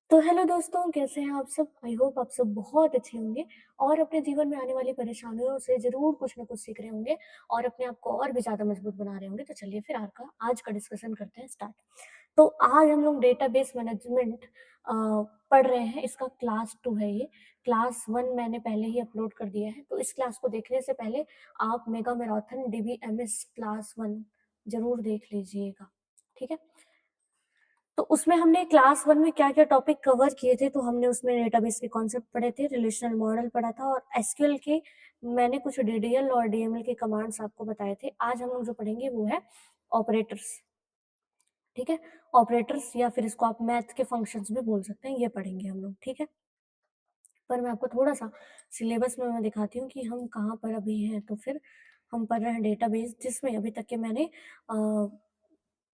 तो हेलो दोस्तों, कैसे हैं आप सब? आई होप आप सब बहुत अच्छे होंगे और अपने जीवन में आने वाली परेशानियों से ज़रूर कुछ न कुछ सीख रहे होंगे और अपने आप को और भी ज़्यादा मजबूत बना रहे होंगे। तो चलिए फिर आज का डिस्कशन करते हैं स्टार्ट। तो आज हम लोग डेटाबेस मैनेजमेंट पढ़ रहे हैं। इसका क्लास 2 है ये। क्लास 1 मैंने पहले ही अपलोड कर दिया है। तो इस क्लास को देखने से पहले आप मेगा मैराथन डीबीएमएस क्लास 1 ज़रूर देख लीजिएगा। ठीक है? तो उसमें हमने क्लास 1 में क्या-क्या टॉपिक कवर किए थे, तो हमने उसमें डेटाबेस के कॉन्सेप्ट पढ़े थे, रिलेशनल मॉडल पढ़ा था और एसक्यूएल के मैंने कुछ डीडीएल और डीएमएल के कमांड्स आपको बताए थे। आज हम लोग जो पढ़ेंगे वो है ऑपरेटर्स, ठीक है? ऑपरेटर्स या फिर इसको आप मैथ के फंक्शंस भी बोल सकते हैं, ये पढ़ेंगे हम लोग, ठीक है? पर मैं आपको थोड़ा-सा सिलेबस में मैं दिखाती हूँ कि हम कहाँ पर अभी हैं, तो फिर हम पढ़ रहे हैं डेटाबेस जिसमें अभी तक के मैंने अ,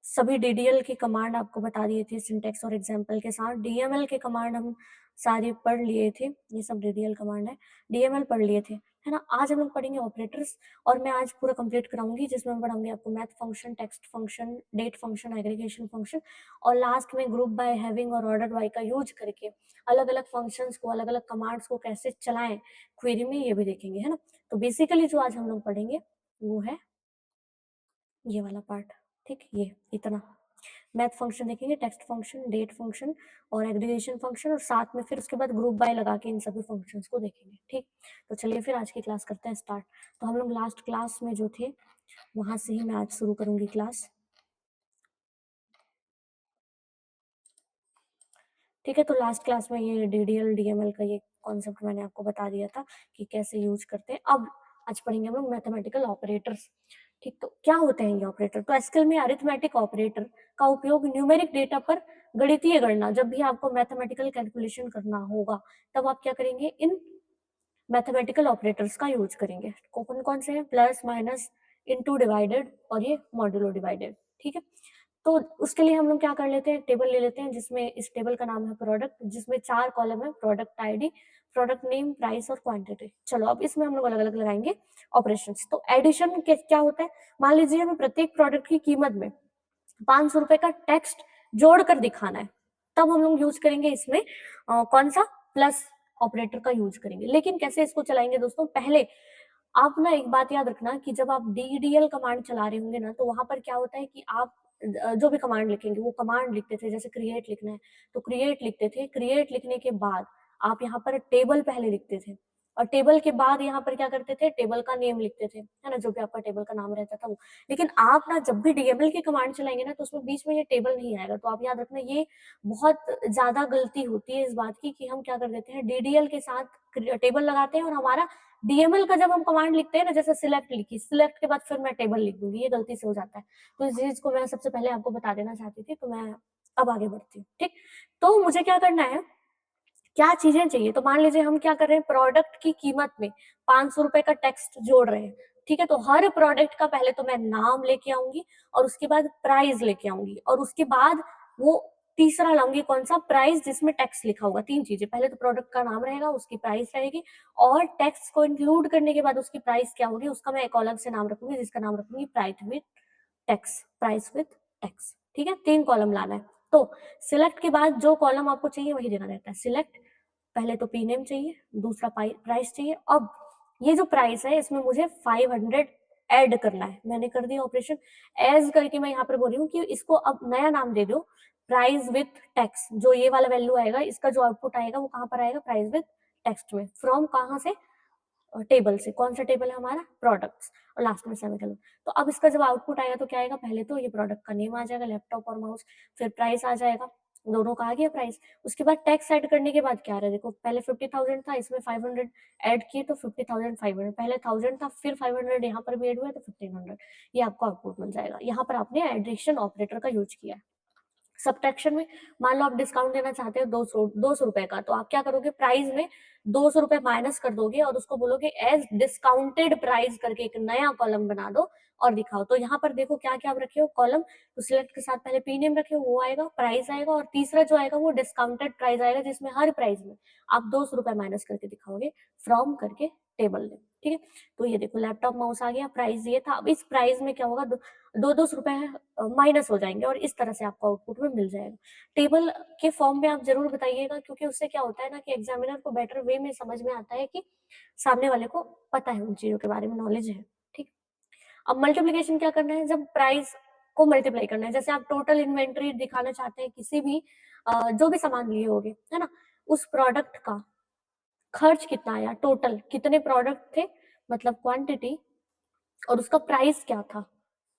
सभी डीडीएल के कमांड आपको बता दिए थे सिंटैक्स और एग्जाम्पल के साथ। डीएमएल के कमांड हम सारे पढ़ लिए थे, ये सब डीडीएल कमांड है। डीएमएल पढ़ लिए थे, है ना? आज हम लोग पढ़ेंगे ऑपरेटर्स और मैं आज पूरा कंप्लीट कराऊंगी जिसमें हम पढ़ाऊंगी आपको math function, text function, date function, aggregation function और लास्ट में ग्रुप बाय, हैविंग और ऑर्डर बाय का यूज करके अलग-अलग फंक्शंस को, अलग-अलग कमांड्स को कैसे चलाएं क्वेरी में, ये भी देखेंगे, है ना? तो बेसिकली जो आज हम लोग पढ़ेंगे वो है ये वाला पार्ट, ठीक? ये इतना मैथ फंक्शन देखेंगे, टेक्स्ट फंक्शन, डेट फंक्शन और एग्रीगेशन फंक्शन और साथ में फिर उसके बाद ग्रुप बाय लगा के इन सभी फंक्शंस को देखेंगे, ठीक? तो चलिए फिर आज की क्लास करते हैं स्टार्ट। तो हम लोग लास्ट क्लास में जो थे वहां से ही मैं आज शुरू करूंगी क्लास, ठीक है? तो लास्ट क्लास में ये डीडीएल डीएमएल का ये कॉन्सेप्ट मैंने आपको बता दिया था कि कैसे यूज करते हैं। अब आज पढ़ेंगे हम लोग मैथमेटिकल ऑपरेटर्स, ठीक? तो क्या होते हैं ये ऑपरेटर? तो एसक्यूएल में अरिथमेटिक ऑपरेटर का उपयोग न्यूमेरिक डेटा पर गणितीय गणना, जब भी आपको मैथमेटिकल कैलकुलेशन करना होगा तब आप क्या करेंगे, इन मैथमेटिकल ऑपरेटर्स का यूज करेंगे। कौन कौन से हैं? प्लस, माइनस, इनटू, डिवाइडेड और ये मॉड्यूलो डिवाइडेड, ठीक है? तो उसके लिए हम लोग क्या कर लेते हैं, टेबल ले लेते हैं जिसमें इस टेबल का नाम है प्रोडक्ट, जिसमें 4 कॉलम है, product ID, product name, price और क्वांटिटी। चलो अब इसमें हम लोग अलग अलग लगाएंगे ऑपरेशंस। तो एडिशन क्या होता है? मान लीजिए हमें प्रत्येक प्रोडक्ट की कीमत में 500 रुपए का टेक्स्ट जोड़कर दिखाना है, तब हम लोग यूज करेंगे इसमें कौन सा, प्लस ऑपरेटर का यूज करेंगे। लेकिन कैसे इसको चलाएंगे दोस्तों, पहले आप ना एक बात याद रखना कि जब आप डीडीएल कमांड चला रहे होंगे ना, तो वहां पर क्या होता है कि आप जो भी कमांड लिखेंगे वो कमांड लिखते थे, जैसे क्रिएट लिखना है तो क्रिएट लिखते थे। क्रिएट लिखने के बाद आप यहाँ पर टेबल पहले लिखते थे और टेबल के बाद यहाँ पर क्या करते थे, टेबल का नेम लिखते थे, है ना? जो भी आपका टेबल का नाम रहता था वो। लेकिन आप ना जब भी डीएमएल की कमांड चलाएंगे ना, तो उसमें बीच में ये टेबल नहीं आएगा। तो आप याद रखना, ये बहुत ज्यादा गलती होती है इस बात की कि हम क्या कर देते हैं, डीडीएल के साथ टेबल लगाते हैं और हमारा डीएमएल का जब हम कमांड लिखते हैं ना, जैसे सिलेक्ट लिखी, सिलेक्ट के बाद फिर मैं टेबल लिख दूंगी, ये गलती से हो जाता है। तो इस चीज को मैं सबसे पहले आपको बता देना चाहती थी, तो मैं अब आगे बढ़ती हूँ, ठीक? तो मुझे क्या करना है, क्या चीजें चाहिए? तो मान लीजिए हम क्या कर रहे हैं, प्रोडक्ट की कीमत में 500 रुपए का टेक्स्ट जोड़ रहे हैं, ठीक है? तो हर प्रोडक्ट का पहले तो मैं नाम लेके आऊंगी और उसके बाद प्राइस लेके आऊंगी और उसके बाद वो तीसरा लाऊंगी, कौन सा, प्राइस, जिसमें टेक्स्ट लिखा होगा। तीन चीजें, पहले तो प्रोडक्ट का नाम रहेगा, उसकी प्राइस रहेगी और टेक्स्ट को इंक्लूड करने के बाद उसकी प्राइस क्या होगी, उसका मैं एक अलग से नाम रखूंगी जिसका नाम रखूंगी प्राइस विथ टैक्स, ठीक है? 3 कॉलम लाना है। तो सिलेक्ट के बाद जो कॉलम आपको चाहिए वही देना रहता है। सिलेक्ट, पहले तो पी नेम चाहिए, दूसरा प्राइस चाहिए। अब ये जो प्राइस है इसमें मुझे 500 ऐड करना है, मैंने कर दिया ऑपरेशन। एज करके मैं यहाँ पर बोल रही हूँ कि इसको अब नया नाम दे दो, प्राइस विथ टैक्स। जो ये वाला वैल्यू आएगा, इसका जो आउटपुट आएगा वो कहाँ पर आएगा, प्राइस विथ टेक्स्ट में। फ्रॉम कहाँ से, टेबल से। कौन सा टेबल है हमारा, प्रोडक्ट्स, और लास्ट में सेमीकोलन। तो अब इसका जब आउटपुट आएगा तो क्या आएगा, पहले तो ये प्रोडक्ट का नेम आ जाएगा, लैपटॉप और माउस, फिर प्राइस आ जाएगा, दोनों का आ गया प्राइस। उसके बाद टैक्स ऐड करने के बाद क्या आ रहा है, देखो पहले 50,000 था, इसमें 500 ऐड किए तो 50,500, पहले 1000 था फिर 500 यहाँ पर भी ऐड हुआ है तो 1500, ये आपको आउटपुट मिल जाएगा। यहाँ पर आपने एडिशन ऑपरेटर का यूज किया है। सब्ट्रैक्शन में मान लो आप डिस्काउंट देना चाहते हो 200 रुपए का, तो आप क्या करोगे, प्राइस में 200 रुपए माइनस कर दोगे और उसको बोलोगे एज डिस्काउंटेड प्राइस करके एक नया कॉलम बना दो और दिखाओ। तो यहाँ पर देखो क्या क्या आप रखे हो कॉलम, तो सिलेक्ट के साथ पहले पी नेम रखे हो, वो आएगा, प्राइस आएगा और तीसरा जो आएगा वो डिस्काउंटेड प्राइस आएगा, जिसमें हर प्राइस में आप 200 रुपए माइनस करके दिखाओगे, फ्रॉम करके टेबल नेम, ठीक है। तो ये देखो लैपटॉप माउस आ गया, प्राइस ये था। अब इस प्राइस में क्या होगा, दो दो रुपए माइनस हो जाएंगे और इस तरह से आपको आउटपुट में मिल जाएगा। टेबल के फॉर्म में आप जरूर बताइएगा, क्योंकि उससे क्या होता है ना कि एग्जामिनर को बेटर वे में समझ में आता है कि सामने वाले को पता है, उन चीजों के बारे में नॉलेज है, ठीक। अब मल्टीप्लीकेशन क्या करना है, जब प्राइस को मल्टीप्लाई करना है, जैसे आप टोटल इन्वेंट्री दिखाना चाहते हैं किसी भी जो भी सामान लिए होगे, है ना, उस प्रोडक्ट का खर्च कितना आया, टोटल कितने प्रोडक्ट थे, मतलब क्वांटिटी, और उसका प्राइस क्या था,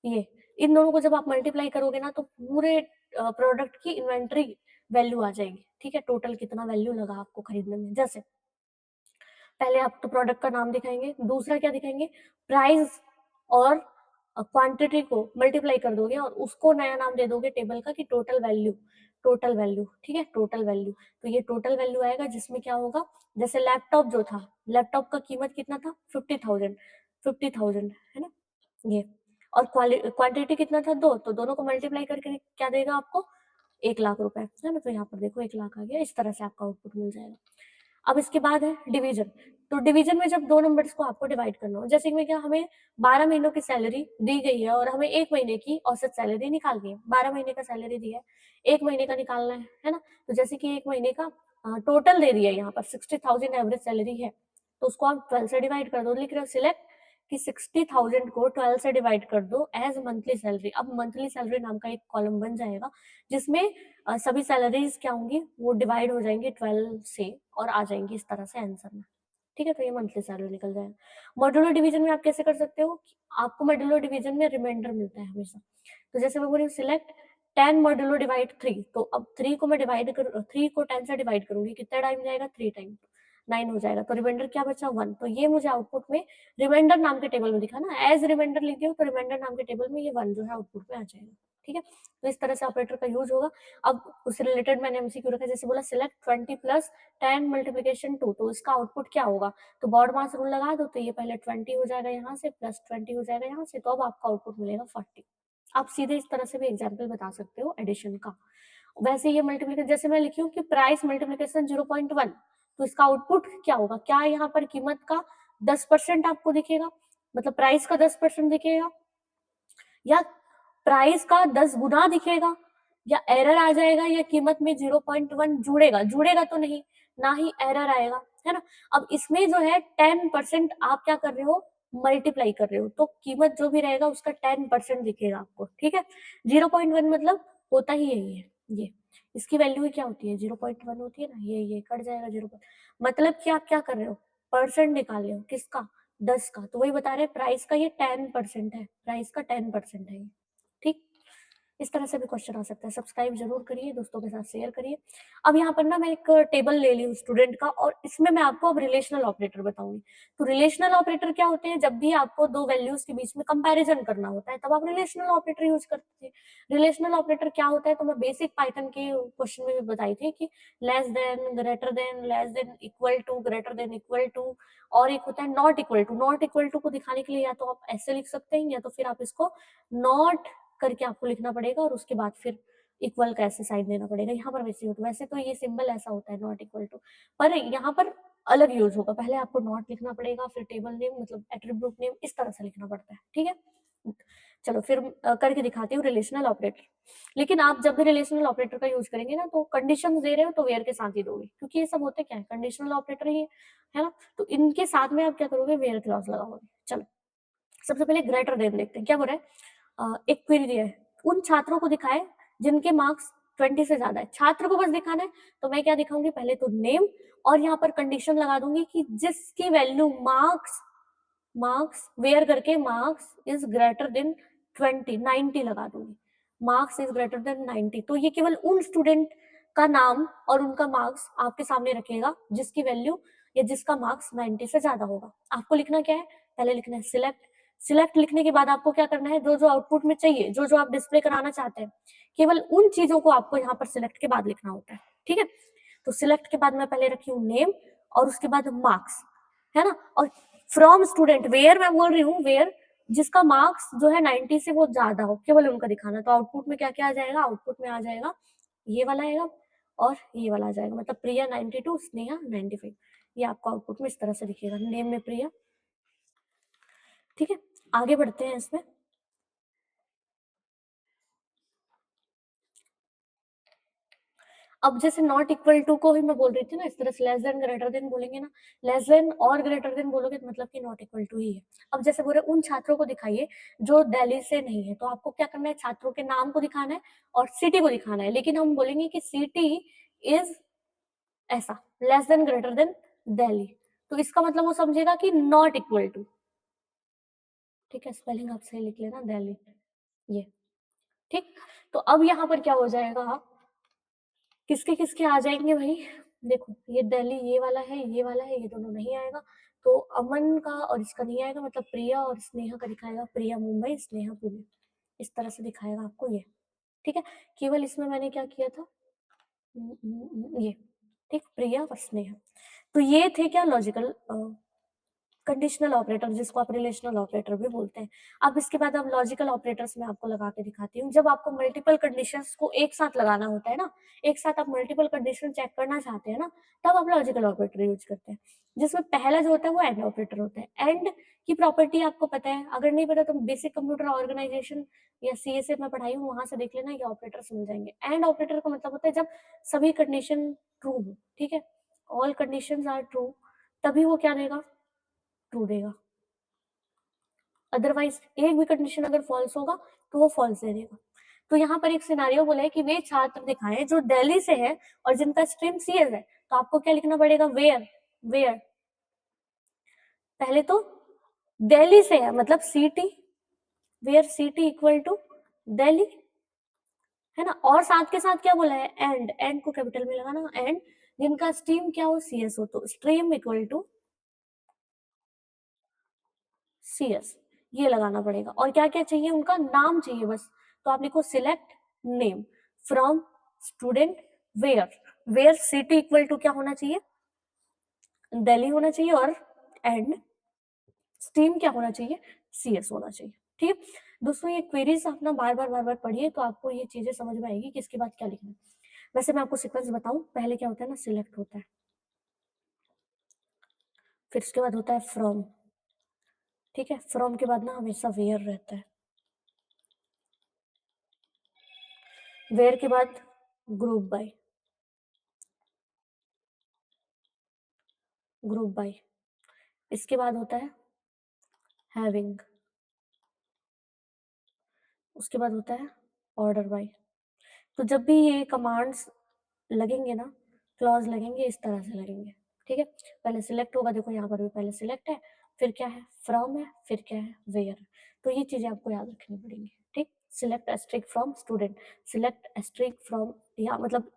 ये इन दोनों को जब आप मल्टीप्लाई करोगे ना तो पूरे प्रोडक्ट की इन्वेंट्री वैल्यू आ जाएगी, ठीक है। टोटल कितना वैल्यू लगा आपको खरीदने में, जैसे पहले आप तो प्रोडक्ट का नाम दिखाएंगे, दूसरा क्या दिखाएंगे, प्राइस और क्वांटिटी को मल्टीप्लाई कर दोगे और उसको नया नाम दे दोगे टेबल का कि टोटल वैल्यू, टोटल वैल्यू, ठीक है, टोटल वैल्यू। तो ये टोटल वैल्यू आएगा जिसमें क्या होगा, जैसे लैपटॉप जो था, लैपटॉप का कीमत कितना था, 50,000, 50,000, है ना ये, और क्वांटिटी कितना था, दो, तो दोनों को मल्टीप्लाई करके क्या देगा आपको, 1,00,000 रुपए, है ना। तो यहाँ पर देखो 1,00,000 आ गया, इस तरह से आपका आउटपुट मिल जाएगा। अब इसके बाद है डिवीजन। तो डिवीजन में जब दो नंबर्स को आपको डिवाइड करना हो, जैसे कि क्या हमें 12 महीनों की सैलरी दी गई है और हमें 1 महीने की औसत सैलरी निकालनी है, 12 महीने का सैलरी दिया है, 1 महीने का निकालना है ना। तो जैसे कि 1 महीने का टोटल दे दिया है, यहाँ पर 60,000 एवरेज सैलरी है, तो उसको आप 12 से डिवाइड कर दो, लिख रहे हो सिलेक्ट कि 60,000 को 12 से डिवाइड कर दो एज मंथली सैलरी। अब मंथली सैलरी नाम का एक कॉलम बन जाएगा जिसमें सभी सैलरीज क्या होंगी, वो डिवाइड हो जाएंगी 12 से और आ जाएंगी इस तरह से आंसर में, ठीक है। तो ये मंथली सैलरी निकल जाएगा। मॉड्यूलर डिवीजन में आप कैसे कर सकते हो, आपको मॉड्यूलर डिवीजन में रिमाइंडर मिलता है हमेशा। तो जैसे मैं बोली हूँ सिलेक्ट 10 मॉड्यूलर डिवाइड 3, तो अब 3 को मैं डिवाइड कर 3 को 10 से डिवाइड करूंगी, कितना टाइम जाएगा, 3 टाइम, 9 हो जाएगा। तो रिमाइंडर क्या बचा, 1। तो ये मुझे आउटपुट में रिमाइंडर नाम के टेबल में दिखा ना, एज रिमाइंडर लिखी हो तो रिमाइंडर नाम के टेबल में ये 1 जो है आउटपुट में आ जाएगा, ठीक है। तो इस तरह से ऑपरेटर का यूज होगा। अब उससे रिलेटेड मैंने एमसीक्यू रखा, जैसे बोला सिलेक्ट 20 प्लस 10 मल्टीप्लीकेशन 2, तो इसका आउटपुट क्या होगा, तो बॉड मास रूल लगा दो, तो ये पहले 20 हो जाएगा यहाँ से, प्लस 20 हो जाएगा यहाँ से, तो अब आपका आउटपुट मिलेगा 40। आप सीधे इस तरह से भी एग्जाम्पल बता सकते हो एडिशन का। वैसे ये मल्टीप्लीकेशन, जैसे मैं लिखी हूँ कि प्राइस मल्टीप्लीकेशन 0.1, तो इसका आउटपुट क्या होगा, क्या यहाँ पर कीमत का 10% आपको दिखेगा, मतलब प्राइस का 10% दिखेगा, या प्राइस का 10 गुना दिखेगा, या एरर आ जाएगा, या कीमत में 0.1 जुड़ेगा, जुड़ेगा तो नहीं, ना ही एरर आएगा, है ना। अब इसमें जो है 10% आप क्या कर रहे हो, मल्टीप्लाई कर रहे हो, तो कीमत जो भी रहेगा उसका 10% दिखेगा आपको, ठीक है। 0.1 मतलब होता ही यही है, ये इसकी वैल्यू क्या होती है, 0.1 होती है ना, ये कट जाएगा 0, मतलब कि आप क्या कर रहे हो, परसेंट निकाल रहे हो, किसका, 10 का। तो वही बता रहे हैं प्राइस का ये 10% है, प्राइस का 10% है ये, ठीक। इस तरह से भी क्वेश्चन आ सकता है। सब्सक्राइब जरूर करिए, दोस्तों के साथ शेयर करिए। अब यहाँ पर ना मैं एक टेबल ले ली हूँ स्टूडेंट का, और इसमें मैं आपको अब रिलेशनल ऑपरेटर बताऊंगी। तो रिलेशनल ऑपरेटर क्या होते हैं, जब भी आपको दो वैल्यूज के बीच में कंपैरिजन करना होता है तब आप रिलेशनल ऑपरेटर यूज करते थे। रिलेशनल ऑपरेटर क्या होता है, तो मैं बेसिक पाइथन के क्वेश्चन में भी बताई थी कि less than, greater than, less than equal to, greater than equal to, और एक होता है not equal to. Not equal to को दिखाने के लिए या तो आप ऐसे लिख सकते हैं, या तो फिर आप इसको नॉट करके आपको लिखना पड़ेगा और उसके बाद फिर इक्वल का ऐसे साइन देना पड़ेगा। यहाँ पर वैसे होता है, वैसे तो ये सिंबल ऐसा होता है नॉट इक्वल टू, पर यहाँ पर अलग यूज होगा। पहले आपको नॉट लिखना पड़ेगा, फिर टेबल नेम मतलब एट्रीब्यूट नेम, इस तरह से लिखना पड़ता है, ठीक है। चलो फिर करके दिखाती हूँ रिलेशनल ऑपरेटर। लेकिन आप जब भी रिलेशनल ऑपरेटर का यूज करेंगे ना, तो कंडीशन दे रहे हो तो वेयर के साथ ही दोगे, क्योंकि ये सब होते क्या है, कंडीशनल ऑपरेटर ही है ना। तो इनके साथ में आप क्या करोगे, वेयर क्लॉज लगाओगे। चलो सबसे पहले ग्रेटर देन देखते हैं, क्या बोल रहा है। एक क्वेरी दिया है, उन छात्रों को दिखाए जिनके मार्क्स 20 से ज्यादा है। छात्र को बस दिखाना है, तो मैं क्या दिखाऊंगी, पहले तो नेम, और यहाँ पर कंडीशन लगा दूंगी कि जिसकी वैल्यू मार्क्स, मार्क्स वेयर करके मार्क्स इज ग्रेटर देन 20, 90 लगा दूंगी, मार्क्स इज ग्रेटर देन 90। तो ये केवल उन स्टूडेंट का नाम और उनका मार्क्स आपके सामने रखेगा जिसकी वैल्यू या जिसका मार्क्स 90 से ज्यादा होगा। आपको लिखना क्या है, पहले लिखना है सिलेक्ट। सिलेक्ट लिखने के बाद आपको क्या करना है, जो जो आउटपुट में चाहिए, जो जो आप डिस्प्ले कराना चाहते हैं, केवल उन चीजों को आपको यहाँ पर सिलेक्ट के बाद लिखना होता है, ठीक है। तो सिलेक्ट के बाद मैं पहले रखी हूँ नेम, और उसके बाद मार्क्स, है ना। और फ्रॉम स्टूडेंट, वेयर मैं बोल रही हूँ, वेयर जिसका मार्क्स जो है 90 से वो ज्यादा हो, केवल उनका दिखाना। तो आउटपुट में क्या क्या आ जाएगा, आउटपुट में आ जाएगा ये वाला आएगा और ये वाला आ जाएगा, मतलब प्रिया 92, स्नेहा 95। ये आपको आउटपुट में इस तरह से दिखेगा, नेम में प्रिया। ठीक है, आगे बढ़ते हैं इसमें। अब जैसे नॉट इक्वल टू को ही मैं बोल रही थी ना, इस तरह से लेस देन ग्रेटर देन बोलेंगे ना, लेस देन और ग्रेटर देन बोलोगे तो मतलब कि नॉट इक्वल टू ही है। अब जैसे बोले उन छात्रों को दिखाइए जो दिल्ली से नहीं है, तो आपको क्या करना है, छात्रों के नाम को दिखाना है और सिटी को दिखाना है, लेकिन हम बोलेंगे कि सिटी इज ऐसा less than greater then Delhi, तो इसका मतलब वो समझेगा कि नॉट इक्वल टू। ठीक है, स्पेलिंग आप सही लिख लेना, दिल्ली, ये। ठीक, तो अब यहाँ पर क्या हो जाएगा, किसके किसके आ जाएंगे भाई, देखो ये दिल्ली ये वाला है, ये वाला है, ये दोनों नहीं आएगा, तो अमन का और इसका नहीं आएगा, मतलब प्रिया और स्नेहा का दिखाएगा, प्रिया मुंबई स्नेहा पुणे, इस तरह से दिखाएगा आपको ये। ठीक है, केवल इसमें मैंने क्या किया था, ये। ठीक, प्रिया और स्नेहा, तो ये थे क्या लॉजिकल कंडीशनल ऑपरेटर, जिसको आप रिलेशनल ऑपरेटर भी बोलते हैं। अब इसके बाद अब लॉजिकल ऑपरेटर्स में आपको लगा के दिखाती हूँ। जब आपको मल्टीपल कंडीशंस को एक साथ लगाना होता है ना, एक साथ आप मल्टीपल कंडीशन चेक करना चाहते हैं ना, तब आप लॉजिकल ऑपरेटर यूज करते हैं, जिसमें पहला जो होता है वो एंड ऑपरेटर होता है। एंड की प्रॉपर्टी आपको पता है, अगर नहीं पता तो बेसिक कंप्यूटर ऑर्गेनाइजेशन या सीएसए में पढ़ाई हूँ, वहां से देख लेना, ये ऑपरेटर्स मिल जाएंगे। एंड ऑपरेटर का मतलब होता है जब सभी कंडीशन ट्रू हो, ठीक है, ऑल कंडीशन आर ट्रू, तभी वो क्या देगा, ट्रू देगा। अदरवाइज एक भी कंडीशन अगर फॉल्स होगा तो वो फॉल्स दे देगा। तो यहाँ पर एक सिनारियो बोला है कि वे छात्र दिखाएं जो दिल्ली से है और जिनका स्ट्रीम सीएस है, तो आपको क्या लिखना पड़ेगा, वेयर, वेयर, पहले तो दिल्ली से है मतलब city, where city equal to Delhi, है ना, और साथ के साथ क्या बोला है, एंड, एंड को कैपिटल में लगाना, एंड जिनका स्ट्रीम क्या हो, सीएस हो, तो स्ट्रीम इक्वल टू सीएस, ये लगाना पड़ेगा। और क्या क्या चाहिए, उनका नाम चाहिए बस, तो आप लिखो select name from student where, where city equal to क्या होना चाहिए, दिल्ली होना चाहिए, और एंड स्ट्रीम क्या होना चाहिए, सीएस होना चाहिए। ठीक है दोस्तों, ये क्वेरीज आप ना बार बार पढ़िए, तो आपको ये चीजें समझ में आएगी कि इसके बाद क्या लिखना है। वैसे मैं आपको सीक्वेंस बताऊं, पहले क्या होता है ना, सिलेक्ट होता है, फिर उसके बाद होता है फ्रॉम, ठीक है, फ्रॉम के बाद ना हमेशा वेयर रहता है, वेयर के बाद ग्रुप बाय, ग्रुप बाय, इसके बाद होता है हैविंग, उसके बाद होता है ऑर्डर बाय। तो जब भी ये कमांड्स लगेंगे ना, क्लॉज लगेंगे, इस तरह से लगेंगे। ठीक है, पहले सिलेक्ट होगा, देखो यहाँ पर भी पहले सिलेक्ट है, फिर क्या है, फ्रॉम है, फिर क्या है, वेयर। तो ये चीजें आपको याद रखनी पड़ेंगी। ठीक, select asterisk from student, select asterisk from, या मतलब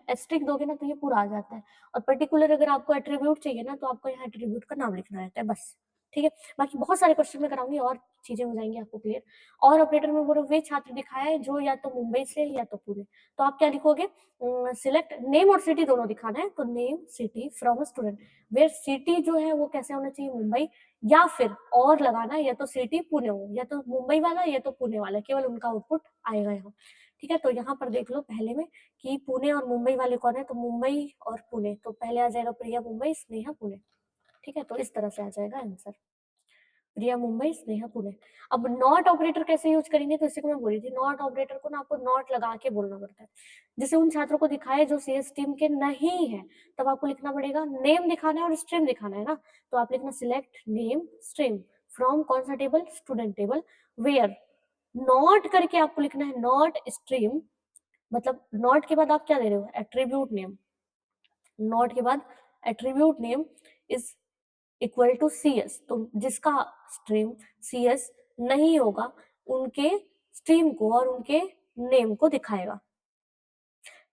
एस्ट्रिक दोगे ना तो ये पूरा आ जाता है, और पर्टिकुलर अगर आपको एट्रीब्यूट चाहिए ना, तो आपको यहाँ एट्रीब्यूट का नाम लिखना रहता है बस। ठीक है, बाकी बहुत सारे क्वेश्चन में कराऊंगी और चीजें हो जाएंगी आपको क्लियर। और ऑपरेटर में बोलो वे छात्र दिखाए जो या तो मुंबई से या तो पुणे, तो आप क्या लिखोगे, सिलेक्ट नेम और सिटी दोनों दिखाना है, तो name city from student, where city जो है वो कैसे होना चाहिए, मुंबई, या फिर और लगाना है, या तो सिटी पुणे हो, या तो मुंबई वाला या तो पुणे वाला, केवल उनका आउटपुट आएगा यहाँ। ठीक है, तो यहाँ पर देख लो पहले में कि पुणे और मुंबई वाले कौन है, तो मुंबई और पुणे, तो पहले आ जाएगा प्रिया मुंबई स्नेहा पुणे। ठीक है, तो इस तरह से आ जाएगा आंसर, प्रिया मुंबई स्नेहा पुणे। अब नॉट ऑपरेटर कैसे यूज करेंगे, तो इसी को मैं बोली थी, नॉट ऑपरेटर को ना आपको नॉट लगा के बोलना पड़ता है। जैसे उन छात्रों को दिखाए जो सीएस टीम के नहीं है, तब आपको लिखना पड़ेगा, नेम दिखाना है और स्ट्रीम दिखाना है ना, तो आप लिखना सिलेक्ट नेम स्ट्रीम फ्रॉम कौन सा टेबल, स्टूडेंट टेबल, वेयर, नॉट करके आपको लिखना है नॉट स्ट्रीम, मतलब नॉट के बाद आप क्या दे रहे हो, एट्रीब्यूट नेम, नॉट के बाद attribute name is equal to CS, तो जिसका स्ट्रीम सीएस नहीं होगा उनके स्ट्रीम को और उनके नेम को दिखाएगा।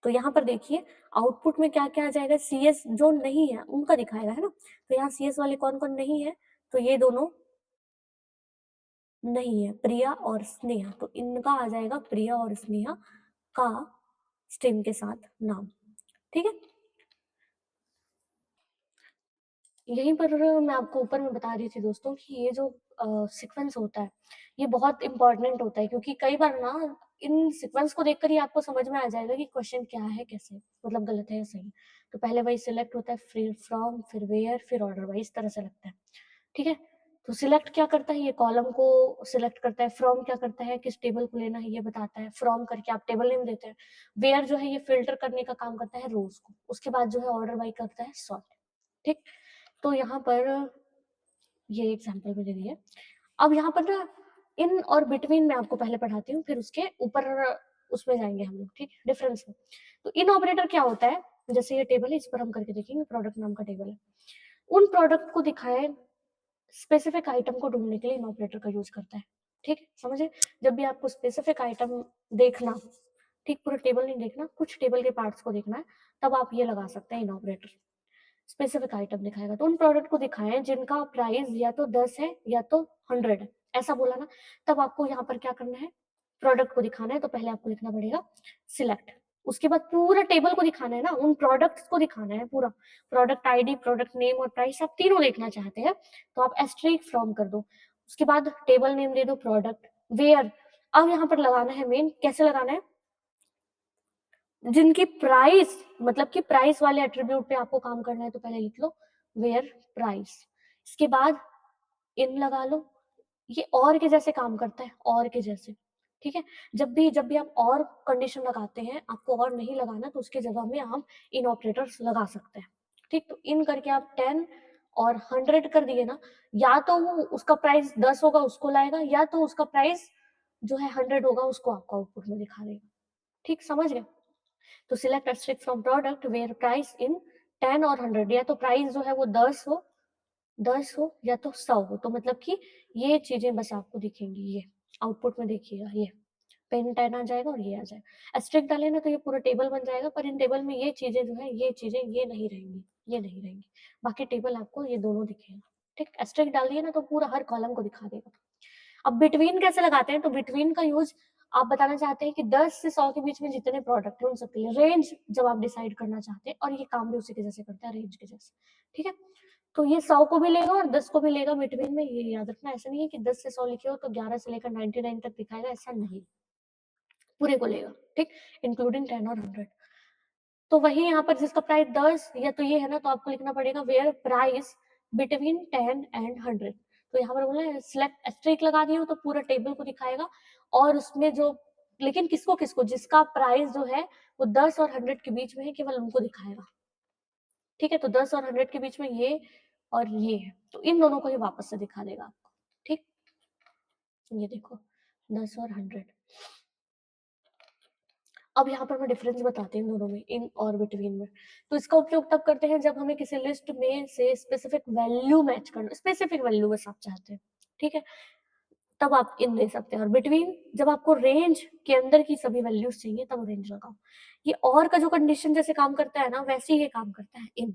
तो यहाँ पर देखिए आउटपुट में क्या क्या आ जाएगा, सीएस जो नहीं है उनका दिखाएगा, है ना, तो यहाँ सीएस वाले कौन कौन नहीं है, तो ये दोनों नहीं है, प्रिया और स्नेहा, तो इनका आ जाएगा प्रिया और स्नेहा का स्ट्रीम के साथ नाम। ठीक है, यहीं पर मैं आपको ऊपर में बता रही थी दोस्तों कि ये जो सीक्वेंस होता है ये बहुत इंपॉर्टेंट होता है, क्योंकि कई बार ना इन सीक्वेंस को देखकर ही आपको समझ में आ जाएगा कि क्वेश्चन क्या है, कैसे, मतलब गलत है या सही। तो पहले वही सिलेक्ट होता है, फिर फ्रॉम, फिर वेयर, फिर ऑर्डर वाइज, इस तरह से लगता है। ठीक है, तो सिलेक्ट क्या करता है, ये कॉलम को सिलेक्ट करता है। फ्रॉम क्या करता है, किस टेबल को लेना है ये बताता है। फ्रॉम करके आप टेबल नेम देते हैं। वेयर जो है ये फिल्टर करने का काम करता है रोज को। उसके बाद जो है ऑर्डर बाई करता है सॉर्ट। ठीक, तो यहाँ पर ये एग्जाम्पल में दे दिया। अब यहाँ पर ना इन और बिटवीन में आपको पहले पढ़ाती हूँ, फिर उसके ऊपर उसमें जाएंगे हम लोग। ठीक, डिफरेंस में। तो इन ऑपरेटर क्या होता है, जैसे ये टेबल है, इस पर हम करके देखेंगे, प्रोडक्ट नाम का टेबल है। उन प्रोडक्ट को दिखाए स्पेसिफिक आइटम को ढूंढने के लिए इन ऑपरेटर का यूज करता है। ठीक है, समझे। जब भी आपको स्पेसिफिक आइटम देखना, ठीक, पूरा टेबल नहीं देखना, कुछ टेबल के पार्ट्स को देखना है, तब आप ये लगा सकते हैं इन ऑपरेटर। स्पेसिफिक आइटम दिखाएगा, तो उन प्रोडक्ट को दिखाएं जिनका प्राइस या तो 10 है या तो 100 है, ऐसा बोला ना। तब आपको यहाँ पर क्या करना है, प्रोडक्ट को दिखाना है, तो पहले आपको लिखना पड़ेगा सिलेक्ट। उसके बाद पूरा टेबल को दिखाना है ना, उन प्रोडक्ट्स को दिखाना है पूरा। प्रोडक्ट आईडी, प्रोडक्ट नेम और प्राइस आप तीनों देखना चाहते हैं, तो आप एस्ट्रिक फ्रॉम कर दो। उसके बाद टेबल नेम दे दो प्रोडक्ट, वेयर। अब यहाँ पर लगाना है मेन, कैसे लगाना है, जिनकी प्राइस, मतलब कि प्राइस वाले एट्रीब्यूट पे आपको काम करना है, तो पहले लिख लो वेयर प्राइस। इसके बाद इन लगा लो, ये और के जैसे काम करता है, और के जैसे। ठीक है, जब भी आप और कंडीशन लगाते हैं, आपको और नहीं लगाना, तो उसके जगह में हम इन ऑपरेटर्स लगा सकते हैं। ठीक, तो इन करके आप 10 और 100 कर दिए ना, या तो वो उसका प्राइस 10 होगा उसको लाएगा, या तो उसका प्राइस जो है 100 होगा उसको आपको आउटपुट में दिखा देगा। ठीक, समझ गए। तो select asterisk from product where price in 10 और 100, या तो प्राइस जो है वो 10 हो या तो 100 हो, तो मतलब कि ये चीजें बस आपको दिखेंगी। ये आउटपुट में देखिएगा, ये पेन 10 आ जाएगा और ये आ जाएगा। एस्ट्रिक डाले ना तो ये पूरा टेबल बन जाएगा, पर इन टेबल में ये चीजें जो है, ये चीजें ये नहीं रहेंगी, ये नहीं रहेंगी। बाकी टेबल आपको ये दोनों दिखेगा। ठीक, एस्ट्रिक डाल दिए ना तो पूरा हर कॉलम को दिखा देगा। अब बिटवीन कैसे लगाते हैं, तो बिटवीन का यूज आप बताना चाहते हैं कि 10 से 100 के बीच में जितने प्रोडक्ट है उन सबके लिए रेंज जब आप डिसाइड करना चाहते हैं, और ये काम भी उसी के जैसे करता है, रेंज के जैसे। ठीक है, तो ये 100 को भी लेगा और 10 को भी लेगा बिटवीन में, ये याद रखना। ऐसा नहीं है कि 10 से 100 लिखे हो तो 11 से लेकर 99 तक दिखाएगा, ऐसा नहीं, पूरे को लेगा। ठीक, इंक्लूडिंग 10 और 100। तो वही यहाँ पर जिसका प्राइस 10 या तो ये है ना, तो आपको लिखना पड़ेगा वेयर प्राइस बिटवीन 10 एंड 100। तो यहाँ पर बोला सिलेक्ट एस्ट्रिक लगा दिए हो तो पूरा टेबल को दिखाएगा, और उसमें जो, लेकिन किसको किसको, जिसका प्राइस जो है वो 10 और 100 के बीच में है, केवल उनको दिखाएगा। ठीक है, तो 10 और 100 के बीच में ये और ये है, तो इन दोनों को ही वापस से दिखा देगा आपको। ठीक, ये देखो 10 और 100। अब यहाँ पर मैं डिफरेंस बताती हूँ दोनों में, इन और बिटवीन में। तो इसका उपयोग तब करते हैं जब हमें किसी लिस्ट में से स्पेसिफिक वैल्यू मैच करना, स्पेसिफिक वैल्यू बस आप चाहते हैं। ठीक है, तब आप इन दे सकते हैं। और बिटवीन जब आपको रेंज के अंदर की सभी वैल्यूज चाहिए तब रेंज लगाओ। ये और का जो कंडीशन जैसे काम करता है ना, वैसे ही ये काम करता है इन।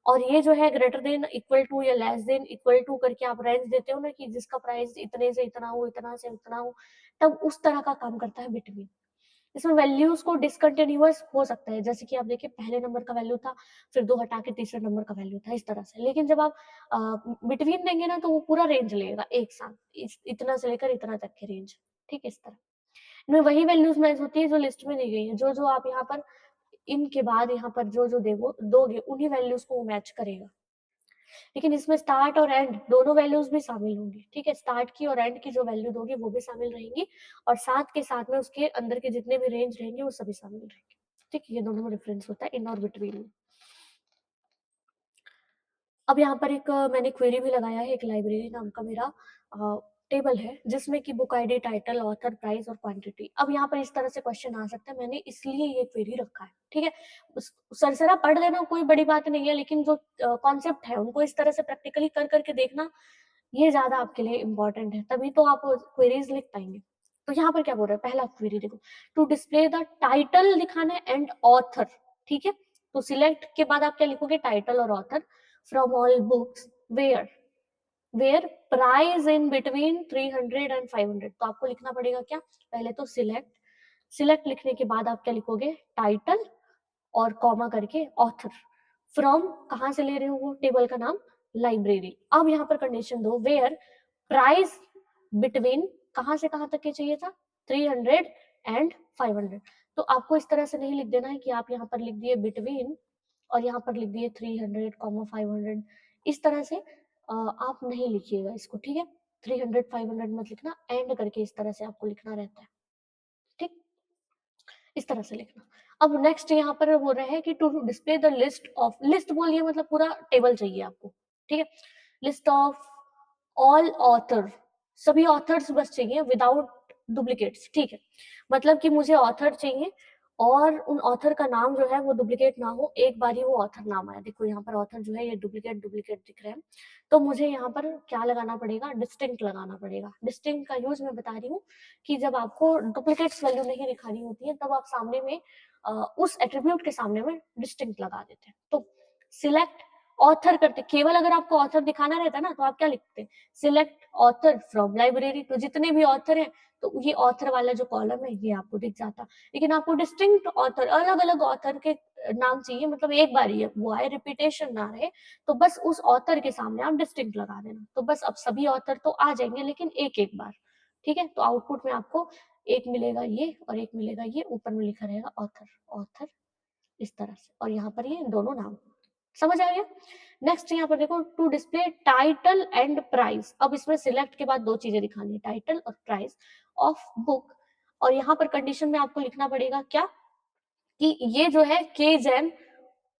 और ये जो है ग्रेटर देन, इक्वल टू या लेस देन, इक्वल टू करके आप रेंज देते हो ना, कि जिसका प्राइस इतने से इतना हो, इतना से उतना हो, तब उस तरह का काम करता है बिटवीन। इसमें वैल्यूज को डिसकंटिन्यूअस हो सकता है, जैसे कि आप देखिए पहले नंबर का वैल्यू था, फिर 2 हटा के तीसरे नंबर का वैल्यू था, इस तरह से। लेकिन जब आप बिटवीन देंगे ना, तो वो पूरा रेंज लेगा एक साथ, इतना से लेकर इतना तक की रेंज। ठीक है, इस तरह इनमें वही वैल्यूज मैच होती है जो लिस्ट में दी गई है। जो जो आप यहाँ पर इनके बाद यहाँ पर जो जो दोगे उन्हीं वैल्यूज को वो मैच करेगा। लेकिन इसमें स्टार्ट और एंड दोनों वैल्यूज भी शामिल होंगी। ठीक है, स्टार्ट की और एंड की जो वैल्यू दोगे वो भी शामिल रहेंगी, और साथ के साथ में उसके अंदर के जितने भी रेंज रहेंगे वो सभी शामिल रहेंगे। ठीक, ये दोनों में डिफरेंस होता है इन और बिटवीन में। अब यहाँ पर एक मैंने क्वेरी भी लगाया है, एक लाइब्रेरी नाम का मेरा टेबल है, जिसमें कि book ID, title, author, price और क्वांटिटी। अब यहाँ पर इस तरह से क्वेश्चन आ सकता है, मैंने इसलिए ये क्वेरी रखा है। ठीक है, सरसरा पढ़ लेना कोई बड़ी बात नहीं है, लेकिन जो कॉन्सेप्ट है उनको इस तरह से प्रैक्टिकली कर करके देखना, ये ज्यादा आपके लिए इंपॉर्टेंट है, तभी तो आप क्वेरीज लिख पाएंगे। तो यहाँ पर क्या बोल रहा है, पहला क्वेरी देखो, टू डिस्प्ले द टाइटल दिखाना है एंड ऑथर। ठीक है, तो सिलेक्ट के बाद आप क्या लिखोगे, टाइटल और author from all books where price in between 300 and 500। तो आपको लिखना पड़ेगा क्या, पहले तो सिलेक्ट लिखने के बाद आप क्या लिखोगे, टाइटल और कॉमा करके ऑथर, फ्रॉम कहां से ले रहे हो, वो टेबल का नाम लाइब्रेरी। अब यहाँ पर कंडीशन दो, वेयर प्राइस बिटवीन कहां से कहां तक के चाहिए था, 300 एंड 500। तो आपको इस तरह से नहीं लिख देना है कि आप यहाँ पर लिख दिए बिटवीन और यहाँ पर लिख दिए 300, 500। इस तरह से आप नहीं लिखिएगा इसको, ठीक है। 300, 500 मत लिखना, एंड करके इस तरह से आपको लिखना रहता है, ठीक, इस तरह से लिखना। अब नेक्स्ट यहाँ पर बोल रहे हैं कि to display the list of, list बोलिए मतलब पूरा टेबल चाहिए आपको, ठीक है। लिस्ट ऑफ ऑल ऑथर, सभी ऑथर्स बस चाहिए विदाउट डुप्लीकेट्स, ठीक है। मतलब कि मुझे ऑथर चाहिए और उन ऑथर का नाम जो है वो डुप्लीकेट ना हो, एक बार ही वो ऑथर नाम आया। देखो यहाँ पर ऑथर जो है ये डुप्लीकेट डुप्लीकेट दिख रहे हैं, तो मुझे यहाँ पर क्या लगाना पड़ेगा, डिस्टिंक्ट लगाना पड़ेगा। डिस्टिंक्ट का यूज मैं बता रही हूँ कि जब आपको डुप्लीकेट्स वैल्यू नहीं दिखानी होती है तब आप सामने में उस एट्रीब्यूट के सामने में डिस्टिंक्ट लगा देते हैं। तो सिलेक्ट ऑथर करते, केवल अगर आपको ऑथर दिखाना रहता है ना तो आप क्या लिखते हैं, सिलेक्ट ऑथर फ्रॉम लाइब्रेरी। तो जितने भी ऑथर हैं तो ये ऑथर वाला जो कॉलम है ये आपको दिख जाता। लेकिन आपको डिस्टिंक्ट ऑथर, अलग अलग ऑथर के नाम चाहिए, मतलब एक बार ही वो आए, रिपीटेशन ना रहे, तो बस उस ऑथर के सामने आप डिस्टिंक्ट लगा देना। तो बस अब सभी ऑथर तो आ जाएंगे लेकिन एक एक बार, ठीक है। तो आउटपुट में आपको एक मिलेगा ये और एक मिलेगा ये, ऊपर में लिखा रहेगा ऑथर ऑथर इस तरह से, और यहाँ पर ये दोनों नाम। समझ आ गया। नेक्स्ट यहाँ पर देखो, to display title and price. अब इसमें सिलेक्ट के बाद दो चीजें दिखानी है, टाइटल और प्राइस ऑफ बुक। और यहाँ पर कंडीशन में आपको लिखना पड़ेगा क्या, कि ये जो है के जैन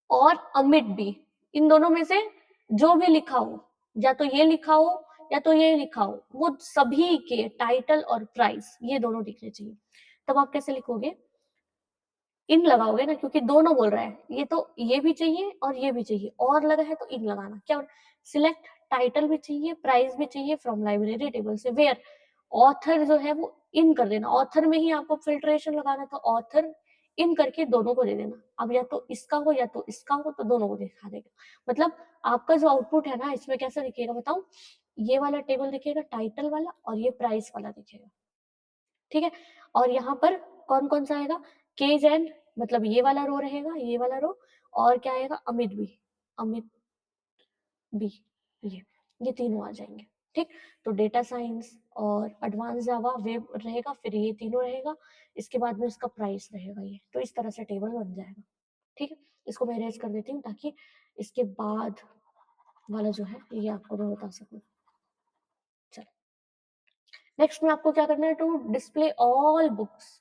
और अमित बी, इन दोनों में से जो भी लिखा हो, या तो ये लिखा हो या तो ये लिखा हो, वो सभी के टाइटल और प्राइस ये दोनों दिखने चाहिए। तब आप कैसे लिखोगे, इन लगाओगे ना, क्योंकि दोनों बोल रहा है, ये तो ये भी चाहिए और ये भी चाहिए, और लगा है तो इन लगाना। क्या, सिलेक्ट टाइटल भी चाहिए, प्राइस भी चाहिए फ्रॉम लाइब्रेरी टेबल से, वेयर ऑथर जो है वो इन कर देना। ऑथर में ही आपको फिल्ट्रेशन लगाना, तो ऑथर इन करके दोनों को दे देना। अब या तो इसका हो या तो इसका हो, तो दोनों को दिखा देगा। मतलब आपका जो आउटपुट है ना, इसमें कैसा दिखेगा बताऊं, ये वाला टेबल दिखेगा टाइटल वाला और ये प्राइस वाला दिखेगा, ठीक है। और यहाँ पर कौन कौन सा आएगा, के जैन, मतलब ये वाला रो रहेगा, ये वाला रो, और क्या आएगा, अमित बी, अमित बी, ये तीनों आ जाएंगे, ठीक। तो डेटा साइंस और एडवांस जावा वेब रहेगा, फिर ये तीनों रहेगा, इसके बाद में इसका प्राइस रहेगा ये। तो इस तरह से टेबल बन जाएगा, ठीक है। इसको मैं अरेंज कर देती हूँ ताकि इसके बाद वाला जो है ये आपको मैं बता सकूँ। चलो नेक्स्ट में आपको क्या करना है, to display all books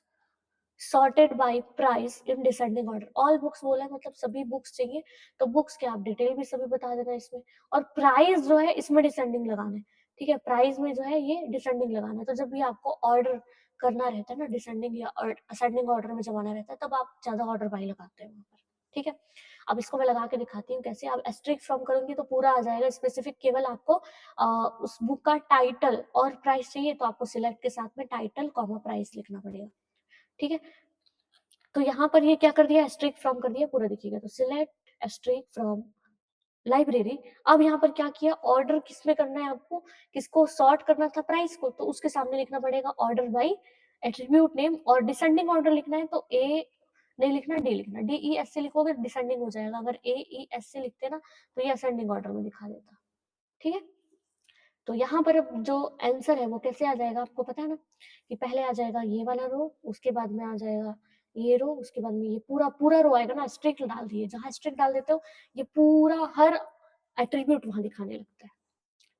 sorted by price in descending order. All books बोला है मतलब सभी बुक्स चाहिए, तो बुक्स के आप डिटेल भी सभी बता देना इसमें, और प्राइस जो है इसमें डिसेंडिंग लगाना है, ठीक है। प्राइस में जो है ये डिसेंडिंग लगाना है। तो जब भी आपको ऑर्डर करना रहता है ना, डिसेंडिंग या असेंडिंग ऑर्डर में जमाना रहता है, तब आप ज्यादा ऑर्डर बाई लगाते हैं वहां पर, ठीक है। अब इसको मैं लगा के दिखाती हूँ कैसे। आप एस्ट्रिक फ्रॉम करूंगी तो पूरा आ जाएगा, स्पेसिफिक केवल आपको उस बुक का टाइटल और प्राइस चाहिए, तो आपको सिलेक्ट के साथ में टाइटल कॉमा प्राइस लिखना पड़ेगा, ठीक है। तो यहाँ पर ये क्या कर दिया, एस्ट्रिक फ्रॉम कर दिया, पूरा दिखेगा। तो सिलेक्ट एस्ट्रिक फ्रॉम लाइब्रेरी। अब यहाँ पर क्या किया, ऑर्डर किसमें करना है आपको, किसको सॉर्ट करना था, प्राइस को, तो उसके सामने लिखना पड़ेगा ऑर्डर बाई एट्रीब्यूट नेम, और डिसेंडिंग ऑर्डर लिखना है तो ए नहीं लिखना, डी लिखना। डी ई एस से लिखोगे डिसेंडिंग हो जाएगा, अगर ए ई एस से लिखते ना तो ये असेंडिंग ऑर्डर में दिखा देता, ठीक है। तो यहाँ पर अब जो आंसर है वो कैसे आ जाएगा, आपको पता है ना, कि पहले आ जाएगा ये वाला रो, उसके बाद में आ जाएगा ये रो, उसके बाद में ये पूरा पूरा रो आएगा ना। स्ट्रिक्ट डाल दिए, जहां स्ट्रिक्ट डाल देते हो ये पूरा हर एट्रीब्यूट वहां दिखाने लगता है,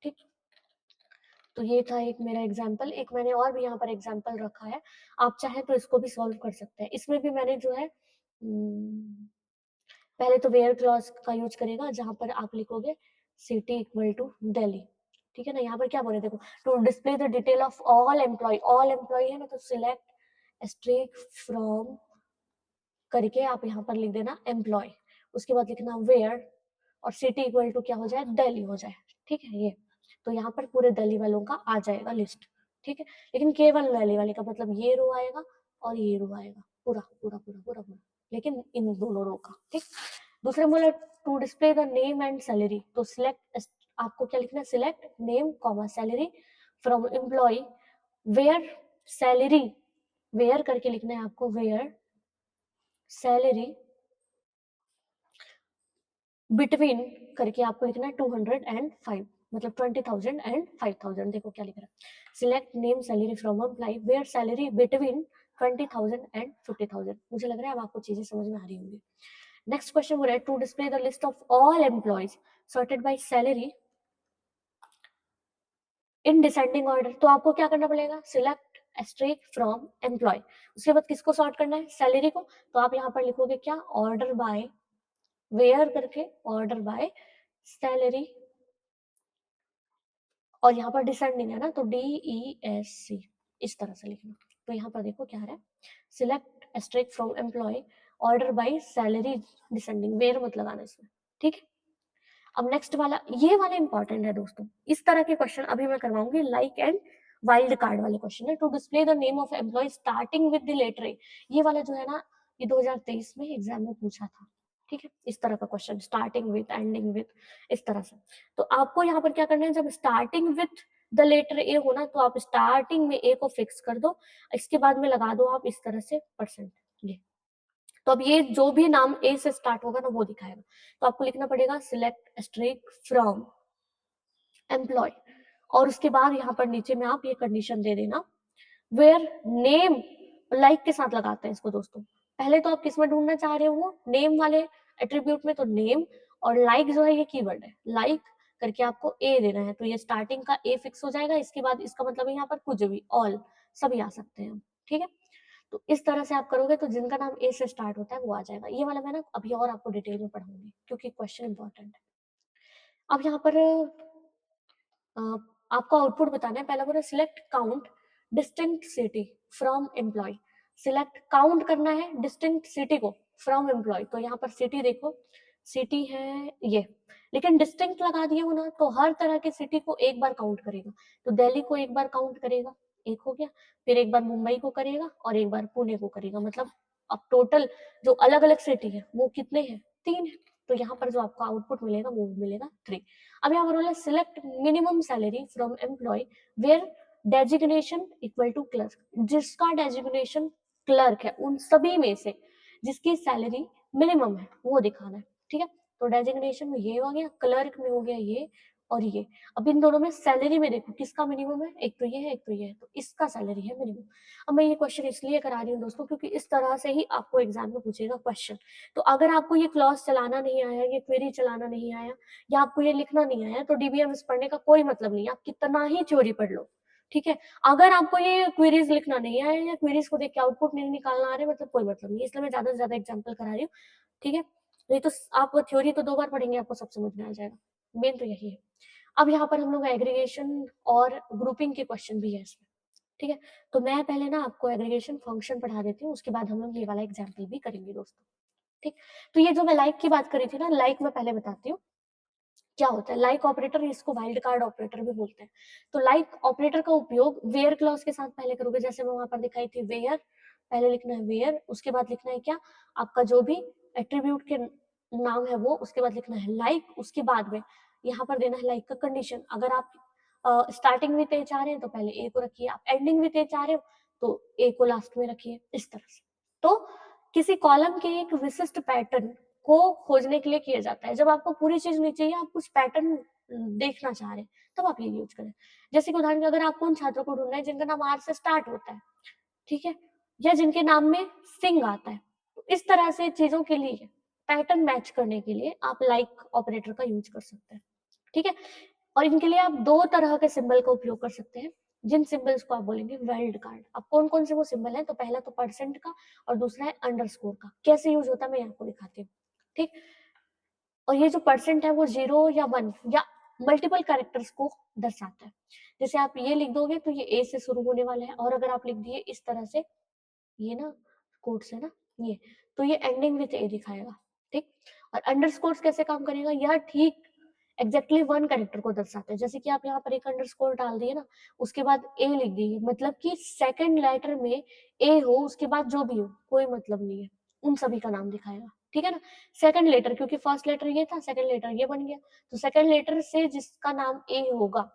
ठीक। तो ये था एक मेरा एग्जाम्पल, एक मैंने और भी यहाँ पर एग्जाम्पल रखा है, आप चाहे तो इसको भी सॉल्व कर सकते हैं। इसमें भी मैंने जो है पहले तो वेयर क्लॉज का यूज करेगा, जहां पर आप लिखोगे सिटी इक्वल टू दिल्ली, ठीक है ना। यहाँ पर क्या बोले देखो, to display the detail of all employee, all employee है ना, तो सिलेक्ट स्ट्रिक फ्रॉम करके आप यहाँ पर लिख देना एम्प्लॉय, उसके बाद लिखना वेयर, और सिटी इक्वल टू क्या हो जाए, दिल्ली हो जाए, ठीक है। ये तो यहाँ पर पूरे दिल्ली वालों का आ जाएगा लिस्ट, ठीक है। लेकिन केवल दिल्ली वाले का मतलब ये रो आएगा और ये रो आएगा, पूरा पूरा पूरा पूरा पूरा, लेकिन इन दोनों रो का, ठीक। दूसरा बोला to display the name and salary, तो सिलेक्ट, आपको क्या लिखना है, select name comma salary from employ where salary, where करके लिखना है आपको, वेयर सैलरी बिटवीन करके आपको लिखना है 200 एंड 5, मतलब 20,000 एंड 5,000। देखो क्या लिख रहा है, select name salary from employ where salary between 20,000 and 50,000। मुझे लग रहा है अब आपको चीजें समझ में आ रही होंगी। नेक्स्ट क्वेश्चन बोल रहा है to display the list of all employees sorted by salary in descending order. तो आपको क्या करना पड़ेगा, सिलेक्ट एस्ट्रिक फ्रॉम एम्प्लॉय, उसके बाद किसको सॉर्ट करना है, सैलरी को। तो आप यहाँ पर लिखोगे क्या, ऑर्डर बाय वेयर करके, ऑर्डर बाय सैलरी, और यहाँ पर डिसेंडिंग है ना, तो DESC इस तरह से लिखना। तो यहाँ पर देखो क्या है, select asterisk from employ order by salary descending, where मत लगाना इसमें, ठीक है। अब नेक्स्ट वाला, ये वाला इंपॉर्टेंट है दोस्तों, इस तरह के क्वेश्चन अभी मैं करवाऊंगी, लाइक एंड वाइल्ड कार्ड वाले क्वेश्चन है। To display the name of employ starting with the letter A, ये वाला जो है ना, ये 2023 में एग्जाम में पूछा था, ठीक है। इस तरह का question, starting with, ending with, इस तरह से। तो आपको यहाँ पर क्या करना है, जब starting with the letter A हो ना, तो आप स्टार्टिंग में ए को फिक्स कर दो, इसके बाद में लगा दो आप इस तरह से परसेंट, ये। तो अब ये जो भी नाम ए से स्टार्ट होगा ना वो दिखाएगा। तो आपको लिखना पड़ेगा सिलेक्ट एस्ट्रिक फ्रॉम एम्प्लॉय, और उसके बाद यहाँ पर नीचे में आप ये कंडीशन दे देना, वेयर नेम, लाइक के साथ लगाते हैं इसको दोस्तों। पहले तो आप किस में ढूंढना चाह रहे हो, नेम वाले एट्रीब्यूट में, तो नेम, और लाइक जो है ये कीवर्ड है, लाइक करके आपको ए देना है, तो ये स्टार्टिंग का ए फिक्स हो जाएगा, इसके बाद इसका मतलब है यहाँ पर कुछ भी, ऑल, सभी आ सकते हैं, ठीक है। तो इस तरह से आप करोगे तो जिनका नाम ए से स्टार्ट होता है वो आ जाएगा। ये वाला मैं ना अभी और आपको डिटेल में पढ़ाऊंगी क्योंकि क्वेश्चन इंपॉर्टेंट है। अब यहाँ पर अ, आपको आउटपुट बताना है। पहला बोला select count distinct city from employ, select count करना है डिस्टिंक्ट सिटी को फ्रॉम एम्प्लॉय। तो यहाँ पर सिटी देखो, सिटी है ये, लेकिन डिस्टिंक्ट लगा दिया हो ना तो हर तरह के सिटी को एक बार काउंट करेगा। तो दिल्ली को एक बार काउंट करेगा, एक हो गया, फिर एक बार मुंबई को करेगा और एक बार पुणे को करेगा, मतलब अब टोटल जो अलग अलग सिटी है वो कितने हैं, 3 है। तो यहाँ पर जो आपको आउटपुट मिलेगा वो मिलेगा 3। अब यहाँ पर बोला select minimum salary from employ where designation equal to clerk, जिसका डेजिग्नेशन क्लर्क है उन सभी में से जिसकी सैलरी मिनिमम है वो दिखाना है, ठीक है। तो डेजिग्नेशन में ये हो गया, क्लर्क में हो गया ये और ये। अब इन दोनों में सैलरी में देखो किसका मिनिमम है, एक तो ये है एक तो ये है, तो इसका सैलरी है मिनिमम। अब मैं ये क्वेश्चन इसलिए करा रही हूँ दोस्तों क्योंकि इस तरह से ही आपको एग्जाम में पूछेगा क्वेश्चन। तो अगर आपको ये क्लॉज चलाना नहीं आया, ये क्वेरी चलाना नहीं आया, या आपको ये लिखना नहीं आया, तो डीबीएमएस पढ़ने का कोई मतलब नहीं है, आप कितना ही थ्योरी पढ़ लो, ठीक है। अगर आपको ये क्वेरीज लिखना नहीं आया या क्वेरीज को देख के आउटपुट नहीं निकालना आ रहा है, मतलब कोई मतलब नहीं है, इसलिए मैं ज्यादा से ज्यादा एग्जाम्पल करा रही हूँ, ठीक है। नहीं तो आप थ्योरी तो 2 बार पढ़ेंगे आपको सब समझ में आ जाएगा, मेन तो यही है। अब यहाँ पर हम लोग एग्रीगेशन और ग्रुपिंग के क्वेश्चन भी है इसमें, ठीक है। तो मैं पहले ना आपको एग्रीगेशन फंक्शन पढ़ा देती हूँ, उसके बाद हम लोग ये वाला एग्जाम्पल भी करेंगे दोस्तों, ठीक। तो ये जो मैं लाइक की बात करी थी ना, लाइक मैं पहले बताती हूँ क्या होता है। लाइक ऑपरेटर, इसको वाइल्ड कार्ड ऑपरेटर भी बोलते हैं। तो लाइक ऑपरेटर का उपयोग वेयर क्लॉज के साथ पहले करोगे, जैसे मैं वहां पर दिखाई थी वेयर, पहले लिखना है वेयर, उसके बाद लिखना है क्या, आपका जो भी एट्रीब्यूट के नाम है वो, उसके बाद लिखना है लाइक, उसके बाद में यहाँ पर देना है लाइक का कंडीशन। अगर आप स्टार्टिंग विथ ए चाह रहे हैं तो पहले ए को रखिए, आप एंडिंग विथ ए चाह रहे हो तो ए को लास्ट में रखिए, इस तरह से। तो किसी कॉलम के एक विशिष्ट पैटर्न को खोजने के लिए किया जाता है। जब आपको पूरी चीज नहीं चाहिए, आप कुछ पैटर्न देखना चाह रहे हैं, तब आप ये यूज करें। जैसे कि उदाहरण के अगर आपको उन छात्रों को ढूंढना है जिनका नाम आर से स्टार्ट होता है, ठीक है, या जिनके नाम में सिंह आता है, तो इस तरह से चीजों के लिए पैटर्न मैच करने के लिए आप लाइक ऑपरेटर का यूज कर सकते हैं, ठीक है। और इनके लिए आप 2 तरह के सिंबल का उपयोग कर सकते हैं, जिन सिंबल्स को आप बोलेंगे वाइल्ड कार्ड। अब कौन कौन से वो सिंबल है, तो पहला तो परसेंट का और दूसरा है अंडरस्कोर का। कैसे यूज होता है मैं आपको दिखाती हूँ, ठीक। और ये जो परसेंट है वो 0 या 1 या मल्टीपल कैरेक्टर्स को दर्शाता है। जैसे आप ये लिख दोगे तो ये ए से शुरू होने वाला है, और अगर आप लिख दिए इस तरह से, ये ना कोट्स है ना ये, तो ये एंडिंग विथ ए दिखाएगा, ठीक। और अंडरस्कोर्स कैसे काम करेगा, यह ठीक एग्जैक्टली 1 कैरेक्टर को दर्शाते हैं। जैसे कि आप यहाँ पर एक अंडरस्कोर डाल दिए ना, उसके बाद ए लिख दिए, मतलब कि सेकंड लेटर में ए हो, उसके बाद जो भी हो कोई मतलब नहीं है, उन सभी का नाम दिखाएगा, ठीक है ना। सेकंड लेटर, क्योंकि फर्स्ट लेटर ये था, सेकंड लेटर ये बन गया, तो सेकंड लेटर से जिसका नाम ए होगा,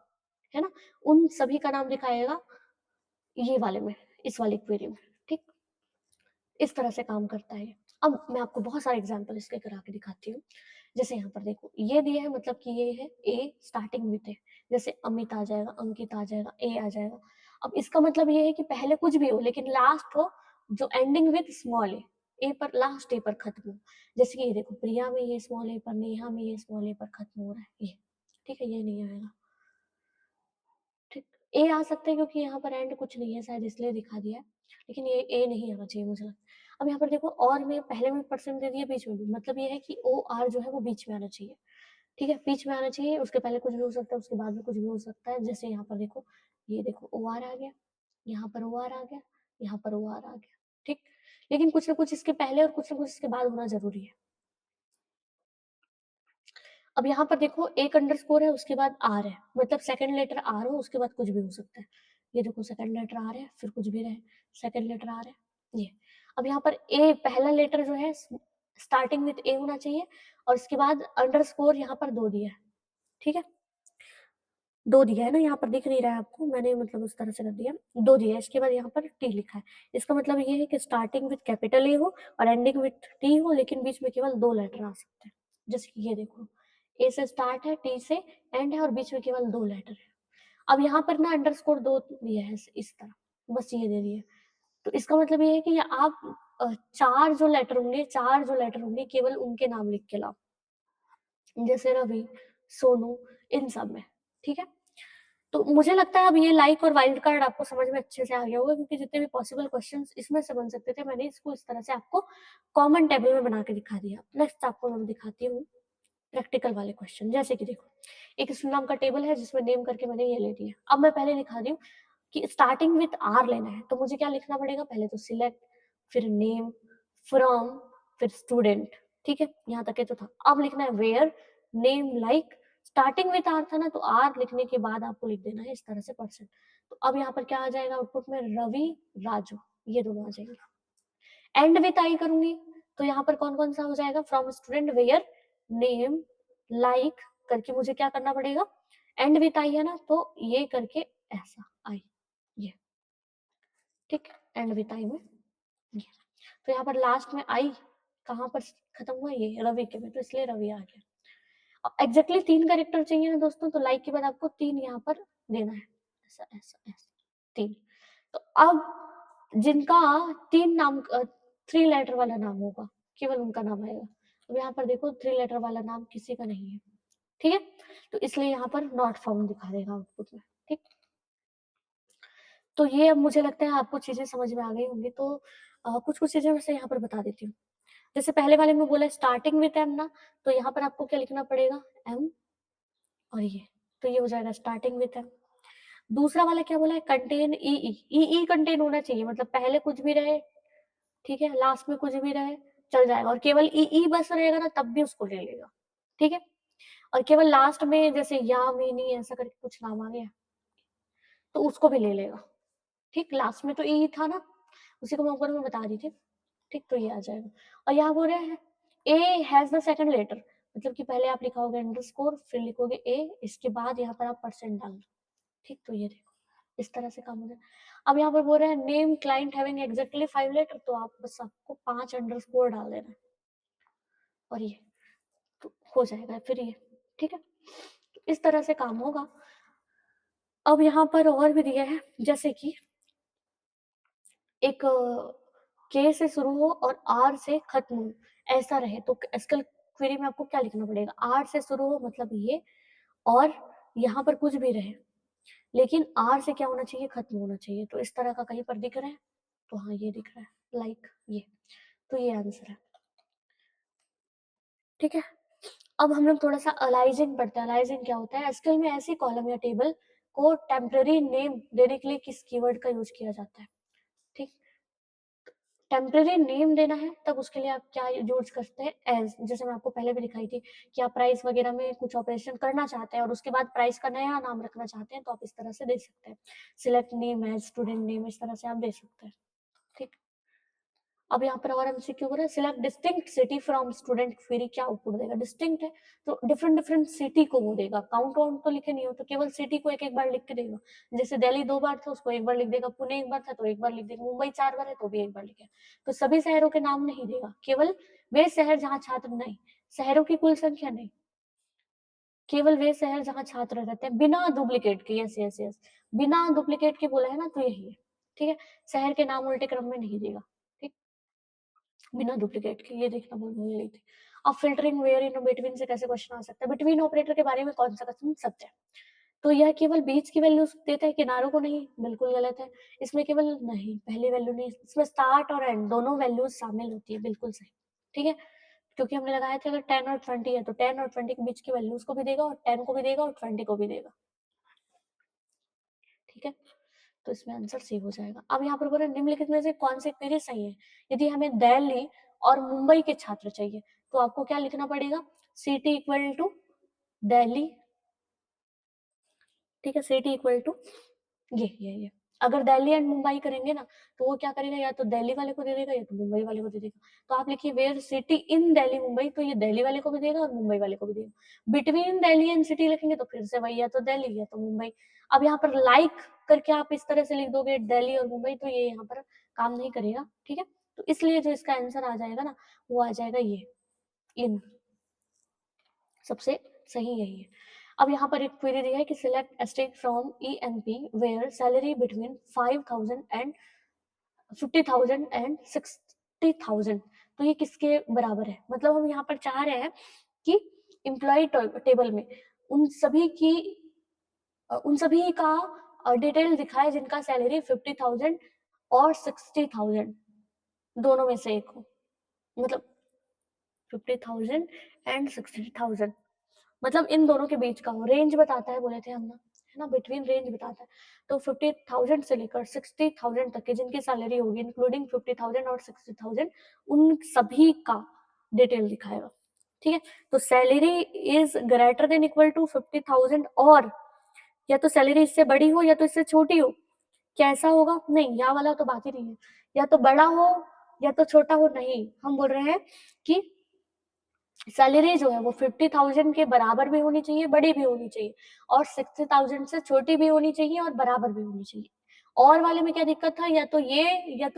है ना, उन सभी का नाम दिखाएगा ये वाले में, इस वाली क्वेरी में, ठीक। इस तरह से काम करता है। अब मैं आपको बहुत सारे एग्जांपल इसके करा के दिखाती हूँ। जैसे यहाँ पर देखो ये दिया है, मतलब कि ये है ए स्टार्टिंग विथ है, जैसे अमित आ जाएगा, अंकित आ जाएगा, ए आ जाएगा। अब इसका मतलब ये है कि पहले कुछ भी हो लेकिन लास्ट हो जो एंडिंग विद स्मॉल ए पर लास्ट ए पर खत्म हो। जैसे कि ये देखो प्रिया में ये स्मॉल ए पर, नेहा में ये स्मॉल ए पर खत्म हो रहा है ये, ठीक है, ये नहीं आएगा। ठीक, ए आ सकता है क्योंकि यहाँ पर एंड कुछ नहीं है शायद इसलिए दिखा दिया है, लेकिन ये ए नहीं आना चाहिए मुझे लगता है। अब यहाँ पर देखो और में पहले में परसेंट दे दिया, बीच में भी, मतलब ये है कि ओ आर जो है वो बीच में आना चाहिए। ठीक है, बीच में आना चाहिए, उसके पहले कुछ भी हो सकता है, उसके बाद भी कुछ भी हो सकता है। जैसे यहाँ पर देखो, ये देखो ओ आर आ गया, यहाँ पर ओ आर आ गया, यहाँ पर ओ आर आ गया। ठीक, लेकिन कुछ ना कुछ इसके पहले और कुछ ना कुछ इसके बाद होना जरूरी है। अब यहाँ पर देखो एक अंडरस्कोर है, उसके बाद आर है, मतलब सेकंड लेटर आर हो, उसके बाद कुछ भी हो सकता है। ये देखो सेकंड लेटर आर है, फिर कुछ भी रहे, सेकंड लेटर आर है ये। अब यहाँ पर ए पहला लेटर जो है स्टार्टिंग विथ ए होना चाहिए, और इसके बाद अंडरस्कोर यहाँ पर 2 दिया है। ठीक है, 2 दिया है ना, यहाँ पर दिख नहीं रहा है आपको, मैंने मतलब उस तरह से कर दिया, 2 दिया है, इसके बाद यहाँ पर टी लिखा है। इसका मतलब ये है कि स्टार्टिंग विथ कैपिटल ए हो और एंडिंग विथ टी हो, लेकिन बीच में केवल 2 लेटर आ सकते हैं। जैसे कि ये देखो, ए से स्टार्ट है, टी से एंड है, और बीच में केवल 2 लेटर है। अब यहाँ पर ना अंडरस्कोर 2 दिया है इस तरह, बस ये दे दिया। तो इसका मतलब ये है कि आप 4 जो लेटर होंगे, 4 जो लेटर होंगे केवल उनके नाम लिख के लाओ, जैसे रवि, सोनू, इन सब में। ठीक है, तो मुझे लगता है अब ये लाइक और वाइल्ड कार्ड आपको समझ में अच्छे से आ गया होगा, क्योंकि जितने भी पॉसिबल क्वेश्चंस इसमें से बन सकते थे, मैंने इसको इस तरह से आपको कॉमन टेबल में बना के दिखा दिया। नेक्स्ट आपको मैं दिखाती हूँ प्रैक्टिकल वाले क्वेश्चन। जैसे कि देखो, एक नाम का टेबल है जिसमें नेम करके मैंने ये ले लिया। अब मैं पहले दिखा रही हूँ कि स्टार्टिंग विथ आर लेना है, तो मुझे क्या लिखना पड़ेगा, पहले तो सिलेक्ट, फिर नेम, फ्रॉम, फिर स्टूडेंट। ठीक है, यहाँ तक है तो था। अब लिखना है where, name, like, starting with R था ना, तो आर लिखने के बाद आपको लिख देना है इस तरह से परसेंट। तो अब यहाँ पर क्या आ जाएगा आउटपुट में, रवि, राजू, ये दोनों आ जाएंगे। एंड विथ आई करूंगी तो यहाँ पर कौन कौन सा हो जाएगा, from student, where, name, like करके मुझे क्या करना पड़ेगा, एंड विथ आई है ना, तो ये करके ऐसा आई, ये। ठीक, एंड विथ आई में ये। तो यहाँ पर लास्ट में आई कहाँ पर खत्म हुआ, ये रवि के में, तो इसलिए रवि आ गया। एग्जैक्टली 3 कैरेक्टर चाहिए ना दोस्तों, तो लाइक के बाद आपको 3 यहाँ पर देना है, ऐसा ऐसा ऐसा 3। तो अब जिनका 3 नाम 3 लेटर वाला नाम होगा, केवल उनका नाम आएगा। अब यहाँ पर देखो 3 लेटर वाला नाम किसी का नहीं है। ठीक है, तो इसलिए यहाँ पर नॉट फाउंड दिखा देगा आउटपुट में। ठीक, तो ये अब मुझे लगता है आपको चीजें समझ में आ गई होंगी। तो कुछ कुछ चीजें वैसे यहाँ पर बता देती हूँ। जैसे पहले वाले में बोला स्टार्टिंग विथ एम ना, तो यहाँ पर आपको क्या लिखना पड़ेगा, एम और ये, तो ये हो जाएगा स्टार्टिंग विथ एम। दूसरा वाला क्या बोला है, कंटेन ई ई ई कंटेन होना चाहिए, मतलब पहले कुछ भी रहे, ठीक है, लास्ट में कुछ भी रहे चल जाएगा, और केवल ई ई बस रहेगा ना तब भी उसको ले लेगा। ठीक है, और केवल लास्ट में जैसे या मीनी ऐसा करके कुछ नाम आ गया तो उसको भी ले लेगा। ठीक, लास्ट में तो ई था ना, उसी को मैं ऊपर में बता रही थी। ठीक, तो ये आ जाएगा। और यहाँ बोल रहे हैं A has the second letter, मतलब कि पहले आप लिखाओगे अंडरस्कोर, फिर लिखोगे ए, इसके बाद यहाँ पर आप परसेंट डाल दो। ठीक, तो ये देखो इस तरह से काम हो जाए। अब यहाँ पर बोल रहे हैं name client having exactly 5 letter, तो आप बस आपको 5 अंडरस्कोर डाल देना है, और ये तो हो जाएगा फिर ये। ठीक है, तो इस तरह से काम होगा। अब यहाँ पर और भी दिया है, जैसे कि एक के से शुरू हो और आर से खत्म हो, ऐसा रहे, तो एसक्यूएल क्वेरी में आपको क्या लिखना पड़ेगा, आर से शुरू हो मतलब ये, और यहाँ पर कुछ भी रहे, लेकिन आर से क्या होना चाहिए, खत्म होना चाहिए। तो इस तरह का कहीं पर दिख रहा है, तो हाँ ये दिख रहा है लाइक ये, तो ये आंसर है। ठीक है, अब हम लोग थोड़ा सा अलाइजिंग पढ़ते हैं। अलाइजिंग क्या होता है, एसक्यूएल में ऐसी कॉलम या टेबल को टेम्पररी नेम देने के लिए किस कीवर्ड का यूज किया जाता है। ठीक, टेम्पररी नेम देना है तब उसके लिए आप क्या यूज करते हैं, एज, जैसे मैं आपको पहले भी दिखाई थी कि आप प्राइस वगैरह में कुछ ऑपरेशन करना चाहते हैं और उसके बाद प्राइस का नया नाम रखना चाहते हैं, तो आप इस तरह से दे सकते हैं, select name as, student name, इस तरह से आप दे सकते हैं। ठीक, अब यहाँ पर और एमसीक्यू बोला select distinct city from student query, क्या आउटपुट देगा, डिस्टिंक्ट है तो डिफरेंट डिफरेंट सिटी को वो देगा, काउंट वाउंट तो लिखे नहीं हो, तो केवल सिटी को एक एक बार लिख के देगा। जैसे दिल्ली 2 बार था उसको 1 बार लिख देगा, पुणे 1 बार था तो 1 बार लिख देगा, मुंबई 4 बार है तो भी 1 बार लिखेगा। तो सभी शहरों के नाम नहीं देगा, केवल वे शहर जहाँ छात्र नहीं, शहरों की कुल संख्या नहीं, केवल वे शहर जहाँ छात्र रहते हैं बिना डुप्लीकेट के। यस यस यस, बिना डुप्लीकेट के बोला है ना, तो यही है। ठीक है, शहर के नाम उल्टे क्रम में नहीं देगा। बिना डुप्लीकेट के, ये देखना भूल गई थी। अब फिल्टरिंग वेयर इन बिटवीन से कैसे क्वेश्चन आ सकता है? बिटवीन ऑपरेटर के बारे में कौन सा कथन सत्य है? तो यह केवल बीच की वैल्यू देता है, किनारों को नहीं, बिल्कुल गलत है। इसमें केवल नहीं, पहली वैल्यू नहीं, इसमें स्टार्ट और एंड दोनों वैल्यूज शामिल होती है, बिल्कुल सही। ठीक है, क्योंकि हमने लगाया था अगर 10 और 20 है तो 10 और 20 के बीच की वैल्यूज को भी देगा और 10 को भी देगा और 20 को भी देगा। ठीक है, तो इसमें आंसर सी हो जाएगा। अब यहाँ पर बोल रहे निम्नलिखित में से कौन सी क्वेरी सही है? यदि हमें दिल्ली और मुंबई के छात्र चाहिए तो आपको क्या लिखना पड़ेगा? City equal to Delhi. ठीक है, सिटी इक्वल टू ये अगर दिल्ली एंड मुंबई करेंगे ना तो वो क्या करेगा, या तो दिल्ली वाले को दे देगा या तो मुंबई वाले को दे देगा। तो आप लिखिए where city in Delhi Mumbai, तो ये दिल्ली वाले को भी देगा और मुंबई वाले को भी देगा। बिटवीन दिल्ली एंड सिटी लिखेंगे तो फिर से वही, या तो दिल्ली या तो मुंबई। अब यहाँ पर लाइक करके आप इस तरह से लिख दोगे दिल्ली और मुंबई, तो ये यहाँ पर काम नहीं करेगा। ठीक है, तो इसलिए जो इसका आंसर आ जाएगा ना वो आ जाएगा ये इन, सबसे सही यही है। अब यहाँ पर एक क्वेरी दी है कि select state from EMP where salary between 5000 and 50,000 and 60,000, तो ये किसके बराबर है? मतलब हम यहाँ पर चाह रहे हैं कि एम्प्लॉय टेबल में उन सभी की उन सभी का डिटेल दिखाए जिनका सैलरी 50,000 और 60,000 दोनों में से एक हो, मतलब 50,000 एंड 60,000, मतलब इन दोनों के बीच का हो। रेंज बताता है बोले थे हम ना, है ना, बिटवीन रेंज बताता है। तो 50,000 से लेकर 60,000 तक के जिनकी सैलरी होगी इंक्लूडिंग 50,000 और 60,000, उन सभी का डिटेल दिखाएगा। ठीक है, तो salary is greater than equal to 50,000, और या तो सैलरी इससे बड़ी हो या तो इससे छोटी हो। कैसा होगा? नहीं, या वाला तो बात ही नहीं है। या तो बड़ा हो या तो छोटा हो, नहीं, हम बोल रहे हैं कि सैलरी जो है वो 50,000 के बराबर भी होनी चाहिए, बड़ी भी होनी चाहिए, और 60,000 से छोटी भी होनी चाहिए और बराबर भी होनी चाहिए। और वाले में क्या दिक्कत था? या तो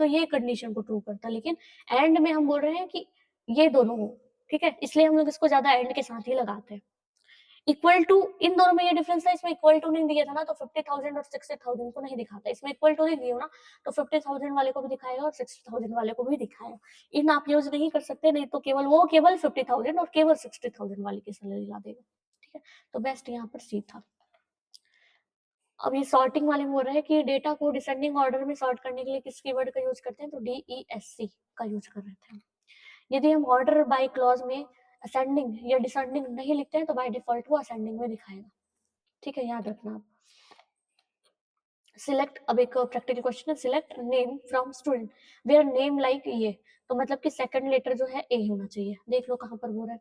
ये कंडीशन को ट्रू करता, लेकिन एंड में हम बोल रहे हैं कि ये दोनों हो। ठीक है, इसलिए हम लोग इसको ज्यादा एंड के साथ ही लगाते हैं। इक्वल टू, इन दोनों में ये डिफरेंस था, इसमें इक्वल टू नहीं दिया था ना, तो 50,000 और 60,000 को नहीं दिखाता। इसमें इक्वल टू नहीं दिया ना, तो 50,000 वाले को भी दिखाएगा और 60,000 वाले को भी दिखाएगा। इन आप यूज नहीं कर सकते, नहीं तो केवल 50,000 और केवल 60,000 वाले की सैलरी ला देगा। ठीक है, तो बेस्ट यहाँ पर सी था। अब ये सॉर्टिंग वाले में बोल रहे हैं कि डेटा को डिसेंडिंग ऑर्डर में सॉर्ट करने के लिए किस कीवर्ड का यूज करते हैं, तो DESC का यूज कर रहे थे। यदि हम ऑर्डर बाय क्लॉज में असेंडिंग या डिसेंडिंग नहीं लिखते हैं तो बाय डिफॉल्ट वो असेंडिंग में दिखाएगा। ठीक है, याद रखना आप। सिलेक्ट, अब एक प्रैक्टिकल क्वेश्चन है, select name from student where name like ये, तो मतलब कि सेकंड लेटर जो है ए होना चाहिए। देख लो कहां पर बोल रहा है,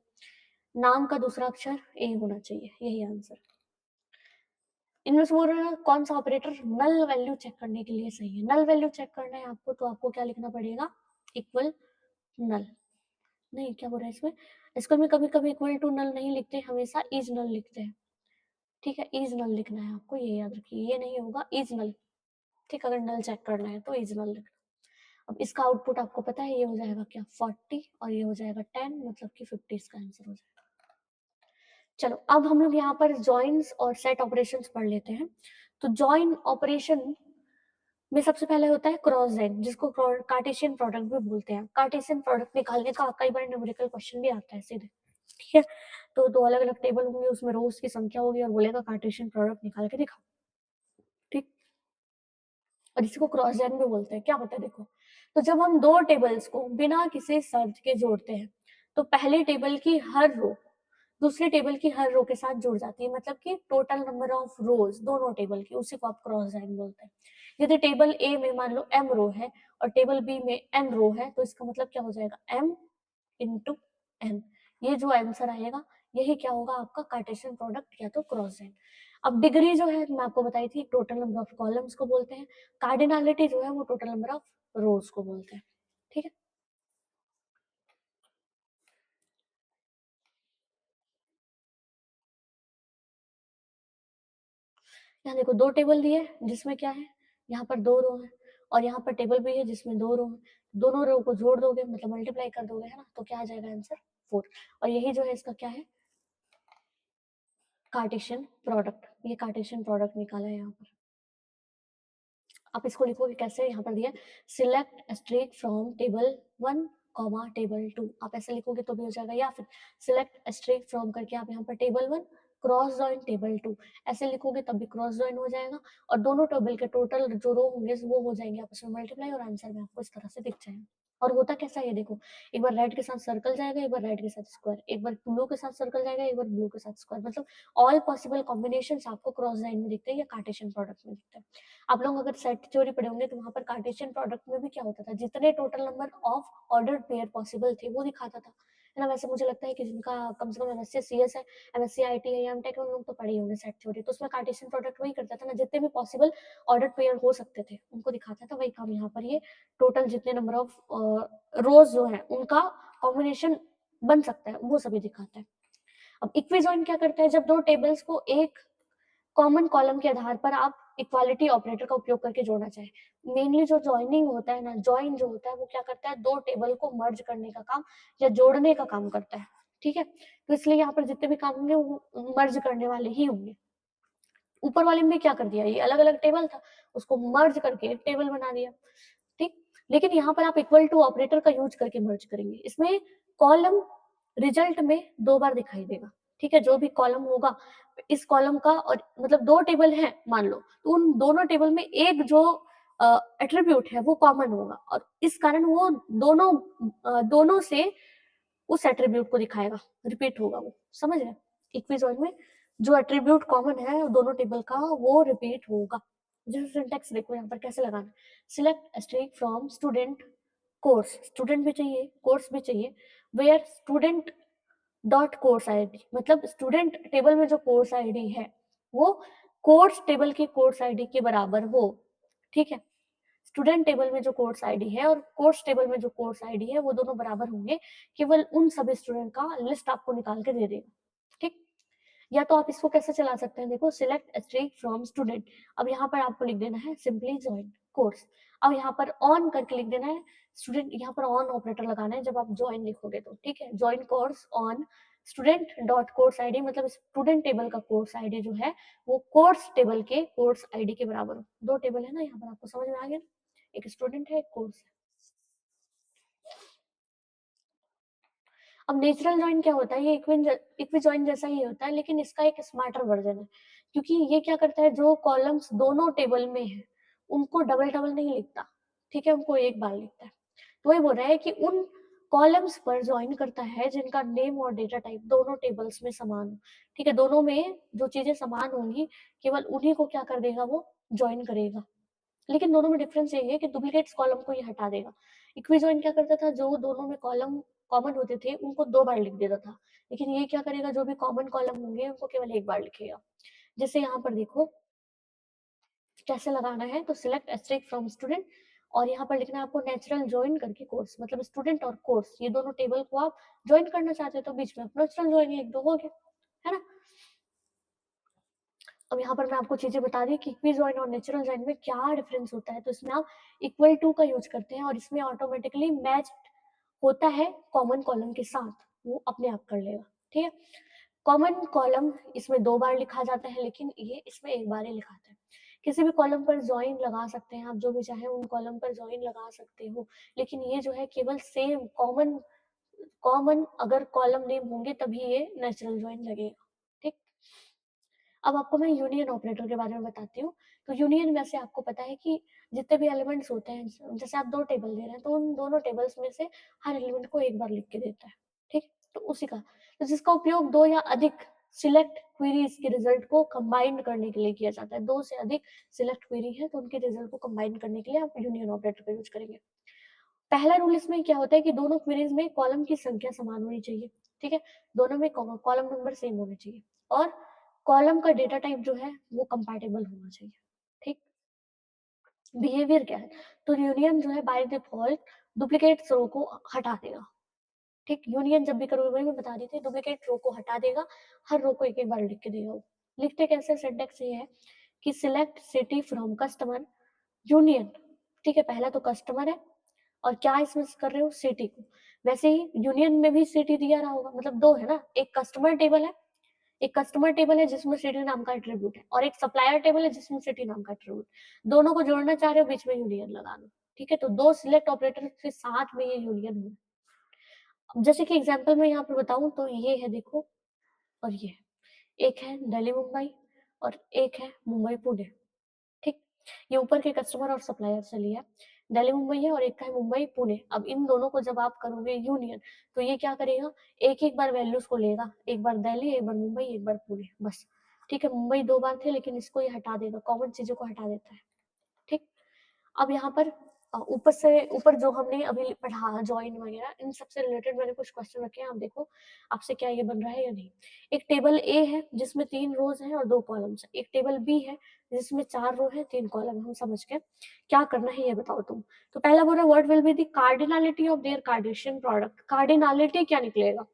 नाम का दूसरा अक्षर ए होना चाहिए, यही आंसर। इनमें से बोल रहा है कौन सा ऑपरेटर नल वैल्यू चेक करने के लिए सही है? नल वैल्यू चेक करना है आपको, तो आपको क्या लिखना पड़ेगा? इक्वल नल, नहीं क्या बोल रहा है इसमें, इसको में कभी कभी इक्वल टू नल नहीं लिखते, हमेशा इज नल लिखते हैं। ठीक है, इज नल लिखना है आपको, ये याद रखिए, ये नहीं होगा इज नल। ठीक, अगर नल चेक करना है तो इज नल लिखना। अब इसका आउटपुट आपको पता है, ये हो जाएगा क्या 40 और ये हो जाएगा 10, मतलब कि 50 इसका आंसर हो जाएगा। चलो अब हम लोग यहाँ पर जॉइंस और सेट ऑपरेशंस पढ़ लेते हैं। तो जॉइन ऑपरेशन में सबसे पहले होता है क्रॉस जॉइन, जिसको कार्टेशियन प्रोडक्ट भी बोलते हैं। कार्टेशियन प्रोडक्ट निकालने का कई बार न्यूमेरिकल क्वेश्चन भी आता है सीधे। ठीक है, तो दो अलग अलग टेबल होंगे, उसमें रोज की संख्या होगी और बोलेगा कार्टेशियन प्रोडक्ट निकाल के दिखाओ। ठीक, और इसी को क्रॉस जॉइन भी बोलते हैं। क्या होता है देखो, तो जब हम दो टेबल्स को बिना किसी शर्त के जोड़ते हैं तो पहले टेबल की हर रो दूसरे टेबल की हर रो के साथ जुड़ जाती है, मतलब कि टोटल नंबर ऑफ रोज दोनों टेबल की, उसी को आप क्रॉस जॉइन बोलते हैं। यदि टेबल ए में मान लो m रो है और टेबल बी में n रो है, तो इसका मतलब क्या हो जाएगा, m इंटू n। ये जो आंसर आएगा यही क्या होगा आपका कार्टेशियन प्रोडक्ट या तो क्रॉस जॉइन। अब डिग्री जो है मैं आपको बताई थी, टोटल नंबर ऑफ कॉलम्स को बोलते हैं। कार्डिनलिटी जो है वो टोटल नंबर ऑफ रोज को बोलते हैं। ठीक है, यहाँ देखो दो टेबल दिए जिसमें क्या है, यहाँ पर दो रो है और यहाँ पर टेबल भी है जिसमें दो रो है। दोनों रो को जोड़ दोगे मतलब मल्टीप्लाई कर दोगे, है ना, तो क्या आ जाएगा आंसर 4। और यही जो है इसका क्या है, कार्टेशियन प्रोडक्ट। ये कार्टेशियन प्रोडक्ट निकाला है यहाँ पर। आप इसको लिखोगे कैसे, यहाँ पर दिया select streak from table 1 comma table 2, आप ऐसे लिखोगे तो भी हो जाएगा, या फिर सिलेक्ट एस्ट्रिक फ्रॉम करके आप यहाँ पर टेबल 1 क्रॉस जॉइन टेबल 2 ऐसे लिखोगे तब भी क्रॉस जॉइन हो जाएगा, और दोनों टेबल के टोटल जो रो होंगे वो हो जाएंगे आपस में मल्टीप्लाई, और आंसर में आपको इस तरह से दिख जाएगा। और होता कैसा है ये देखो, एक बार रेड के साथ सर्कल जाएगा, एक बार रेड के साथ स्क्वायर, एक बार ब्लू के साथ सर्कल जाएगा, एक बार ब्लू के साथ स्क्वायर, मतलब ऑल पॉसिबल कॉम्बिनेशंस आपको क्रॉस लाइन में दिखते हैं या कार्टेशियन प्रोडक्ट में दिखते हैं। आप लोग अगर सेट थ्योरी पढ़े होंगे तो वहां पर कार्टेशियन प्रोडक्ट में भी क्या होता था, जितने total number of ordered pair possible थे वो दिखाता था, है ना। वैसे मुझे लगता है कि जिनका कम से कम एमएससी सीएस है, एमएससी आईटी है या एमटेक है, उन लोग तो पढ़े ही होंगे सेट थ्योरी, तो उसमें कार्टेशियन प्रोडक्ट वही करता था ना, जितने भी पॉसिबल ऑर्डर्ड पेयर हो सकते थे उनको दिखाता था, वही काम यहाँ पर ये टोटल जितने नंबर ऑफ रोज जो है उनका कॉम्बिनेशन बन सकता है वो सभी दिखाता है। अब इक्विजॉइन क्या करता है, जब दो टेबल्स को एक कॉमन कॉलम के आधार पर आप इक्वालिटी ऑपरेटर का उपयोग करके जोड़ना चाहे, मेनली जो जॉइनिंग होता है ना, जॉइन जो होता है वो क्या करता है, दो टेबल को मर्ज करने का काम या जोड़ने का काम करता है, ठीक है। तो इसलिए यहाँ पर जितने भी काम होंगे वो मर्ज करने वाले ही होंगे। ऊपर वाले में क्या कर दिया, ये अलग अलग टेबल था, उसको मर्ज करके एक टेबल बना दिया, ठीक। लेकिन यहाँ पर आप इक्वल टू ऑपरेटर का यूज करके मर्ज करेंगे, इसमें कॉलम रिजल्ट में दो बार दिखाई देगा, ठीक है। जो भी कॉलम होगा इस कॉलम का, और मतलब दो टेबल है मान लो, तो उन दोनों टेबल में एक जो एट्रीब्यूट है वो कॉमन होगा, और इस कारण वो दोनों से उस एट्रीब्यूट को दिखाएगा, रिपीट होगा वो, समझ रहे। इक्विजॉइड में जो एट्रीब्यूट कॉमन है दोनों टेबल का वो रिपीट होगा। जैसे सिंटेक्स देखो यहाँ पर कैसे लगाना, select asterisk from student course, student भी चाहिए कोर्स भी चाहिए, where student dot course ID, मतलब स्टूडेंट टेबल में जो कोर्स आईडी है वो कोर्स टेबल की कोर्स आईडी के बराबर हो, ठीक है। स्टूडेंट टेबल में जो कोर्स आईडी है और कोर्स टेबल में जो कोर्स आईडी है वो दोनों बराबर होंगे, केवल उन सभी स्टूडेंट का लिस्ट आपको निकाल के दे देगा, ठीक। या तो आप इसको कैसे चला सकते हैं, देखो सिलेक्ट एस्ट्रिक फ्रॉम स्टूडेंट, अब यहाँ पर आपको लिख देना है सिंपली ज्वाइन कोर्स, अब यहाँ पर ऑन करके लिख देना है स्टूडेंट, यहाँ पर ऑन ऑपरेटर लगाना है जब आप ज्वाइन लिखोगे तो, ठीक है। Join course on student dot course ID, मतलब स्टूडेंट टेबल का कोर्स आईडी जो है वो कोर्स टेबल के कोर्स आईडी के बराबर हो। दो टेबल है ना यहाँ पर, आपको समझ में आ गया, एक स्टूडेंट है एक कोर्स है। अब नेचुरल जॉइन क्या होता है, ये इक्वी जॉइन जैसा ही होता है, लेकिन इसका एक स्मार्टर वर्जन है, क्योंकि ये क्या करता है, जो कॉलम्स दोनों टेबल में है उनको डबल डबल नहीं लिखता, ठीक है, उनको एक बार लिखता है। तो वही बोल रहा है कि उन कॉलम्स पर ज्वाइन करता है जिनका नेम और डेटा टाइप दोनों टेबल्स में समान हो, ठीक है। दोनों में जो चीजें समान होंगी केवल उन्हीं को क्या कर देगा, वो ज्वाइन करेगा। लेकिन दोनों में डिफरेंस ये है कि डुप्लीकेट्स कॉलम को ये हटा देगा। इक्विजॉइन क्या करता था, जो दोनों में कॉलम कॉमन होते थे उनको दो बार लिख देता था, लेकिन ये क्या करेगा, जो भी कॉमन कॉलम होंगे उनको केवल एक बार लिखेगा। जैसे यहाँ पर देखो कैसे लगाना है, तो सिलेक्ट एस्टेरिक फ्रॉम स्टूडेंट, और यहाँ पर लिखना है आपको नेचुरल ज्वाइन करके कोर्स, मतलब स्टूडेंट और कोर्स ये दोनों टेबल को आप ज्वाइन करना चाहते हो तो बीच में आप नेचुरल ज्वाइन लिख दो, हो गया, है ना। अब यहाँ पर मैं आपको चीजें बता दी कि इक्वी जॉइन और नेचुरल जॉइन में क्या डिफरेंस होता है, तो इसमें आप इक्वल टू का यूज करते हैं और इसमें ऑटोमेटिकली मैच होता है कॉमन कॉलम के साथ, वो अपने आप कर लेगा, ठीक है। कॉमन कॉलम इसमें दो बार लिखा जाता है, लेकिन ये इसमें एक बार ही लिखाता है। किसी भी कॉलम पर ज्वाइन लगा सकते हैं आप, जो भी चाहे उन कॉलम पर ज्वाइन लगा सकते हो, लेकिन ये जो है केवल सेम कॉमन कॉमन अगर कॉलम नेम होंगे तभी ये नेचुरल ज्वाइन लगेगा, ठीक। अब आपको मैं यूनियन ऑपरेटर के बारे में बताती हूँ। तो यूनियन वैसे आपको पता है कि जितने भी एलिमेंट्स होते हैं, जैसे आप दो टेबल दे रहे हैं तो उन दोनों टेबल्स में से हर एलिमेंट को एक बार लिख के देता है, ठीक। तो उसी का, तो जिसका उपयोग दो या अधिक सिलेक्ट क्वेरीज के रिजल्ट को कंबाइन करने के लिए किया जाता है। दो से अधिक सिलेक्ट क्वेरी है तो उनके रिजल्ट को कंबाइन करने के लिए आप यूनियन ऑपरेटर का यूज करेंगे। पहला रूल इसमें क्या होता है कि दोनों क्वेरीज में कॉलम की संख्या समान होनी चाहिए, ठीक है। दोनों में कॉलम नंबर सेम होने चाहिए, और कॉलम का डेटा टाइप जो है वो कंपैटिबल होना चाहिए, ठीक। बिहेवियर क्या है, तो यूनियन जो है बाय डिफॉल्ट डुप्लीकेट रो को हटा देगा, ठीक। यूनियन जब भी करोगे, वही मैं बता रही थी, डुप्लीकेट रो को हटा देगा, हर रो को एक एक बार लिख के देगा वो। लिखते कैसे, सिंटेक्स ये है कि select city from customer union, ठीक है। पहला तो कस्टमर है और क्या इसमें कर रहे हो, सिटी को। वैसे ही यूनियन में भी सिटी दिया रहा होगा, मतलब दो है ना, एक कस्टमर टेबल है, एक कस्टमर टेबल है जिसमें सिटी नाम का एट्रीब्यूट है, और एक सप्लायर टेबल है जिसमें सिटी नाम का एट्रीब्यूट। दोनों को जोड़ना चाह रहे हो, बीच में यूनियन लगा लो, ठीक है। तो दो सिलेक्ट ऑपरेटर के साथ में ये यूनियन हो, अब जैसे कि एग्जाम्पल मैं यहाँ पर बताऊं तो ये है देखो, और ये एक है दिल्ली मुंबई और एक है मुंबई पुणे, ठीक। ये ऊपर के कस्टमर और सप्लायर से लिया, दिल्ली मुंबई है और एक का है मुंबई पुणे। अब इन दोनों को जब आप करोगे यूनियन, तो ये क्या करेगा, एक एक बार वैल्यूज को लेगा, एक बार दिल्ली, एक बार मुंबई, एक बार पुणे, बस। ठीक है, मुंबई 2 बार थे लेकिन इसको ये हटा देगा, कॉमन चीजों को हटा देता है, ठीक। अब यहाँ पर ऊपर से ऊपर जो हमने अभी पढ़ा जॉइन वगैरह, इन सबसे रिलेटेड मैंने कुछ क्वेश्चन रखे हैं, आप देखो आपसे क्या ये बन रहा है या नहीं। एक टेबल ए है जिसमें 3 रोज हैं और 2 कॉलम्स है, एक टेबल बी है जिसमें 4 रो है 3 कॉलम, हम समझ गए। क्या करना है ये बताओ तुम। तो पहला बोल रहा है what will be the cardinality of their Cartesian product. Cardinality क्या निकलेगा,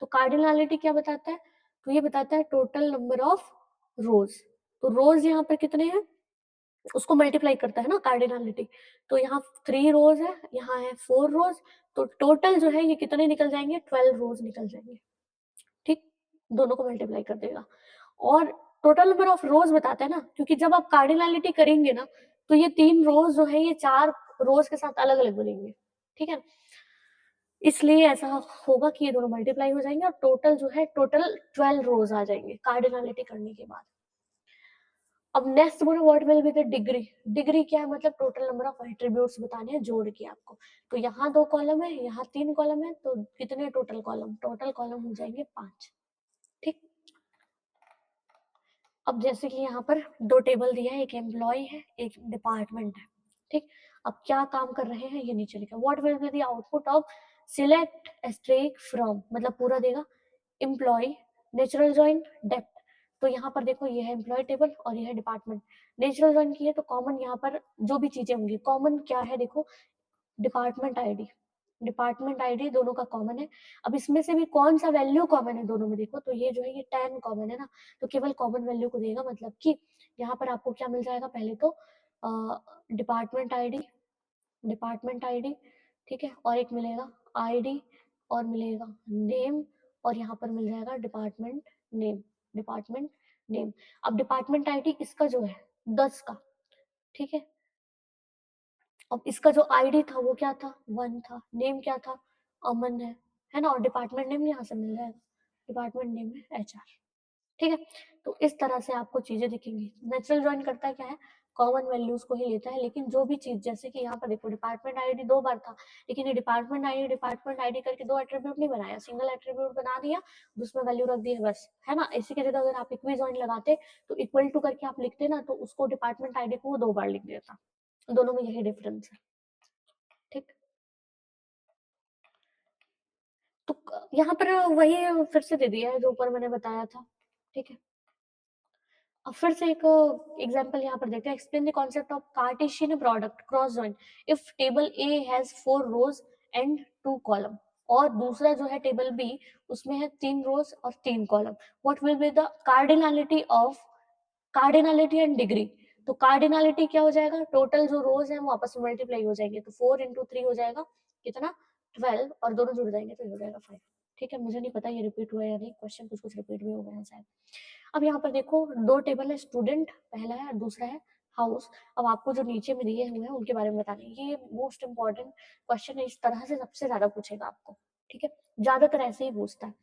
तो कार्डिनलिटी क्या बताता है, तो ये बताता है टोटल नंबर ऑफ रोज। तो रोज यहाँ पर कितने हैं, उसको मल्टीप्लाई करता है ना कार्डिनलिटी। तो यहाँ 3 रोज है, यहाँ है 4 रोज, तो टोटल जो है ये कितने निकल जाएंगे, 12 रोज निकल जाएंगे, ठीक। दोनों को मल्टीप्लाई कर देगा और टोटल नंबर ऑफ रोज बताता है ना, क्योंकि जब आप कार्डिनलिटी करेंगे ना, तो ये 3 रोज जो है ये 4 रोज के साथ अलग अलग बनेंगे, ठीक है। इसलिए ऐसा होगा कि ये दोनों मल्टीप्लाई हो जाएंगे और टोटल जो है टोटल 12 रोज आ जाएंगे कार्डिनलिटी करने के बाद। अब नेक्स्ट बोलो what will be the degree. Degree क्या है, मतलब टोटल नंबर ऑफ एट्रीब्यूट्स बताने हैं जोड़ के आपको। तो यहाँ 2 कॉलम है, यहाँ 3 कॉलम है, तो कितने टोटल कॉलम, टोटल कॉलम हो जाएंगे 5, ठीक। अब जैसे कि यहाँ पर 2 टेबल दिया है, एक एम्प्लॉय है एक डिपार्टमेंट है, ठीक। अब क्या काम कर रहे हैं ये नीचे लिखा, what will be the output of select asterisk from, मतलब पूरा देगा, एम्प्लॉय, नेचुरल जॉइन, डेप्थ। तो यहाँ पर देखो ये है एम्प्लॉय टेबल और ये है डिपार्टमेंट। नेचुरल जॉइन की है तो कॉमन यहाँ पर जो भी चीजें होंगी, कॉमन क्या है देखो, डिपार्टमेंट आईडी, डिपार्टमेंट आईडी दोनों का कॉमन है। अब इसमें से भी कौन सा वैल्यू कॉमन है दोनों में, देखो तो ये जो है ये 10 कॉमन है ना, तो केवल कॉमन वैल्यू को देगा, मतलब कि यहाँ पर आपको क्या मिल जाएगा, पहले तो डिपार्टमेंट आईडी, डिपार्टमेंट आईडी, ठीक है, और एक मिलेगा आईडी और मिलेगा नेम, और यहाँ पर मिल जाएगा डिपार्टमेंट नेम, डिपार्टमेंट नेम। अब डिपार्टमेंट आईडी इसका जो है 10 का, ठीक है। अब इसका जो आईडी था वो क्या था, 1 था, नेम क्या था, अमन है ना, और डिपार्टमेंट नेम यहाँ से मिल जाएगा, डिपार्टमेंट नेम है एचआर, ठीक है। तो इस तरह से आपको चीजें दिखेंगी। नेचुरल ज्वाइन करता है क्या है, कॉमन वैल्यूज को ही लेता है, लेकिन जो भी चीज जैसे कि यहाँ पर देखो डिपार्टमेंट आईडी 2 बार था, लेकिन ये डिपार्टमेंट आईडी करके 2 एट्रीब्यूट नहीं बनाया, सिंगल एट्रीब्यूट बना दिया, उसमें वैल्यू रख दी है बस, है ना। इसी की जगह अगर आप इक्वी ज्वाइन लगाते तो इक्वल टू करके आप लिखते ना, तो उसको डिपार्टमेंट आईडी को वो 2 बार लिख देता। दोनों में यही डिफरेंस है, ठीक। तो यहाँ पर वही फिर से दे दिया है जो ऊपर मैंने बताया था, ठीक है। अब फिर से एक एग्जांपल यहाँ पर देखते हैं, explain the concept of Cartesian product cross join if table A has 4 rows and 2 column, और दूसरा जो है टेबल बी उसमें है 3 रोज और 3 column, what will be the cardinality of, cardinality and degree. तो कार्डिनलिटी क्या हो जाएगा, टोटल जो रोज है वो आपस में मल्टीप्लाई हो जाएंगे, तो 4 इंटू 3 हो जाएगा कितना, 12, और दोनों जुड़ जाएंगे तो हो जाएगा 5, ठीक है। मुझे नहीं पता ये रिपीट हुआ या नहीं, क्वेश्चन कुछ कुछ रिपीट भी हो गया है शायद। अब यहाँ पर देखो 2 टेबल है, स्टूडेंट पहला है और दूसरा है हाउस। अब आपको जो नीचे में दिए हुए हैं उनके बारे में बताना है, ये मोस्ट इंपॉर्टेंट क्वेश्चन है, इस तरह से सबसे ज्यादा पूछेगा आपको, ठीक है। ज्यादातर ऐसे ही पूछता है,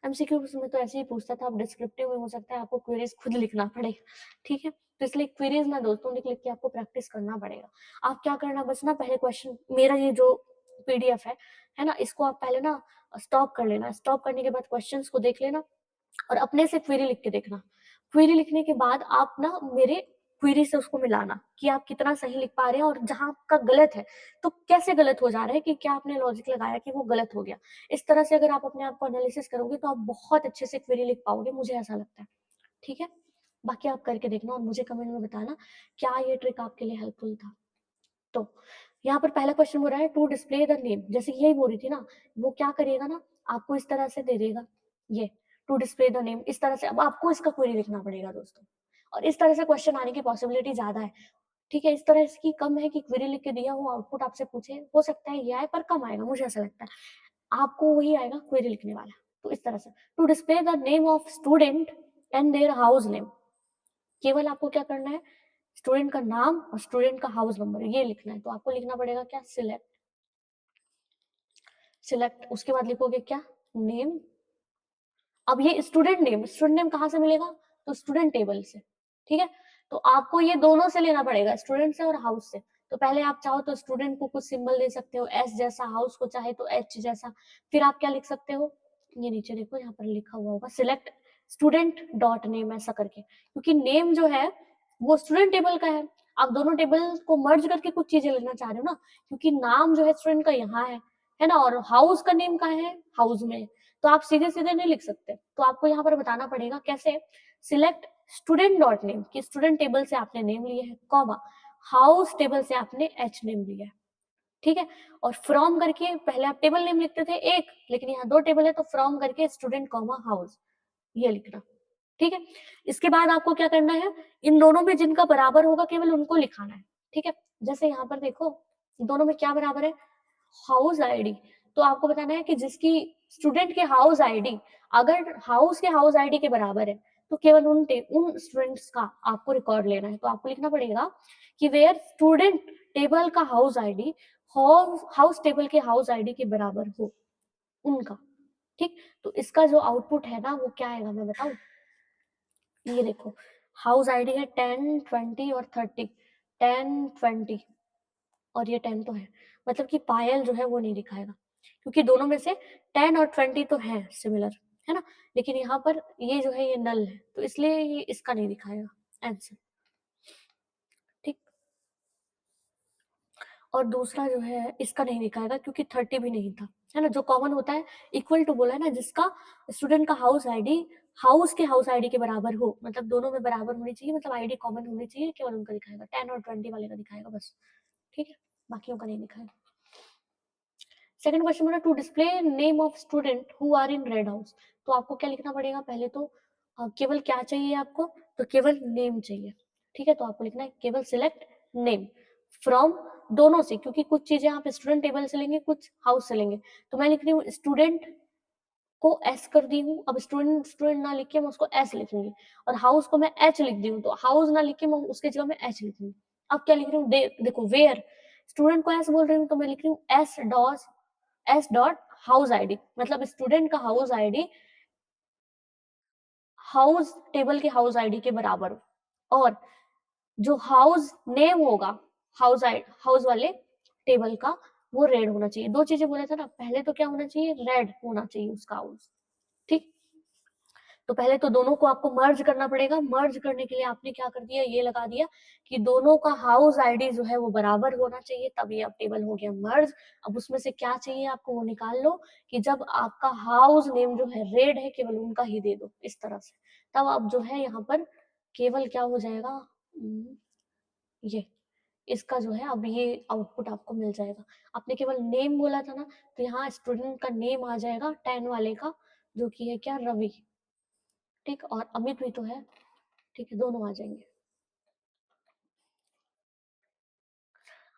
एमसीक्यू में तो ऐसे ही पूछता था, अब डिस्क्रिप्टिव में हो सकता है आपको क्वेरीज खुद लिखना पड़े, ठीक है। तो इसलिए क्वेरीज ना दोस्तों लिख लिख के आपको प्रैक्टिस करना पड़ेगा। आप क्या करना, बस ना पहले क्वेश्चन, मेरा ये जो पीडीएफ है ना, इसको आप पहले ना स्टॉप कर लेना, स्टॉप करने के बाद क्वेश्चंस को देख लेना और अपने से क्वेरी लिख के देखना। क्वेरी लिखने के बाद आप ना मेरे क्वेरी से उसको मिलाना कि आप कितना सही लिख पा रहे हैं, और जहां आपका गलत है तो कैसे गलत हो जा रहा है, कि क्या आपने लॉजिक लगाया कि वो गलत हो गया। इस तरह से अगर आप अपने आप को एनालिसिस करोगे तो आप बहुत अच्छे से क्वेरी लिख पाओगे, मुझे ऐसा लगता है, ठीक है। बाकी आप करके देखना और मुझे कमेंट में बताना क्या ये ट्रिक आपके लिए हेल्पफुल था। तो यहाँ पर पहला क्वेश्चन हो रहा है टू डिस्प्ले द नेम, जैसे यही बोल रही थी ना, वो क्या करेगा ना, आपको इस तरह से दे देगा, ये टू डिस्प्ले द नेम, इस तरह से। अब आपको इसका क्वेरी लिखना पड़ेगा दोस्तों, और इस तरह से क्वेश्चन आने की पॉसिबिलिटी ज्यादा है, ठीक है। इस तरह इसकी कम है कि क्वेरी लिख के दिया हुआ आउटपुट आपसे पूछे, हो सकता है ये आए पर कम आएगा, मुझे ऐसा लगता है आपको वही आएगा क्वेरी लिखने वाला। तो इस तरह से to display the name of student and their house name, केवल आपको क्या करना है, स्टूडेंट का नाम और स्टूडेंट का हाउस नंबर ये लिखना है, तो आपको लिखना पड़ेगा क्या, सिलेक्ट सिलेक्ट, उसके बाद लिखोगे क्या, नेम। अब ये स्टूडेंट नेम कहाँ से मिलेगा, तो स्टूडेंट टेबल से, ठीक है। तो आपको ये दोनों से लेना पड़ेगा, स्टूडेंट से और हाउस से। तो पहले आप चाहो तो स्टूडेंट को कुछ सिंबल दे सकते हो एस जैसा, हाउस को चाहे तो एच जैसा। फिर आप क्या लिख सकते हो, ये नीचे देखो यहाँ पर लिखा हुआ होगा सिलेक्ट स्टूडेंट डॉट नेम, ऐसा करके, क्योंकि नेम जो है वो स्टूडेंट टेबल का है। आप दोनों टेबल को मर्ज करके कुछ चीजें लेना चाह रहे हो ना, क्योंकि नाम जो है स्टूडेंट का यहाँ है ना, और हाउस का नेम कहाँ है, हाउस में। तो आप सीधे सीधे नहीं लिख सकते, तो आपको यहाँ पर बताना पड़ेगा कैसे, सिलेक्ट स्टूडेंट डॉट नेम कि स्टूडेंट टेबल से आपने नेम लिए है, कॉमा हाउस टेबल से आपने एच नेम लिया है, ठीक है। और फ्रॉम करके पहले आप टेबल नेम लिखते थे एक, लेकिन यहाँ दो टेबल है तो फ्रॉम करके स्टूडेंट कॉमा हाउस, ये लिखना, ठीक है। इसके बाद आपको क्या करना है, इन दोनों में जिनका बराबर होगा केवल उनको लिखाना है, ठीक है। जैसे यहाँ पर देखो दोनों में क्या बराबर है, हाउस आईडी। तो आपको बताना है कि जिसकी स्टूडेंट के हाउस आईडी अगर हाउस के हाउस आईडी के बराबर है तो केवल उन स्टूडेंट्स का आपको रिकॉर्ड लेना है। तो आपको लिखना पड़ेगा कि वेयर स्टूडेंट टेबल का हाउस आईडी हाउस टेबल के हाउस आईडी के बराबर हो उनका, ठीक। तो इसका जो आउटपुट है ना वो क्या आएगा मैं बताऊं, ये देखो हाउस आईडी है 10 20 और 30, 10 20 और ये 10 तो है, मतलब कि पायल जो है वो नहीं दिखाएगा, क्योंकि दोनों में से 10 और 20 तो है सिमिलर, है ना। लेकिन यहाँ पर ये जो है ये नल है, तो इसलिए ये इसका नहीं दिखाएगा आंसर, ठीक। और दूसरा जो है इसका नहीं दिखाएगा क्योंकि 30 भी नहीं था, है ना। जो कॉमन होता है इक्वल टू बोला है ना, जिसका स्टूडेंट का हाउस आईडी हाउस के हाउस आईडी के बराबर हो, मतलब दोनों में बराबर होनी चाहिए, मतलब आईडी कॉमन होनी चाहिए, केवल उनका दिखाएगा, 10 और 20 वाले का दिखाएगा बस, ठीक है, बाकियों का नहीं दिखाएगा। सेकंड क्वेश्चन बोला to display name of student who are in red house. तो आपको क्या लिखना पड़ेगा, पहले तो केवल क्या चाहिए आपको, तो केवल नेम चाहिए, ठीक है। तो आपको लिखना है केवल सिलेक्ट नेम फ्रॉम दोनों से, क्योंकि कुछ चीजें आप स्टूडेंट टेबल से लेंगे कुछ हाउस से लेंगे। तो मैं लिख रही हूँ स्टूडेंट को एस कर दी हूँ, अब स्टूडेंट स्टूडेंट ना लिख के मैं उसको एस लिखूंगी, और हाउस को मैं एच लिख दी हूँ, तो हाउस ना लिख के मैं उसके जगह में एच लिखूंगी। अब क्या लिख रही हूँ, देखो वेयर स्टूडेंट को एस बोल रही हूँ तो मैं लिख रही हूँ एस डॉट हाउस आईडी, मतलब स्टूडेंट का हाउस आईडी हाउस टेबल के हाउस आईडी के बराबर हो, और जो हाउस नेम होगा हाउस वाले टेबल का वो रेड होना चाहिए। दो चीजें बोले थे ना, पहले तो क्या होना चाहिए, रेड होना चाहिए उसका हाउस, ठीक। तो पहले तो दोनों को आपको मर्ज करना पड़ेगा, मर्ज करने के लिए आपने क्या कर दिया, ये लगा दिया कि दोनों का हाउस आईडी जो है वो बराबर होना चाहिए, तब ये अब टेबल हो गया मर्ज। अब उसमें से क्या चाहिए आपको वो निकाल लो, कि जब आपका हाउस नेम जो है रेड है केवल उनका ही दे दो इस तरह से, तब अब जो है यहाँ पर केवल क्या हो जाएगा, ये इसका जो है अब ये आउटपुट आपको मिल जाएगा। आपने केवल नेम बोला था ना, तो यहाँ स्टूडेंट का नेम आ जाएगा 10 वाले का, जो कि है क्या, रवि, ठीक। और अमित भी तो है, ठीक है, दोनों आ जाएंगे।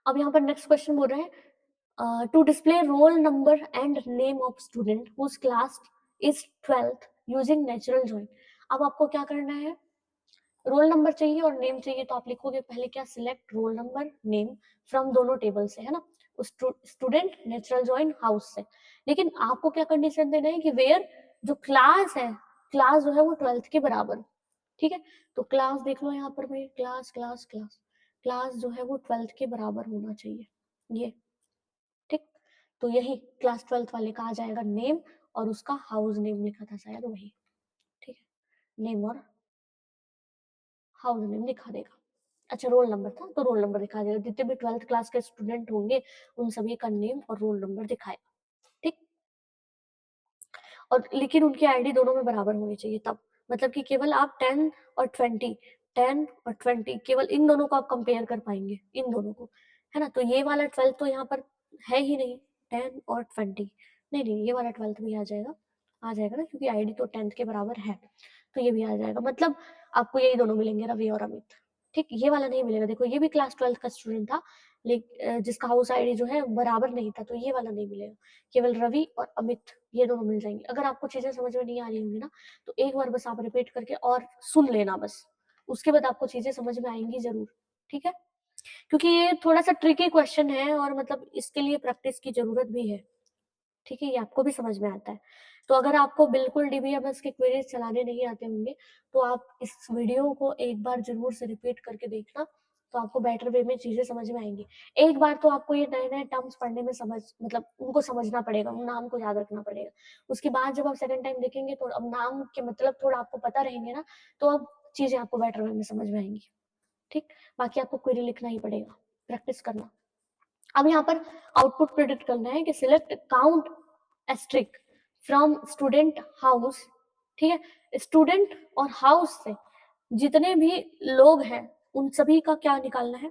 अब यहाँ पर नेक्स्ट क्वेश्चन बोल रहे हैं to display roll number and name of student whose class is 12th using natural join. अब आपको क्या करना है, रोल नंबर चाहिए और नेम चाहिए, तो आप लिखोगे पहले क्या, select roll number name from दोनों टेबल से, है ना, स्टूडेंट नेचुरल जॉइन हाउस से। लेकिन आपको क्या कंडीशन देना है कि वेयर जो क्लास है, क्लास जो है वो 12th के बराबर, ठीक है। तो क्लास देख लो यहाँ पर भाई, क्लास क्लास क्लास क्लास जो है वो 12th के बराबर होना चाहिए, ये, ठीक। तो यही क्लास 12th वाले का आ जाएगा नेम, और उसका हाउस नेम लिखा था शायद वही, ठीक है, नेम और हाउस नेम दिखा देगा। अच्छा रोल नंबर था तो रोल नंबर दिखा देगा, जितने भी 12th क्लास के स्टूडेंट होंगे उन सभी का नेम और रोल नंबर दिखाएगा, ठीक। और लेकिन उनकी आईडी दोनों में बराबर होनी चाहिए तब, मतलब कि केवल आप 10 और 20 केवल इन दोनों को आप कंपेयर कर पाएंगे, इन दोनों को, है ना। तो ये वाला 12 तो यहाँ पर है ही नहीं, 10 और 20, नहीं नहीं ये वाला 12 भी आ जाएगा ना, क्योंकि आईडी तो 10th के बराबर है, तो ये भी आ जाएगा, मतलब आपको यही दोनों मिलेंगे, रवि और अमित, ठीक। ये वाला नहीं मिलेगा, देखो ये भी क्लास 12th का स्टूडेंट था, जिसका हाउस आईडी जो है बराबर नहीं था, तो ये वाला नहीं मिलेगा, केवल रवि और अमित ये दोनों मिल जाएंगे। अगर आपको चीजें समझ में नहीं आ रही होंगी ना, तो एक बार बस आप रिपीट करके और सुन लेना बस, उसके बाद आपको चीजें समझ में आएंगी जरूर, ठीक है। क्योंकि ये थोड़ा सा ट्रिकी क्वेश्चन है और मतलब इसके लिए प्रैक्टिस की जरूरत भी है। ठीक है, ये आपको भी समझ में आता है। तो अगर आपको बिल्कुल डीबीएमएस के क्वेरीज़ चलाने नहीं आते होंगे, तो आप इस वीडियो को एक बार ज़रूर से रिपीट करके देखना, तो आपको बेटर वे में चीज़ें समझ में आएँगी। एक बार तो आपको ये नए-नए टर्म्स पढ़ने में समझ मतलब उनको समझना पड़ेगा, उन नाम को याद रखना पड़ेगा। उसके बाद जब आप सेकंड टाइम देखेंगे तो अब नाम के मतलब थोड़ा आपको पता रहेंगे ना, तो अब चीज़ें आपको बेटर वे में समझ में आएँगी, ठीक? बाकी आपको क्वेरी लिखना ही पड़ेगा, प्रैक्टिस करना। अब यहाँ पर आउटपुट प्रिडिक्ट करना है कि select count asterisk from student house, ठीक है, स्टूडेंट और हाउस से जितने भी लोग हैं उन सभी का क्या निकालना है,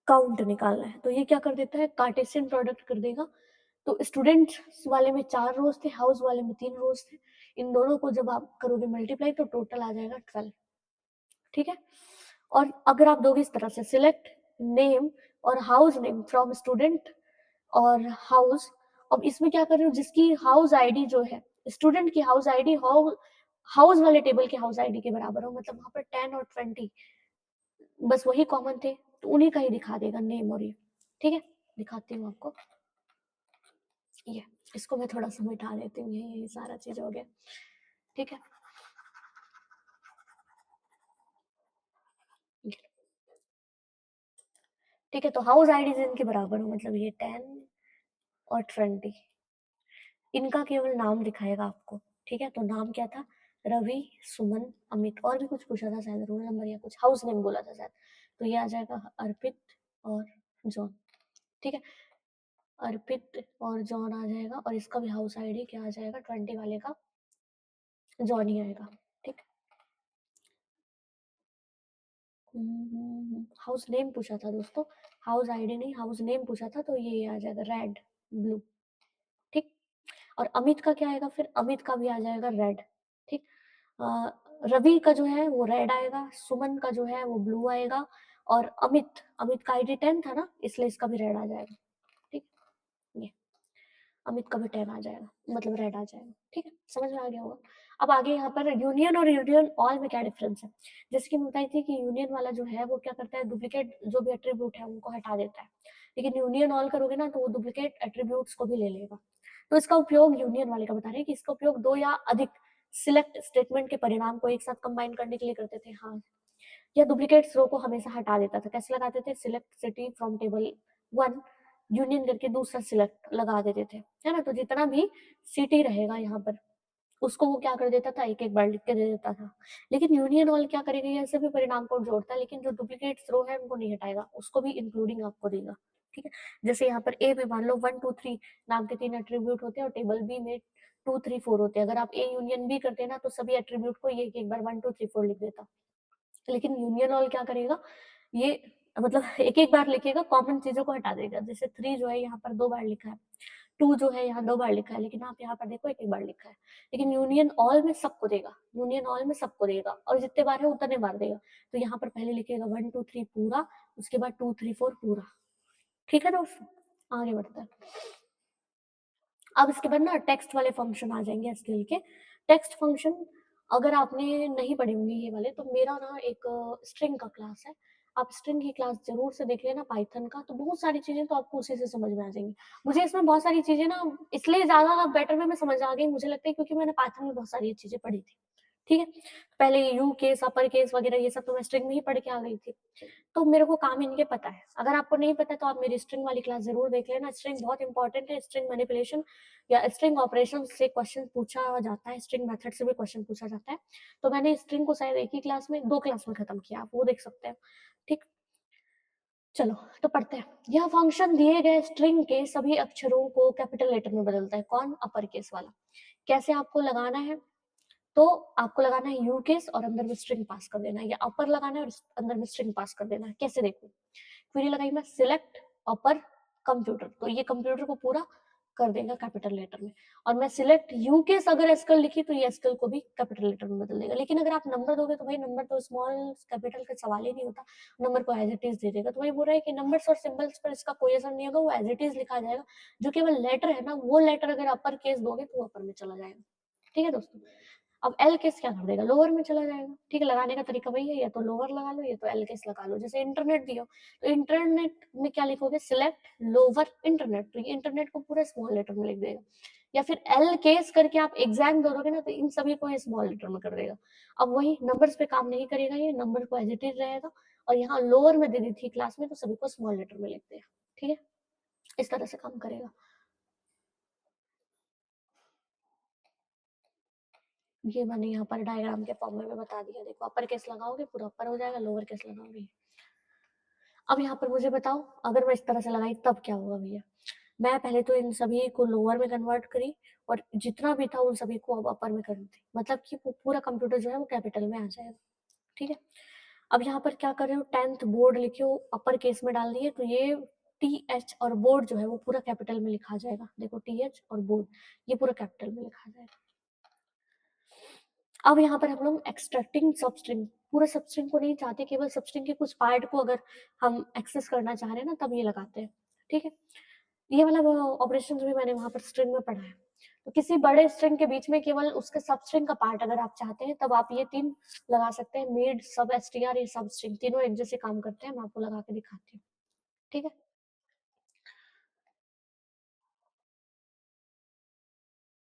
काउंट निकालना है। तो ये क्या कर देता है, कार्टेशियन प्रोडक्ट कर देगा। तो स्टूडेंट्स वाले में 4 रोज थे, हाउस वाले में 3 रोज थे। इन दोनों को जब आप करोगे मल्टीप्लाई तो टोटल आ जाएगा 12, ठीक है। और अगर आप दोगे इस तरह से सिलेक्ट नेम और हाउस नेम फ्रॉम स्टूडेंट और हाउस, अब इसमें क्या कर रहे हो, जिसकी हाउस आईडी जो है, स्टूडेंट की हाउस आईडी हाउस वाले टेबल के हाउस आईडी के बराबर हो, मतलब वहां पर 10 और 20 बस वही कॉमन थे, तो उन्हीं का ही दिखा देगा नेम और ये, ठीक है। दिखाती हूँ आपको, ये इसको मैं थोड़ा सा मिटा देती हूँ, ये सारा चीज हो गया, ठीक है। ठीक है, तो हाउस आईडी इनके बराबर हो, मतलब ये 10 और 20, इनका केवल नाम दिखाएगा आपको, ठीक है। तो नाम क्या था, रवि, सुमन, अमित, और भी कुछ पूछा था शायद, रोल नंबर या कुछ हाउस नेम बोला था शायद। तो ये आ जाएगा अर्पित और जॉन, ठीक है। अर्पित और जॉन आ जाएगा, और इसका भी हाउस आईडी क्या आ जाएगा, 20 वाले का जॉन ही आएगा, ठीक। हाउस नेम पूछा था दोस्तों, हाउस आईडी नहीं, हाउस नेम पूछा था, तो ये आ जाएगा रेड, ब्लू, ठीक। और अमित का क्या आएगा फिर, अमित का भी आ जाएगा रेड, ठीक। अ, रवि का जो है वो रेड आएगा, सुमन का जो है वो ब्लू आएगा, और अमित अमित का आईडी 10 था ना, इसलिए इसका भी रेड आ जाएगा, ठीक। ये अमित का भी 10 आ जाएगा, मतलब रेड आ जाएगा, ठीक है, समझ में आ गया होगा। अब आगे यहाँ पर यूनियन और यूनियन ऑल में क्या डिफरेंस है, जैसे कि मैं बताई थी कि यूनियन वाला जो है वो क्या करता है, डुप्लीकेट जो भी एट्रीब्यूट है उनको हटा देता है, लेकिन यूनियन ऑल करोगे ना तो वो डुप्लीकेट एट्रीब्यूट्स को भी ले लेगा। तो इसका उपयोग यूनियन वाले का बता रहे हैं कि इसका उपयोग दो या अधिक सिलेक्ट स्टेटमेंट के परिणाम को एक साथ कंबाइन करने के लिए करते थे, हाँ। या डुप्लीकेट रो को हमेशा हटा देता था, कैसे लगाते थे, select city from table 1 union करके दूसरा सिलेक्ट लगा देते थे, है ना। तो जितना भी सिटी रहेगा यहाँ पर उसको वो क्या कर देता था, एक एक बार लिख के दे देता था। लेकिन यूनियन ऑल क्या करेगा, ये सभी परिणाम को जोड़ता है, लेकिन जो डुप्लीकेट रो है उनको नहीं हटाएगा, उसको भी इंक्लूडिंग आपको देगा, ठीक है। जैसे यहाँ पर ए में मान लो 1 2 3 नाम के 3 एट्रीब्यूट होते हैं, और टेबल बी में 2 3 4 होते हैं। अगर आप ए यूनियन बी करते हैं ना, तो सभी एट्रीब्यूट को ये एक एक बार 1 2 3 4 लिख देता। लेकिन यूनियन ऑल क्या करेगा, ये मतलब एक एक बार लिखेगा, कॉमन चीजों को हटा देगा। जैसे 3 जो है यहाँ पर 2 बार लिखा है, 2 जो है यहाँ 2 बार लिखा है, लेकिन आप यहाँ पर देखो एक एक बार लिखा है। लेकिन यूनियन ऑल में सबको देगा, यूनियन ऑल में सबको देगा, और जितने बार है उतने बार देगा। तो यहाँ पर पहले लिखेगा 1 2 3 पूरा, उसके बाद 2 3 4 पूरा, ठीक है दोस्तों। आगे बढ़ते हैं। अब इसके बाद ना टेक्स्ट वाले फंक्शन आ जाएंगे एसक्यूएल के। टेक्स्ट फंक्शन अगर आपने नहीं पढ़े होंगे ये वाले, तो मेरा ना एक स्ट्रिंग का क्लास है, आप स्ट्रिंग की क्लास जरूर से देख लेना पाइथन का, तो बहुत सारी चीजें तो आपको उसी से समझ में आ जाएंगी। मुझे इसमें बहुत सारी चीजें ना इसलिए ज्यादा बेटर वे में समझ आ गई, मुझे लगता है क्योंकि मैंने पाइथन में बहुत सारी चीजें पढ़ी थी, ठीक है। पहले यू केस, अपर केस वगैरह ये सब तो मैं स्ट्रिंग में ही पढ़ के आ गई थी, तो मेरे को काम इनके पता है। अगर आपको नहीं पता तो आप मेरी स्ट्रिंग वाली क्लास जरूर देख लेना, स्ट्रिंग बहुत इंपॉर्टेंट है। स्ट्रिंग मैनिपुलेशन या स्ट्रिंग ऑपरेशन से क्वेश्चन पूछा जाता है, स्ट्रिंग मेथड से भी क्वेश्चन पूछा जाता है। तो मैंने स्ट्रिंग को शायद एक ही क्लास में, 2 क्लास में खत्म किया, आप वो देख सकते हैं, ठीक। चलो तो पढ़ते हैं। यह फंक्शन दिए गए स्ट्रिंग के सभी अक्षरों को कैपिटल लेटर में बदलता है, कौन, अपर केस वाला। कैसे आपको लगाना है, तो आपको लगाना है यू केस और अंदर में स्ट्रिंग पास कर देना है, या अपर लगाना है और अंदर में स्ट्रिंग पास कर देना है। कैसे देखो, क्वेरी लगाई मैं सिलेक्ट अपर कंप्यूटर, तो ये कंप्यूटर को पूरा कर देगा कैपिटल लेटर में। और मैं सिलेक्ट यू केस अगर एसक्यूएल लिखी तो ये एसक्यूएल को भी कैपिटल लेटर में बदल देगा। लेकिन अगर आप नंबर दोगे तो भाई नंबर तो स्मॉल कैपिटल का सवाल ही नहीं होता, नंबर को एज इट इज दे देगा। तो वही बोल रहा है कि नंबर्स और सिंबल्स पर इसका कोई असर नहीं होगा, वो एज इट इज लिखा जाएगा। जो केवल लेटर है ना, वो लेटर अगर अपर केस दोगे तो अपर में चला जाएगा, ठीक है दोस्तों। अब एल केस क्या कर देगा, लोअर में चला जाएगा। ठीक है, लगाने का तरीका वही है, या तो लोअर लगा लो या तो एल केस लगा लो। जैसे इंटरनेट दिया हो तो इंटरनेट में क्या लिखोगे, सिलेक्ट लोअर इंटरनेट, तो ये इंटरनेट को पूरा स्मॉल लेटर में लिख देगा। या फिर एल केस करके आप एग्जाम दोगे ना, तो इन सभी को ये स्मॉल लेटर में कर देगा। अब वही नंबर्स पे काम नहीं करेगा, ये नंबर को एज इट इज रहेगा, और यहाँ लोअर में दे दी थी क्लास में, तो सभी को स्मॉल लेटर में लिख देगा। ठीक है, इस तरह से काम करेगा। ये मैंने यहाँ पर डायग्राम के फॉर्म में भी बता दिया। देखो, अपर केस लगाओगे पूरा अपर हो जाएगा, लोअर केस लगाओगे। अब यहाँ पर मुझे बताओ, अगर मैं इस तरह से लगाई तब क्या होगा भैया। मैं पहले तो इन सभी को लोअर में कन्वर्ट करी, और जितना भी था उन सभी को अब अपर में कर दी, मतलब कि वो पूरा कंप्यूटर जो है वो कैपिटल में आ जाएगा। ठीक है, अब यहाँ पर क्या कर रहे हो, 10th बोर्ड लिखे हो, अपर केस में डाल दिए, तो ये TH और बोर्ड जो है वो पूरा कैपिटल में लिखा जाएगा। देखो, TH और बोर्ड ये पूरा कैपिटल में लिखा जाएगा। अब यहाँ पर हम लोग एक्सट्रैक्टिंग सबस्ट्रिंग, पूरे सबस्ट्रिंग को नहीं चाहते, केवल सबस्ट्रिंग के कुछ पार्ट को अगर हम एक्सेस करना चाह रहे हैं ना, तब ये लगाते हैं। ठीक है, ये वाला ऑपरेशन भी मैंने वहां पर स्ट्रिंग में पढ़ा है। तो किसी बड़े स्ट्रिंग के बीच में केवल उसके सबस्ट्रिंग का पार्ट अगर आप चाहते हैं, तब आप ये 3 लगा सकते हैं, मिड, सब, str, ये सबस्ट्रिंग तीनों एक जैसे काम करते हैं। मैं आपको लगा के दिखाती हूँ। ठीक है,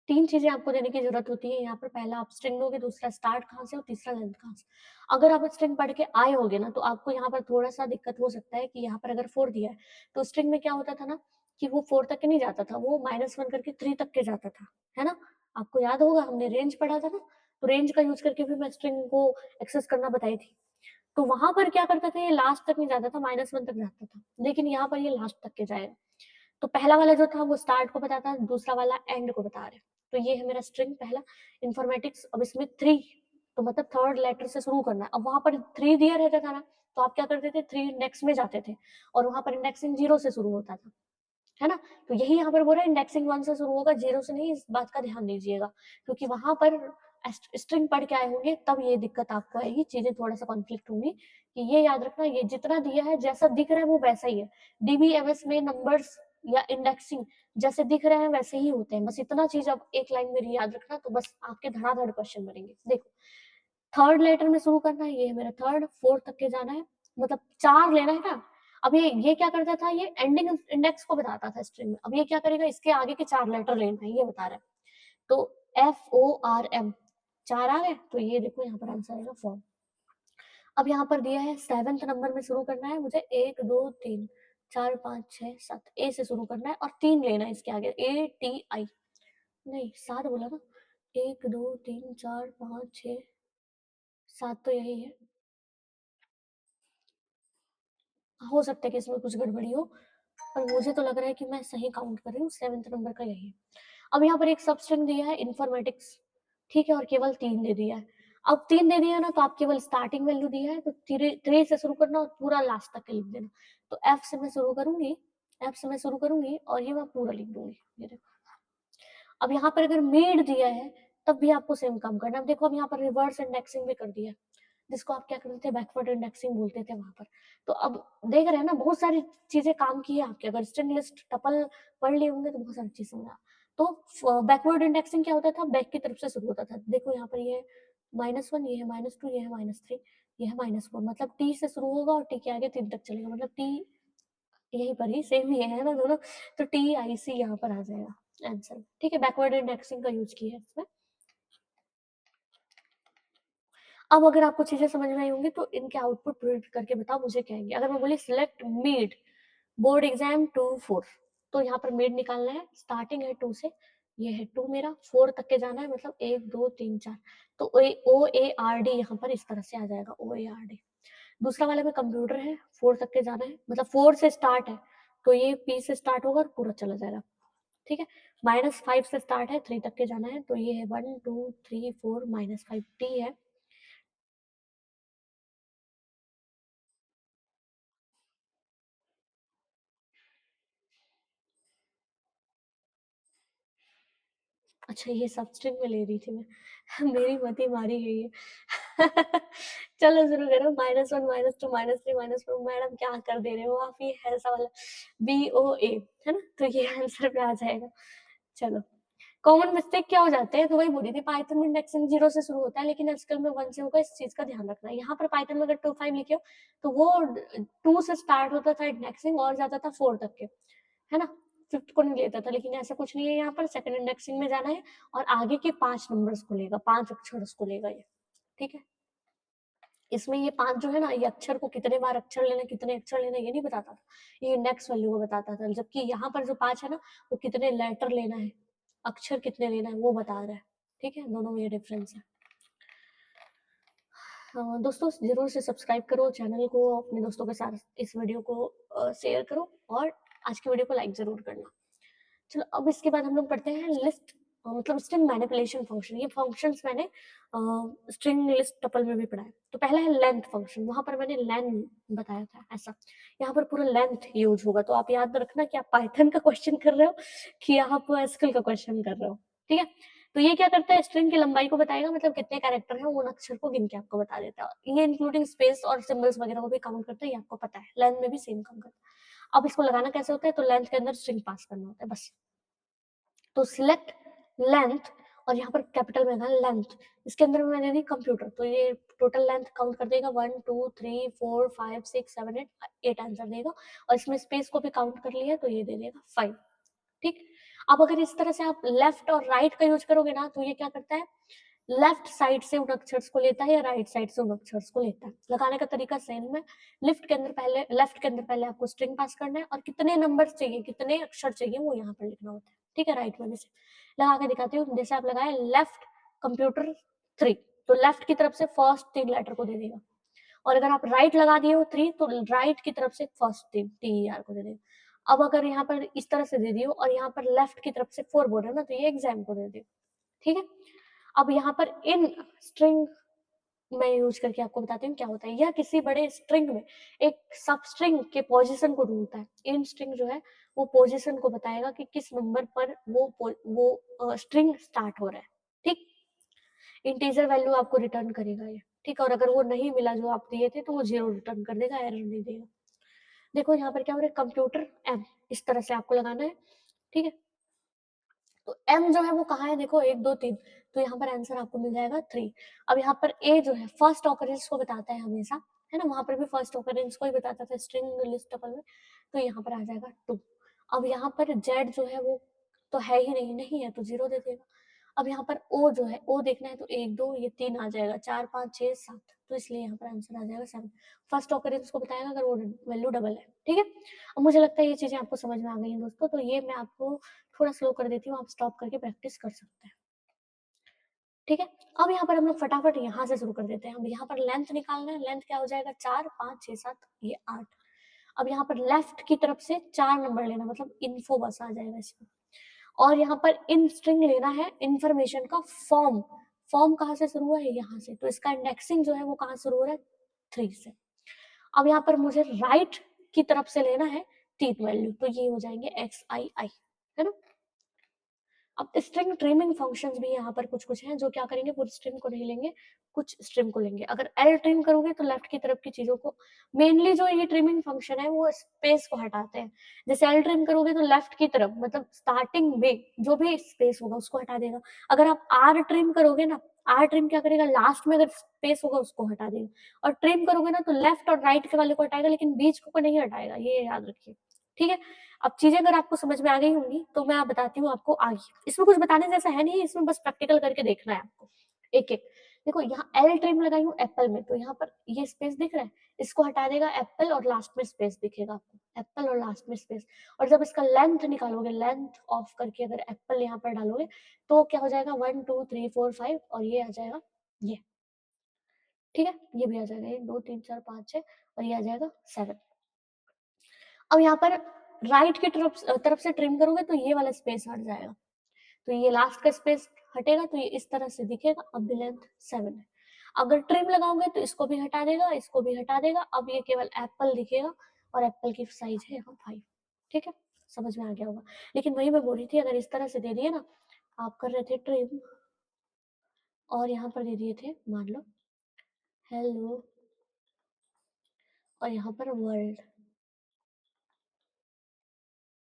तीन चीजें आपको देने की जरूरत होती है यहाँ पर। पहला आप स्ट्रिंग दोगे, दूसरा स्टार्ट कहाँ से, और तीसरा लेंथ कहाँ से। अगर आप स्ट्रिंग पढ़ के आए होगे ना, तो आपको यहाँ पर थोड़ा सा दिक्कत हो सकता है कि यहाँ पर अगर 4 दिया है, तो स्ट्रिंग में क्या होता था ना, कि वो 4 तक के नहीं जाता था, वो -1 करके 3 तक के जाता था, है ना। आपको याद होगा, हमने रेंज पढ़ा था ना, तो रेंज का यूज करके भी मैं स्ट्रिंग को एक्सेस करना बताई थी। तो वहां पर क्या करता था, ये लास्ट तक नहीं जाता था, -1 तक जाता था, लेकिन यहाँ पर ये लास्ट तक के जाएगा। तो पहला वाला जो था वो स्टार्ट को बताता है, दूसरा वाला एंड को बता रहा है। तो ये है मेरा स्ट्रिंग पहला, इन्फॉर्मेटिक्स। अब इसमें 3, तो मतलब थर्ड लेटर से शुरू करना है। अब वहां पर 3 दिया रहता था ना, तो आप क्या करते थे, 3 इंडेक्स में जाते थे, और वहां पर इंडेक्सिंग 0 से शुरू होता था, है ना। तो यही यहाँ पर बोल रहा है, इंडेक्सिंग 1 से शुरू होगा, 0 से नहीं। इस बात का ध्यान दीजिएगा, क्योंकि वहां पर स्ट्रिंग पढ़ के आए होंगे, तब ये दिक्कत आपको आएगी, चीजें थोड़ा सा कॉन्फ्लिक्ट होंगी। कि ये याद रखना, ये जितना दिया है जैसा दिख रहा है वो वैसा ही है। DBMS में नंबर्स या इंडेक्सिंग जैसे दिख रहे हैं वैसे ही होते हैं, बस इतना चीज अब एक लाइन में याद रखना, तो बस आपके धड़ाधड़ क्वेश्चन बनेंगे। देखो, थर्ड लेटर में शुरू करना है, ये है मेरा थर्ड, फोर्थ तक के जाना है, मतलब 4 लेना है ना। अब ये क्या करता था, ये एंडिंग इंडेक्स को बताता था स्ट्रिंग में। अब ये क्या करेगा, इसके आगे के 4 लेटर लेना है, ये बता रहा है। तो FORM 4 आ गए, तो ये देखो यहाँ पर आंसर आएगा फॉर्म। अब यहाँ पर दिया है 7th नंबर में शुरू करना है मुझे, 1 2 3 4 5 6 7, ए से शुरू करना है, और 3 लेना है इसके आगे, ATI, नहीं 7 बोला ना, 1 2 3 4 5 6 7, तो यही है। हो सकता है कि इसमें कुछ गड़बड़ी हो, पर मुझे तो लग रहा है कि मैं सही काउंट कर रही हूँ, 7th नंबर का यही है। अब यहाँ पर एक सब स्ट्रिंग दिया है, इन्फॉर्मेटिक्स, ठीक है, और केवल 3 दे दिया है। अब 3 दे दिया है ना, तो आप केवल स्टार्टिंग वैल्यू दिया है, तो 3 से शुरू करना और पूरा लास्ट तक के लिख देना। तो एफ से मैं शुरू करूंगी, और ये मैं पूरा लिख दूंगी, ये देखो। अब यहाँ पर अगर मेड दिया है, तब भी आपको सेम काम करना है। अब देखो, अब यहाँ पर रिवर्स इंडेक्सिंग भी कर दिया है, जिसको आप क्या करते थे, बैकवर्ड इंडेक्सिंग बोलते थे वहां पर। तो अब देख रहे हैं ना, बहुत सारी चीजें काम की है आपके। अगर स्ट्रिंग लिस्ट टपल पढ़ लिए होंगे तो बहुत सारी चीज समझा। तो बैकवर्ड इंडेक्सिंग क्या होता था, बैक की तरफ से शुरू होता था। देखो यहाँ पर ये है -1, ये है -2, ये है -3, ये है -4, मतलब टी से शुरू होगा और टी के आगे 3 तक चलेगा, मतलब टी यहीं पर ही सेम ही है ना दोनों। तो TIC यहाँ पर आ जाएगा आंसर। ठीक है, बैकवर्ड इंडेक्सिंग का यूज किया है इसमें। अब अगर आपको चीजें समझ में आई होंगी, तो इनके आउटपुट प्रिंट करके बताओ मुझे क्या आएंगे। अगर मैं बोली सिलेक्ट मिड बोर्ड एग्जाम 2 4, तो यहाँ पर मिड निकालना है, स्टार्टिंग है 2 से, ये है 2 मेरा, 4 तक के जाना है, मतलब 1 2 3 4, तो OARD यहाँ पर इस तरह से आ जाएगा, OARD। दूसरा वाले में कंप्यूटर है, 4 तक के जाना है, मतलब 4 से स्टार्ट है, तो ये P से स्टार्ट होगा और पूरा चला जाएगा। ठीक है, -5 से स्टार्ट है, 3 तक के जाना है, तो ये है 1 2 3 4 -5, T है। अच्छा, ये सबस्ट्रिंग में ले रही थी मैं। मेरी मति मारी गई है। चलो शुरू करो, -1 -2 -3 -4, मैडम क्या कर दे रहे हो आप, ये ऐसा वाला BOA है ना, तो ये आंसर पे आ जाएगा। चलो, कॉमन मिस्टेक क्या हो जाते हैं, तो वही बोली थी, पाइथन में इंडेक्सिंग 0 से शुरू होता है, लेकिन एसक्यूएल में 1 से होगा, इस चीज़ का ध्यान रखना है। यहाँ पर पाइथन में अगर 2 5 लिखे हो, तो वो 2 से स्टार्ट होता था इंडेक्सिंग और जाता था 4 तक के, है ना? 5th को नहीं लेता था, लेकिन ऐसा कुछ नहीं है यहाँ पर, सेकंड इंडेक्सिंग में जाना है और आगे के 5 नंबर्स को लेगा, 5 अक्षर को लेगा ये, ठीक है? इसमें ये 5 जो है ना, ये अक्षर को कितने बार अक्षर लेना, कितने अक्षर लेना, ये नहीं बताता था, ये इंडेक्स वैल्यू को बताता था। जबकि यहाँ पर जो 5 है ना, वो कितने लेटर लेना है, अक्षर कितने लेना है, वो बता रहा है, ठीक है? दोनों में ये डिफरेंस है। दोस्तों ज़रूर से सब्सक्राइब करो चैनल को, अपने दोस्तों के साथ इस वीडियो को शेयर करो और आज की वीडियो को लाइक ज़रूर करना। चलो अब इसके बाद हम लोग पढ़ते हैं लिस्ट, मतलब स्ट्रिंग मैनिपुलेशन फंक्शन। ये फंक्शंस मैंने स्ट्रिंग लिस्ट टपल में भी पढ़ा है। तो पहला है लेंथ फंक्शन, वहां पर मैंने लेन बताया था ऐसा, यहाँ पर पूरा लेंथ यूज होगा। तो आप याद रखना कि आप पाइथन का क्वेश्चन कर रहे हो कि आप एसक्यूएल का क्वेश्चन कर रहे हो, ठीक है? तो ये क्या करता है, स्ट्रिंग की लंबाई को बताएगा, मतलब कितने कैरेक्टर हैं उन अक्षर को गिन के आपको बता देता है। ये इंक्लूडिंग स्पेस और सिंबल्स वगैरह को भी काउंट करता है, ये आपको पता है। लेंथ में भी सेम काम करता है। अब इसको लगाना कैसे होता है, तो लेंथ के अंदर स्ट्रिंग पास करना होता है बस। तो सिलेक्ट लेंथ, और यहाँ पर कैपिटल में था लेंथ, इसके अंदर मैंने दी कंप्यूटर, तो ये टोटल लेंथ काउंट कर देगा 1 2 3 4 5 6 7 8 आंसर देगा। और इसमें स्पेस को भी काउंट कर लिया, तो ये दे देगा 5, ठीक? अब अगर इस तरह से आप लेफ्ट और राइट का यूज करोगे ना, तो ये क्या करता है, लेफ्ट साइड से उन अक्षर्स को लेता है या राइट साइड से उन अक्षर्स को लेता है। लगाने का तरीका सेम है। लेफ्ट के अंदर पहले आपको स्ट्रिंग पास करना है और कितने नंबर चाहिए, कितने अक्षर चाहिए, वो यहाँ पर लिखना होता है, ठीक है? राइट में भी से लगा के दिखाती हूँ। जैसे आप लगाए लेफ्ट कंप्यूटर 3, तो लेफ्ट की तरफ से फर्स्ट 3 लेटर को दे देगा। और अगर आप राइट लगा दिए हो 3, तो राइट की तरफ से फर्स्ट 3 TER को दे देगा। अब अगर यहाँ पर इस तरह से दे दियो और यहाँ पर लेफ्ट की तरफ से 4 बोल रहे हो ना, तो ये एग्जाम को दे दियो, ठीक है? अब यहाँ पर इन स्ट्रिंग मैं यूज करके आपको बताती हूँ क्या होता है। यह किसी बड़े स्ट्रिंग में एक सब स्ट्रिंग के पोजीशन को ढूंढता है। इन स्ट्रिंग जो है वो पोजीशन को बताएगा कि किस नंबर पर वो स्ट्रिंग स्टार्ट हो रहा है, ठीक? इंटीजर वैल्यू आपको रिटर्न करेगा ये, ठीक? और अगर वो नहीं मिला जो आप दिए थे, तो वो 0 रिटर्न कर देगा, एरर नहीं देगा। देखो यहाँ पर क्या हो रहा है, कंप्यूटर एम, इस तरह से आपको लगाना है, ठीक है? तो m जो है वो कहाँ है, देखो 1 2 3, तो यहाँ पर आंसर आपको मिल जाएगा 3। अब यहाँ पर a जो है फर्स्ट ऑकरेंस को बताता है हमेशा, है ना? वहां पर भी फर्स्ट ऑकरेंस को ही बताता था स्ट्रिंग लिस्ट टपल में, तो यहाँ पर आ जाएगा 2। अब यहाँ पर z जो है वो तो है ही नहीं, नहीं है तो 0 दे देगा। अब यहाँ पर o जो है, o देखना है तो 1 2 ये 3 आ जाएगा, 4 5 6 7, तो इसलिए यहाँ पर आंसर आ जाएगा 7। फर्स्ट ऑकरेंस को बताएगा अगर वो वैल्यू डबल है, ठीक है? अब मुझे लगता है ये चीजें आपको समझ में आ गई हैं दोस्तों। तो ये मैं आपको थोड़ा स्लो कर देती हूँ, आप स्टॉप करके प्रैक्टिस कर सकते हैं, ठीक है? अब यहाँ पर हम लोग फटाफट यहाँ से शुरू कर देते हैं। अब यहाँ पर लेंथ निकालना है, लेंथ क्या हो जाएगा, 4 5 6 7 ये 8। अब यहाँ पर लेफ्ट की तरफ से 4 नंबर लेना, मतलब इन्फो बस आ जाएगा इसमें। और यहाँ पर इन स्ट्रिंग लेना है इंफॉर्मेशन का फॉर्म। फॉर्म कहाँ से शुरू हुआ है, यहाँ से, तो इसका इंडेक्सिंग जो है वो कहाँ शुरू हो रहा है, 3 से। अब यहाँ पर मुझे राइट की तरफ से लेना है तीन वैल्यू, तो ये हो जाएंगे एक्स आई आई, है ना? अब स्ट्रिंग ट्रिमिंग फंक्शंस भी यहाँ पर कुछ कुछ हैं जो क्या करेंगे, पूरी स्ट्रिंग को नहीं लेंगे, कुछ स्ट्रिंग को लेंगे। अगर एल ट्रिम करोगे तो लेफ्ट की तरफ की चीजों को, मेनली जो ये ट्रिमिंग फंक्शन है वो स्पेस को हटाते हैं। जैसे एल ट्रिम करोगे तो लेफ्ट की तरफ, मतलब स्टार्टिंग में जो भी स्पेस होगा उसको हटा देगा। अगर आप आर ट्रिम करोगे ना, आर ट्रिम क्या करेगा, लास्ट में अगर स्पेस होगा उसको हटा देगा। और ट्रिम करोगे ना तो लेफ्ट और राइट के वाले को हटाएगा, लेकिन बीच को नहीं हटाएगा, ये याद रखिए, ठीक है? अब चीजें अगर आपको समझ में आ गई होंगी तो मैं बताती हूँ आपको आगे। इसमें कुछ बताने जैसा है नहीं, इसमें बस प्रैक्टिकल करके देखना है आपको एक एक। देखो यहाँ एल ट्रिम लगाई हूँ एप्पल में, तो यहाँ पर ये स्पेस दिख रहा है, इसको हटा देगा एप्पल और लास्ट में स्पेस दिखेगा आपको, एप्पल और लास्ट में स्पेस। और जब इसका लेंथ निकालोगे, लेंथ ऑफ करके अगर एप्पल यहाँ पर डालोगे तो क्या हो जाएगा, 1 2 3 4 5, और ये आ जाएगा ये, ठीक है? ये भी आ जाएगा 1 2 3 4 5 6, और ये आ जाएगा 7। अब यहाँ पर राइट की तरफ से ट्रिम करोगे तो ये वाला स्पेस हट जाएगा, तो ये लास्ट का स्पेस हटेगा, तो ये इस तरह से दिखेगा। अब भी लेंथ 7 है। अगर ट्रिम लगाओगे तो इसको भी हटा देगा, इसको भी हटा देगा, अब ये केवल एप्पल दिखेगा, और एप्पल की साइज है यहाँ 5, ठीक है? समझ में आ गया होगा। लेकिन वही मैं बोल रही थी, अगर इस तरह से दे दिए ना, आप कर रहे थे ट्रिम और यहाँ पर दे दिए थे मान लो हेलो, और यहाँ पर वर्ल्ड,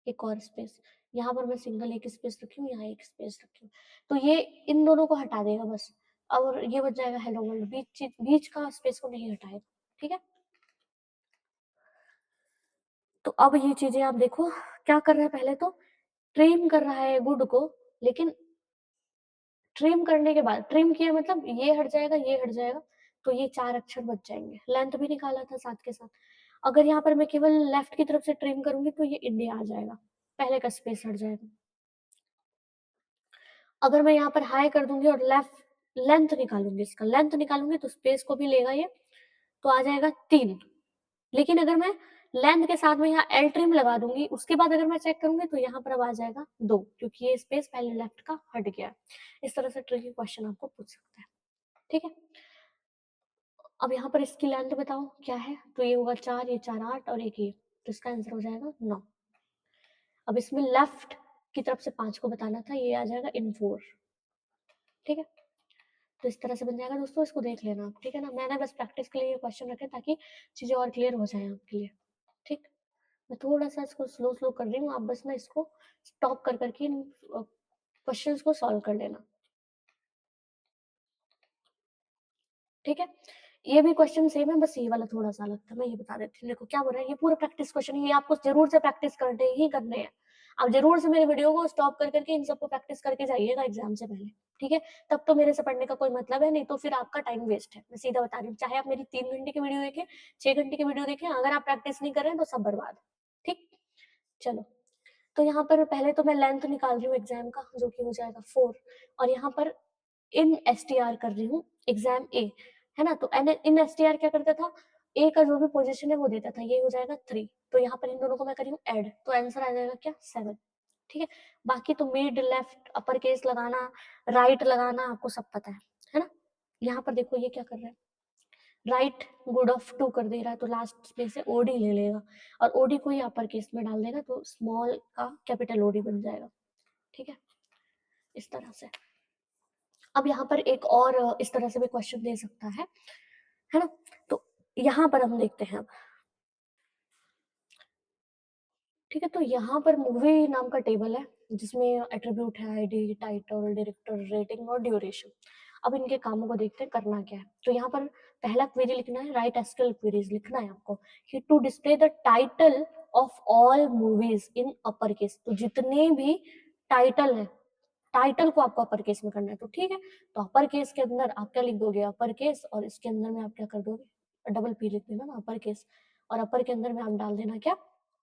एक और स्पेस, यहाँ पर मैं सिंगल एक स्पेस रखी हूँ, यहाँ एक स्पेस रखी हूँ, तो ये इन दोनों को हटा देगा बस, और ये बच जाएगा हेलो वर्ल्ड, बीच का स्पेस को नहीं हटाएगा, ठीक है। तो अब ये चीजें आप देखो क्या कर रहा है, पहले तो ट्रिम कर रहा है गुड को, लेकिन ट्रिम करने के बाद, ट्रिम किया मतलब ये हट जाएगा, ये हट जाएगा, तो ये 4 अक्षर बच जाएंगे, लेंथ भी निकाला था साथ के साथ। अगर यहाँ पर मैं केवल लेफ्ट की तरफ से ट्रिम करूंगी तो ये इंडिया आ जाएगा, पहले का स्पेस हट जाएगा। अगर मैं यहाँ पर हाई कर दूंगी और लेफ्ट लेंथ निकालूंगी, इसका लेंथ निकालूंगी तो स्पेस को भी लेगा ये, तो आ जाएगा 3। लेकिन अगर मैं लेंथ के साथ में यहाँ एल ट्रिम लगा दूंगी, उसके बाद अगर मैं चेक करूंगी तो यहाँ पर अब आ जाएगा 2, क्योंकि ये स्पेस पहले लेफ्ट का हट गया है। इस तरह से ट्रिकी क्वेश्चन आपको पूछ सकता है, ठीक है। अब यहाँ पर इसकी लेंथ बताओ क्या है, तो ये होगा 4, ये 4 8 और एक ये, तो इसका आंसर हो जाएगा 9। अब इसमें लेफ्ट की तरफ से 5 को बताना था, ये आ जाएगा इन 4, ठीक है। तो इस तरह से बन जाएगा दोस्तों, इसको देख लेना आप, ठीक है ना। मैंने बस प्रैक्टिस के लिए ये क्वेश्चन रखे ताकि चीजें और क्लियर हो जाए आपके लिए, ठीक। मैं थोड़ा सा इसको स्लो स्लो कर रही हूँ, आप बस ना इसको स्टॉप कर करके इन क्वेश्चंस को सॉल्व कर लेना, ठीक है। ये भी क्वेश्चन सेम है, बस ये वाला थोड़ा सा अलग था, मैं ये बता देती हूँ। देखो क्या बोल रहा है, ये पूरा प्रैक्टिस क्वेश्चन है, ये आपको जरूर से प्रैक्टिस करने ही करने हैं। आप जरूर से मेरे वीडियो को स्टॉप कर करके इन सबको प्रैक्टिस करके जाइएगा एग्जाम से पहले, ठीक है। तब तो मेरे से पढ़ने का कोई मतलब है नहीं, तो फिर आपका टाइम वेस्ट है, मैं सीधा बता रही हूँ। चाहे आप मेरी 3 घंटे की वीडियो देखें, 6 घंटे की वीडियो देखें, अगर आप प्रैक्टिस नहीं कर रहे हैं तो सब बर्बाद, ठीक। चलो, तो यहाँ पर पहले तो मैं लेंथ निकाल रही हूँ एग्जाम का, जो कि हो जाएगा 4, और यहाँ पर इन एस टी आर कर रही हूँ एग्जाम ए, है ना। तो इन एस टी आर क्या करता था, ए का जो भी पोजीशन है वो देता था, ये हो जाएगा 3, तो यहाँ पर इन दोनों को मैं करी हूँ ऐड, तो आंसर आ जाएगा क्या 7, ठीक है। बाकी तो मिड लेफ्ट अपर केस लगाना, राइट लगाना आपको सब पता है ना। यहाँ पर देखो ये क्या कर रहा है, राइट गुड ऑफ 2 कर दे रहा है, तो लास्ट स्पेस से ओडी ले लेगा, और ओडी को ही अपर केस में डाल देगा, तो स्मॉल का कैपिटल ओडी बन जाएगा, ठीक है। इस तरह से अब यहाँ पर एक और इस तरह से भी क्वेश्चन दे सकता है ना। तो यहाँ पर हम देखते हैं अब, ठीक है। तो यहाँ पर मूवी नाम का टेबल है, जिसमें एट्रीब्यूट है आईडी, टाइटल, डायरेक्टर, रेटिंग और ड्यूरेशन। अब इनके कामों को देखते हैं करना क्या है। तो यहाँ पर पहला क्वेरी लिखना है, राइट एसक्यूएल क्वेरीज लिखना है आपको, कि to display the title of all movies in upper case. तो जितने भी टाइटल है, टाइटल को आपको अपर केस में करना है, तो ठीक है। तो अपर केस के अंदर आप क्या लिख दोगे, अपर केस, और इसके अंदर में आप क्या कर दोगे, डबल पी लिख देना ना, अपर केस, और अपर के अंदर में आप डाल देना क्या,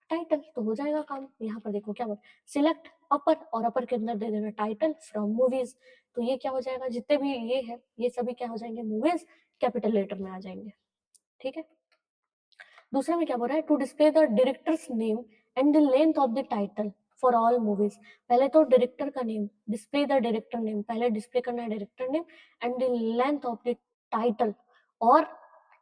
टाइटल, तो हो जाएगा काम। यहाँ पर देखो क्या बोल, सिलेक्ट अपर, और अपर के अंदर दे देना टाइटल फ्रॉम मूवीज, तो ये क्या हो जाएगा, जितने भी ये है ये सभी क्या हो जाएंगे, मूवीज कैपिटल लेटर में आ जाएंगे, ठीक है। दूसरा में क्या बोल रहा है, to display the directors name and the length of the title for all movies. पहले तो डायरेक्टर का name, display the director name, पहले डिस्प्ले करना है director name, and the length of the title, और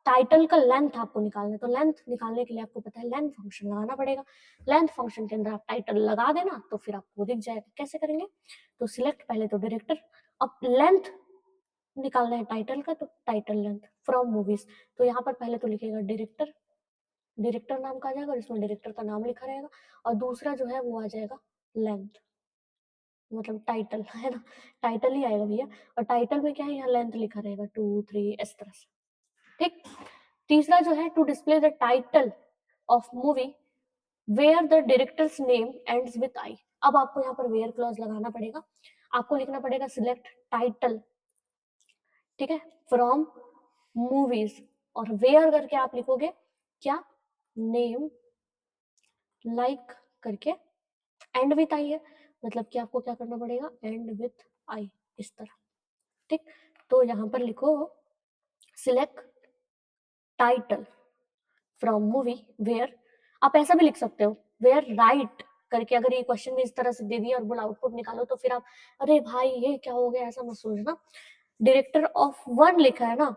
टाइटल का लेंथ आपको निकालना है। तो लेंथ निकालने के लिए आपको पता है लेंथ फंक्शन लगाना पड़ेगा, लेंथ फंक्शन के अंदर आप टाइटल लगा देना, तो फिर आपको दिख जाएगा। कैसे करेंगे, तो सिलेक्ट पहले तो डायरेक्टर, अब लेंथ निकालना है टाइटल का, तो टाइटल लेंथ फ्रॉम मूवीज, तो यहाँ पर पहले तो लिखेगा डायरेक्टर, डायरेक्टर नाम का आ जाएगा और इसमें डायरेक्टर का नाम लिखा रहेगा, और दूसरा जो है वो आ जाएगा लेंथ, मतलब टाइटल, है ना, टाइटल ही आएगा भैया। और टाइटल में क्या है, यहाँ लेंथ लिखा रहेगा 2 3 इस तरह से, ठीक। तीसरा जो है, to display the title of movie where the directors name ends with I. अब आपको यहाँ पर वेयर क्लॉज लगाना पड़ेगा, आपको लिखना पड़ेगा सिलेक्ट टाइटल, ठीक है, फ्रॉम मूवीज, और वेयर करके आप लिखोगे क्या, नेम लाइक करके, एंड विथ आई है, मतलब कि आपको क्या करना पड़ेगा, एंड विथ आई, इस तरह, ठीक। तो यहाँ पर लिखो select title from movie where, आप ऐसा भी लिख सकते हो, वेयर राइट करके, अगर ये क्वेश्चन में इस तरह से दे दिया और बोला आउटपुट निकालो, तो फिर आप, अरे भाई ये क्या हो गया, ऐसा मत सोचना। डायरेक्टर ऑफ 1 लिखा है ना,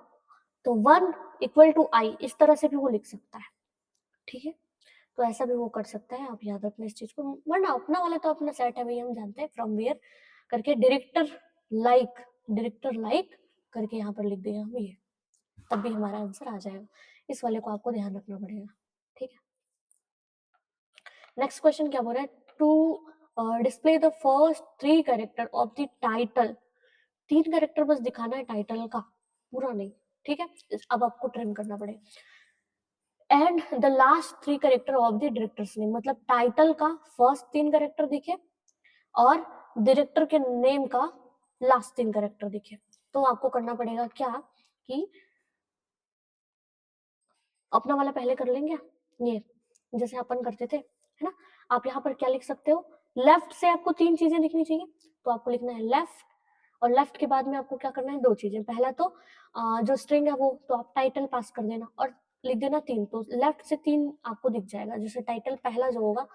तो 1 इक्वल टू आई, इस तरह से भी वो लिख सकता है, ठीक है। तो ऐसा भी वो कर सकता है, आप याद रखना इस चीज को, वरना अपना वाला तो अपना सेट है भैया, हम जानते हैं फ्रॉम वेयर करके डायरेक्टर लाइक करके यहाँ पर लिख देगा हम ये, तब भी हमारा आंसर आ जाएगा। इस वाले को आपको ध्यान रखना पड़ेगा, ठीक है। नेक्स्ट क्वेश्चन क्या बोल रहा है, to display the first 3 character of the title. 3 character बस दिखाना है टाइटल का, पूरा नहीं, ठीक है? अब आपको ट्रिम करना पड़ेगा। And the last 3 character of the directors name, मतलब टाइटल का फर्स्ट 3 कैरेक्टर दिखे और डायरेक्टर के नेम का लास्ट 3 कैरेक्टर दिखे। तो आपको करना पड़ेगा क्या कि अपना वाला पहले कर लेंगे, ये जैसे अपन करते थे, है ना? आप यहाँ पर क्या लिख सकते हो, लेफ्ट से आपको 3 चीजें दिखनी चाहिए, तो आपको लिखना है लेफ्ट, और लेफ्ट के बाद में आपको क्या करना है, 2 चीजें। पहला तो जो स्ट्रिंग है वो तो आप टाइटल पास कर देना और लिख देना 3, तो लेफ्ट से 3 आपको दिख जाएगा। जैसे टाइटल पहला जो होगा,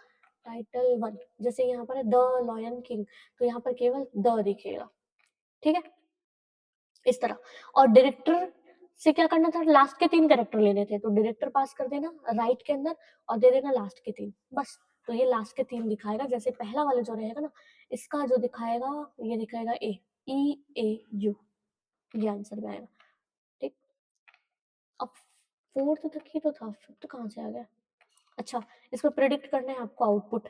टाइटल 1, जैसे यहाँ पर है द लॉयन किंग, तो यहाँ पर केवल द दिखेगा, ठीक है? इस तरह। और डायरेक्टर से क्या करना था, लास्ट के 3 कैरेक्टर लेने थे, तो डायरेक्टर पास कर देना राइट के अंदर और दे देना लास्ट के 3, बस। तो ये लास्ट के 3 दिखाएगा। जैसे पहला वाला जो रहेगा ना, इसका जो दिखाएगा, ये दिखाएगा ए, ई ए यू, ये आंसर में आएगा, ठीक। अब फोर्थ तक ही तो था, फिफ्थ कहाँ से आ गया? अच्छा, इसको प्रिडिक्ट करना है आपको आउटपुट।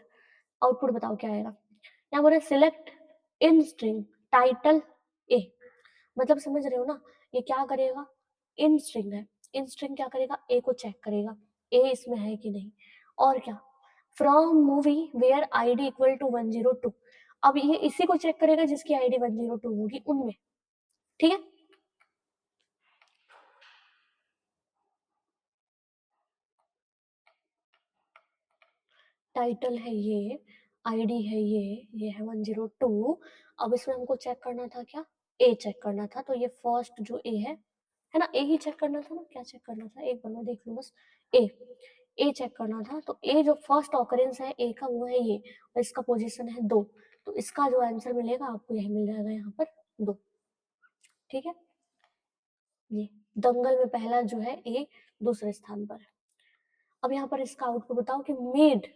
आउटपुट बताओ क्या आएगा। यहाँ बोले सिलेक्ट इन स्ट्रिंग टाइटल ए, मतलब समझ रहे हो ना, ये क्या करेगा, इन स्ट्रिंग है, इन स्ट्रिंग क्या करेगा, ए को चेक करेगा, ए इसमें है कि नहीं। और क्या, from movie where ID equal to 102, अब ये इसी को चेक करेगा जिसकी आईडी 102 होगी उनमें, ठीक है? टाइटल है ये, आईडी है ये है 102। अब इसमें हमको चेक करना था क्या, ए चेक करना था, तो ये फर्स्ट जो ए है ना, ए ही चेक करना था ना, क्या चेक करना था, एक बार मैं देख लूं बस। ए, ए चेक करना था, तो ए जो फर्स्ट ऑकरेंस है ए का वो है ये, और इसका पोजीशन है 2, तो इसका जो आंसर मिलेगा आपको यही मिल जाएगा यहाँ पर 2, ठीक है? ये दंगल में पहला जो है ए दूसरे स्थान पर है। अब यहाँ पर इसका आउटपुट बताओ कि मेड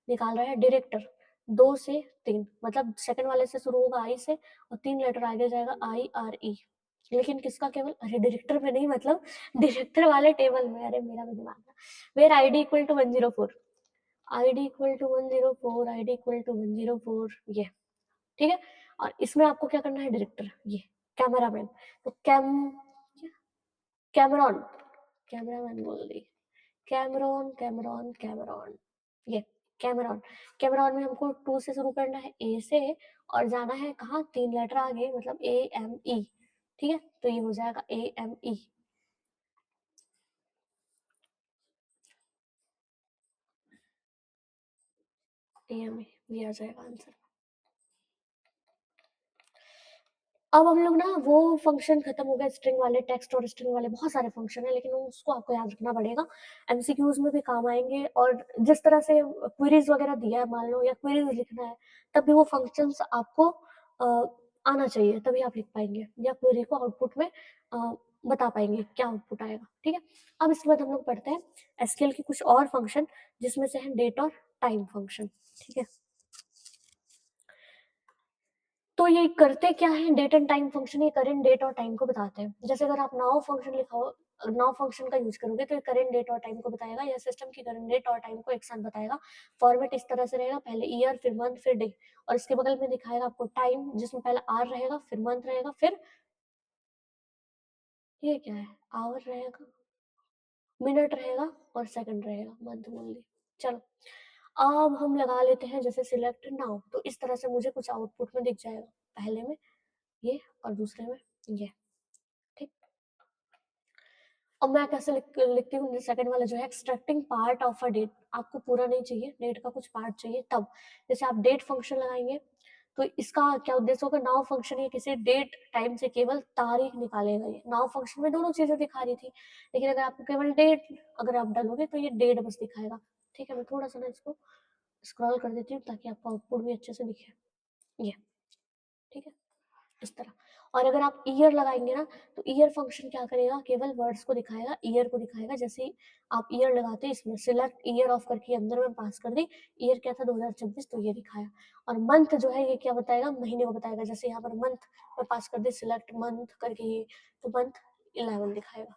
निकाल रहा है डायरेक्टर, 2 से 3, मतलब सेकंड वाले से शुरू होगा आई से और 3 लेटर आगे जाएगा आई आर ई, लेकिन किसका केवल, अरे डायरेक्टर में नहीं, मतलब डायरेक्टर वाले टेबल में, अरे मेरा भी दिमाग ना, where ID equal to 104, ID equal to 104, ID equal to 104, ये, ठीक है? और इसमें आपको क्या करना है, डायरेक्टर, ये कैमरामैन, तो कैमरॉन, कैमरामैन बोल दी, कैमरॉन कैमरॉन कैमरॉन, ये कैमरॉन, कैमरॉन में हमको 2 से शुरू करना है, ए से, और जाना है कहाँ, 3 लेटर आगे, मतलब ए एम ई, ठीक है? तो ये हो जाएगा A M E, A M E, ये आ जाएगा आंसर। अब हम लोग ना वो फंक्शन खत्म हो गए, स्ट्रिंग वाले, टेक्स्ट और स्ट्रिंग वाले बहुत सारे फंक्शन है, लेकिन उसको आपको याद रखना पड़ेगा, एमसीक्यूज में भी काम आएंगे। और जिस तरह से क्वेरीज वगैरह दिया है मान लो, या क्वेरीज लिखना है, तब भी वो फंक्शंस आपको आना चाहिए, तभी आप लिख पाएंगे या क्वेरी को आउटपुट में बता पाएंगे क्या आउटपुट आएगा, ठीक है? अब इसके बाद हम लोग पढ़ते हैं एसक्यूएल की कुछ और फंक्शन, जिसमें से है डेट और टाइम फंक्शन, ठीक है? तो ये करते क्या है, डेट एंड टाइम फंक्शन, ये करेंट डेट और टाइम को बताते हैं। जैसे अगर आप नाउ फंक्शन लिखाओ, नाउ फंक्शन का यूज करोगे तो ये करेंट डेट और टाइम को बताएगा, या सिस्टम की करेंट डेट और टाइम को एक साथ बताएगा। फॉर्मेट इस तरह से रहेगा, पहले ईयर, फिर मंथ, फिर डे, और इसके बगल में दिखाएगा आपको टाइम, जिसमें पहले आर रहेगा, फिर मंथ रहेगा, फिर ये क्या है, आवर रहेगा, मिनट रहेगा और सेकंड रहेगा, मंथ बोल दी। चलो, अब हम लगा लेते हैं जैसे सिलेक्ट नाउ, तो इस तरह से मुझे कुछ आउटपुट में दिख जाएगा, पहले में ये और दूसरे में ये, ठीक। अब मैं कैसे लिखती हूँ, सेकंड वाला जो है, extracting part of a date, आपको पूरा नहीं चाहिए, डेट का कुछ पार्ट चाहिए तब। जैसे आप डेट फंक्शन लगाएंगे, तो इसका क्या उद्देश्य होगा, नाउ फंक्शन ये किसी डेट टाइम से केवल तारीख निकालेगा। ये नाउ फंक्शन में दोनों चीजें दिखा रही थी, लेकिन अगर आपको केवल डेट अगर आप डालोगे तो ये डेट बस दिखाएगा, ठीक है? मैं थोड़ा सा ना इसको स्क्रॉल कर देती हूँ ताकि आपको आउटपुट भी अच्छे से दिखे, ये, ठीक है? इस तरह। और अगर आप ईयर लगाएंगे ना, तो ईयर फंक्शन क्या करेगा, केवल वर्ड्स को दिखाएगा, ईयर को दिखाएगा। जैसे ही आप ईयर लगाते हैं, इसमें सिलेक्ट ईयर ऑफ करके अंदर में पास कर दी, ईयर क्या था 2026, तो ये दिखाया। और मंथ जो है ये क्या बताएगा, महीने को बताएगा। जैसे यहाँ पर मंथ में पास कर दी, सिलेक्ट मंथ करके ये, तो मंथ 11 दिखाएगा।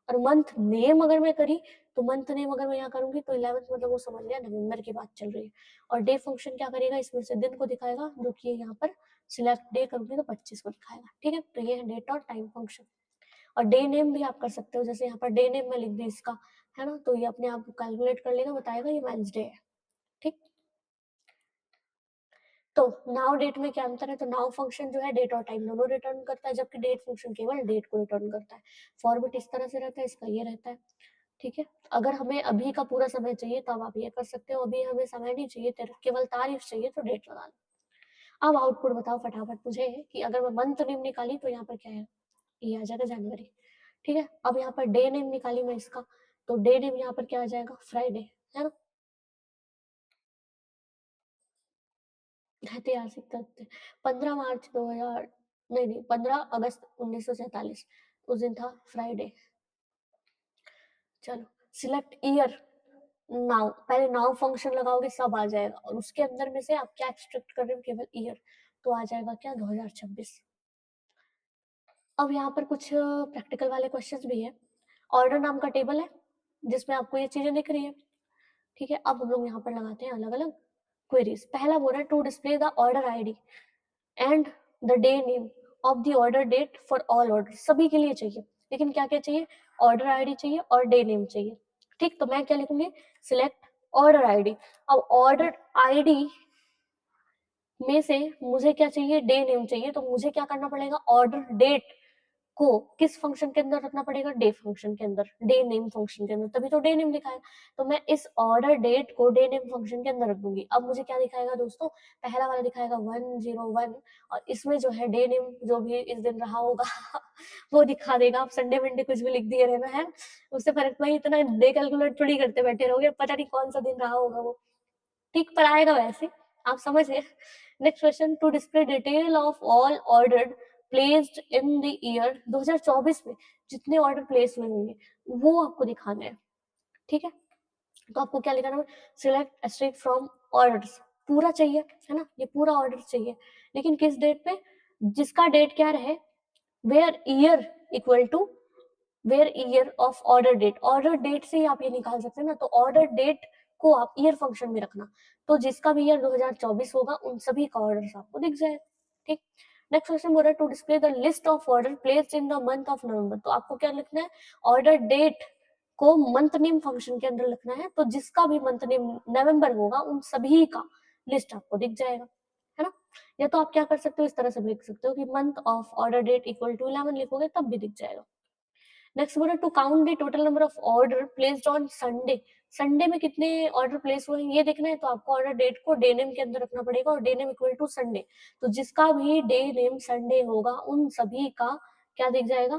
और मंथ नेम अगर मैं करी तो मंथ नेम अगर मैं यहाँ करूंगी तो 11th मतलब वो समझ लिया नवंबर की बात चल रही है। और डे फंक्शन क्या करेगा, इसमें से दिन को दिखाएगा, जो कि यहाँ पर सिलेक्ट डे करूंगी तो 25 को दिखाएगा। ठीक है, तो ये है डेट और टाइम फंक्शन। और डे नेम भी आप कर सकते हो, जैसे यहाँ पर डे नेम में लिख दी इसका, है ना, तो ये अपने आप कैलकुलेट कर लेगा, बताएगा ये वेंसडे है। ठीक, तो नाउ डेट में क्या अंतर है, तो नाउ फंक्शन जो है डेट और टाइम दोनों रिटर्न करता है, जबकि डेट फंक्शन केवल डेट को रिटर्न करता है। फॉर्मेट इस तरह से रहता है, इसका ये रहता है। ठीक है, अगर हमें अभी का पूरा समय चाहिए तब आप ये कर सकते हो, अभी हमें समय नहीं चाहिए, केवल तारीख चाहिए तो डेट लगा लो। अब आउटपुट बताओ फटाफट मुझे कि अगर मैं मंथ नेम निकाली तो यहाँ पर क्या है, ये आ जाएगा जनवरी। ठीक है, अब यहाँ पर डे नेम निकाली मैं इसका, तो डे नेम यहाँ पर क्या आ जाएगा, फ्राइडे, है ना। ऐतिहासिक तथ्य, 15 मार्च 2000, नहीं 15 अगस्त 1947, उस दिन था फ्राइडे। चलो, सिलेक्ट ईयर, नाउ, पहले नाउ फंक्शन लगाओगे सब आ जाएगा, और उसके अंदर में से आप क्या एक्सट्रैक्ट कर रहे हो, केवल ईयर, तो आ जाएगा क्या, 2026। अब यहाँ पर कुछ प्रैक्टिकल वाले क्वेश्चंस भी है। ऑर्डर नाम का टेबल है जिसमें आपको ये चीजें दिख रही है। ठीक है, अब हम लोग यहाँ पर लगाते हैं अलग अलग क्वेरीज। पहला बोल रहा है to display the order ID and the day name of the order date for all order, सभी के लिए चाहिए, लेकिन क्या क्या चाहिए, ऑर्डर आईडी चाहिए और डे नेम चाहिए। ठीक, तो मैं क्या लिखूंगी, सिलेक्ट ऑर्डर आईडी। अब ऑर्डर आईडी में से मुझे क्या चाहिए, डे नेम चाहिए, तो मुझे क्या करना पड़ेगा, ऑर्डर डेट को किस फंक्शन के अंदर रखना पड़ेगा, डे फंक्शन के अंदर, डे नेम फंक्शन के अंदर, तभी तो डे नेम दिखाएगा। तो मैं इस ऑर्डर डेट को डे नेम फंक्शन के अंदर रख दूंगी। अब मुझे क्या दिखाएगा दोस्तों, पहला वाला दिखाएगा 101, और इसमें जो है डे नेम जो भी इस दिन रहा होगा वो दिखा देगा। आप संडे मंडे कुछ भी लिख दिए रहना है, उससे फर्क नहीं, इतना डे कैलकुलेट थोड़ी करते बैठे रहोगे, पता नहीं कौन सा दिन रहा होगा वो। ठीक, पर आएगा वैसे, आप समझ गए। Next question, to display detail of all ordered placed in the year 2024 में जितने ऑर्डर प्लेस हुए होंगे वो आपको दिखाना है। ठीक है, तो आपको क्या लिखना है, सिलेक्ट एस्ट्रिक फ्रॉम ऑर्डर्स, पूरा चाहिए, है ना, ये पूरा ऑर्डर चाहिए, लेकिन किस डेट पे, जिसका डेट क्या रहे, where year equal to where year of order date, order date से ही आप ये निकाल सकते हैं ना, तो ऑर्डर डेट को आप ईयर फंक्शन में रखना, तो जिसका भी ईयर 2024 होगा उन सभी का ऑर्डर आपको दिख जाए। ठीक, नेक्स्ट क्वेश्चन बोल रहा है to display the list of order placed in the month of November, तो आपको क्या लिखना है, ऑर्डर डेट को मंथ नेम फंक्शन के अंदर लिखना है, तो जिसका भी मंथ नेम नवंबर होगा उन सभी का लिस्ट आपको दिख जाएगा, है ना। या तो आप क्या कर सकते हो, इस तरह से लिख सकते हो कि month of order date equal to 11 लिखोगे तब भी दिख जाएगा। नेक्स्ट बोला to count the total number of order placed on Sunday, Sunday में कितने ऑर्डर प्लेस हुए हैं ये देखना है, तो आपको ऑर्डर डेट को डे नेम के अंदर रखना पड़ेगा, और day name equal to Sunday, तो जिसका भी डे नेम संडे होगा उन सभी का क्या दिख जाएगा,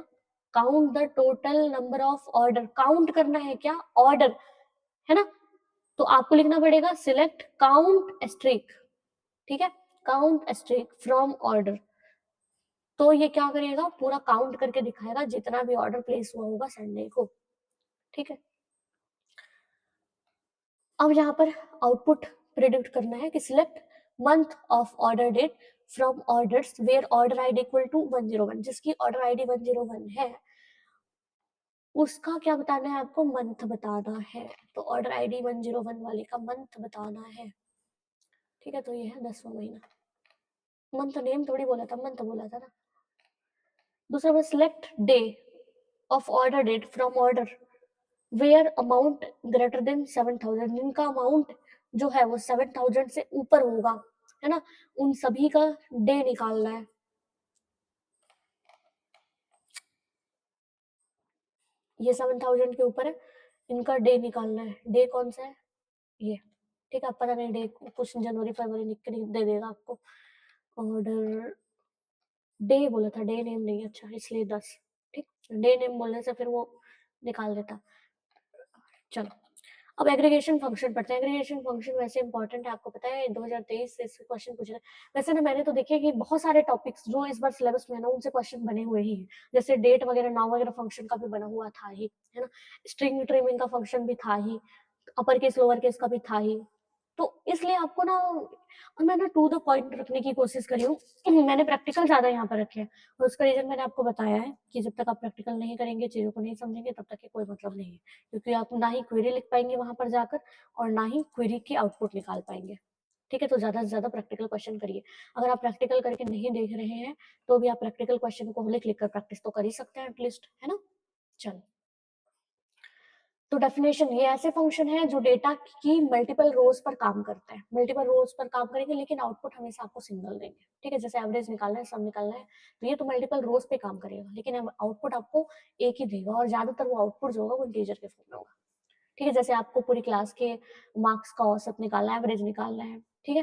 count the total number of order, count करना है क्या, ऑर्डर, है ना, तो आपको लिखना पड़ेगा सिलेक्ट काउंट एस्ट्रिक। ठीक है, काउंट एस्ट्रिक फ्रॉम ऑर्डर, तो ये क्या करेगा, पूरा काउंट करके दिखाएगा जितना भी ऑर्डर प्लेस हुआ होगा संडे को। ठीक है, अब यहाँ पर आउटपुट प्रिडिक्ट करना है कि select month of order date from orders where order ID equal to 101, जिसकी ऑर्डर आईडी 101 है उसका क्या बताना है, आपको मंथ बताना है, तो ऑर्डर आईडी 101 वाले का मंथ बताना है। ठीक है, तो ये है 10वां महीना, मंथ नेम थोड़ी बोला था, मंथ बोला था ना। दूसरा बात, select day of order date from order where amount greater than 7,000, जिनका अमाउंट जो है वो 7,000 से ऊपर होगा, है ना, उन सभी का डे निकालना है। ये 7,000 के ऊपर है, इनका डे निकालना है, डे कौन सा है, ये। ठीक है, आप पता नहीं डे कुछ जनवरी फरवरी लिख के दे देगा आपको। ऑर्डर डे बोला था, डे नेम नहीं, अच्छा इसलिए 10। ठीक, डे नेम बोलने से फिर वो निकाल देता। चलो, अब एग्रीगेशन फंक्शन पढ़ते हैं। एग्रीगेशन फंक्शन वैसे इंपॉर्टेंट है, आपको पता है 2023 से इससे क्वेश्चन पूछे थे। वैसे ना मैंने तो देखे कि बहुत सारे टॉपिक्स जो इस बार सिलेबस में है ना उनसे क्वेश्चन बने हुए ही हैं, जैसे डेट वगैरह नाउ वगैरह फंक्शन का भी बना हुआ था ही, है ना, स्ट्रिंग ट्रिमिंग का फंक्शन भी था ही, अपर केस लोअर केस का भी था ही, तो इसलिए आपको ना, और मैं ना टू द पॉइंट रखने की कोशिश करी हूँ। मैंने प्रैक्टिकल ज़्यादा यहाँ पर रखे हैं, और उसका रीज़न मैंने आपको बताया है कि जब तक आप प्रैक्टिकल नहीं करेंगे, चीज़ों को नहीं समझेंगे, तब तक के कोई मतलब नहीं है। क्योंकि आप ना ही क्वेरी लिख पाएँगे वहाँ पर जाकर, और ना ही क्वेरी की आउटपुट निकाल पाएँगे। ठीक है? तो ज़्यादा से ज़्यादा प्रैक्टिकल क्वेश्चन करिए। अगर आप प्रैक्टिकल करके नहीं देख रहे हैं, तो भी आप प्रैक्टिकल क्वेश्चन को लिख-लिख कर प्रैक्टिस तो कर ही सकते हैं एटलीस्ट, है ना? चलो। तो डेफिनेशन, ये ऐसे फंक्शन है जो डेटा की मल्टीपल रोज पर काम करते हैं। मल्टीपल रोज पर काम करेंगे, लेकिन आउटपुट हमेशा आपको सिंगल देंगे। ठीक है? जैसे एवरेज निकालना है, सम निकालना है, तो ये तो मल्टीपल रोज पे काम करेगा, लेकिन आउटपुट आपको एक ही देगा, और ज्यादातर वो आउटपुट जो होगा वो इंटीजर के फॉर्म में होगा। ठीक है? जैसे आपको पूरी क्लास के मार्क्स का औसत निकालना है, एवरेज निकालना है। ठीक है?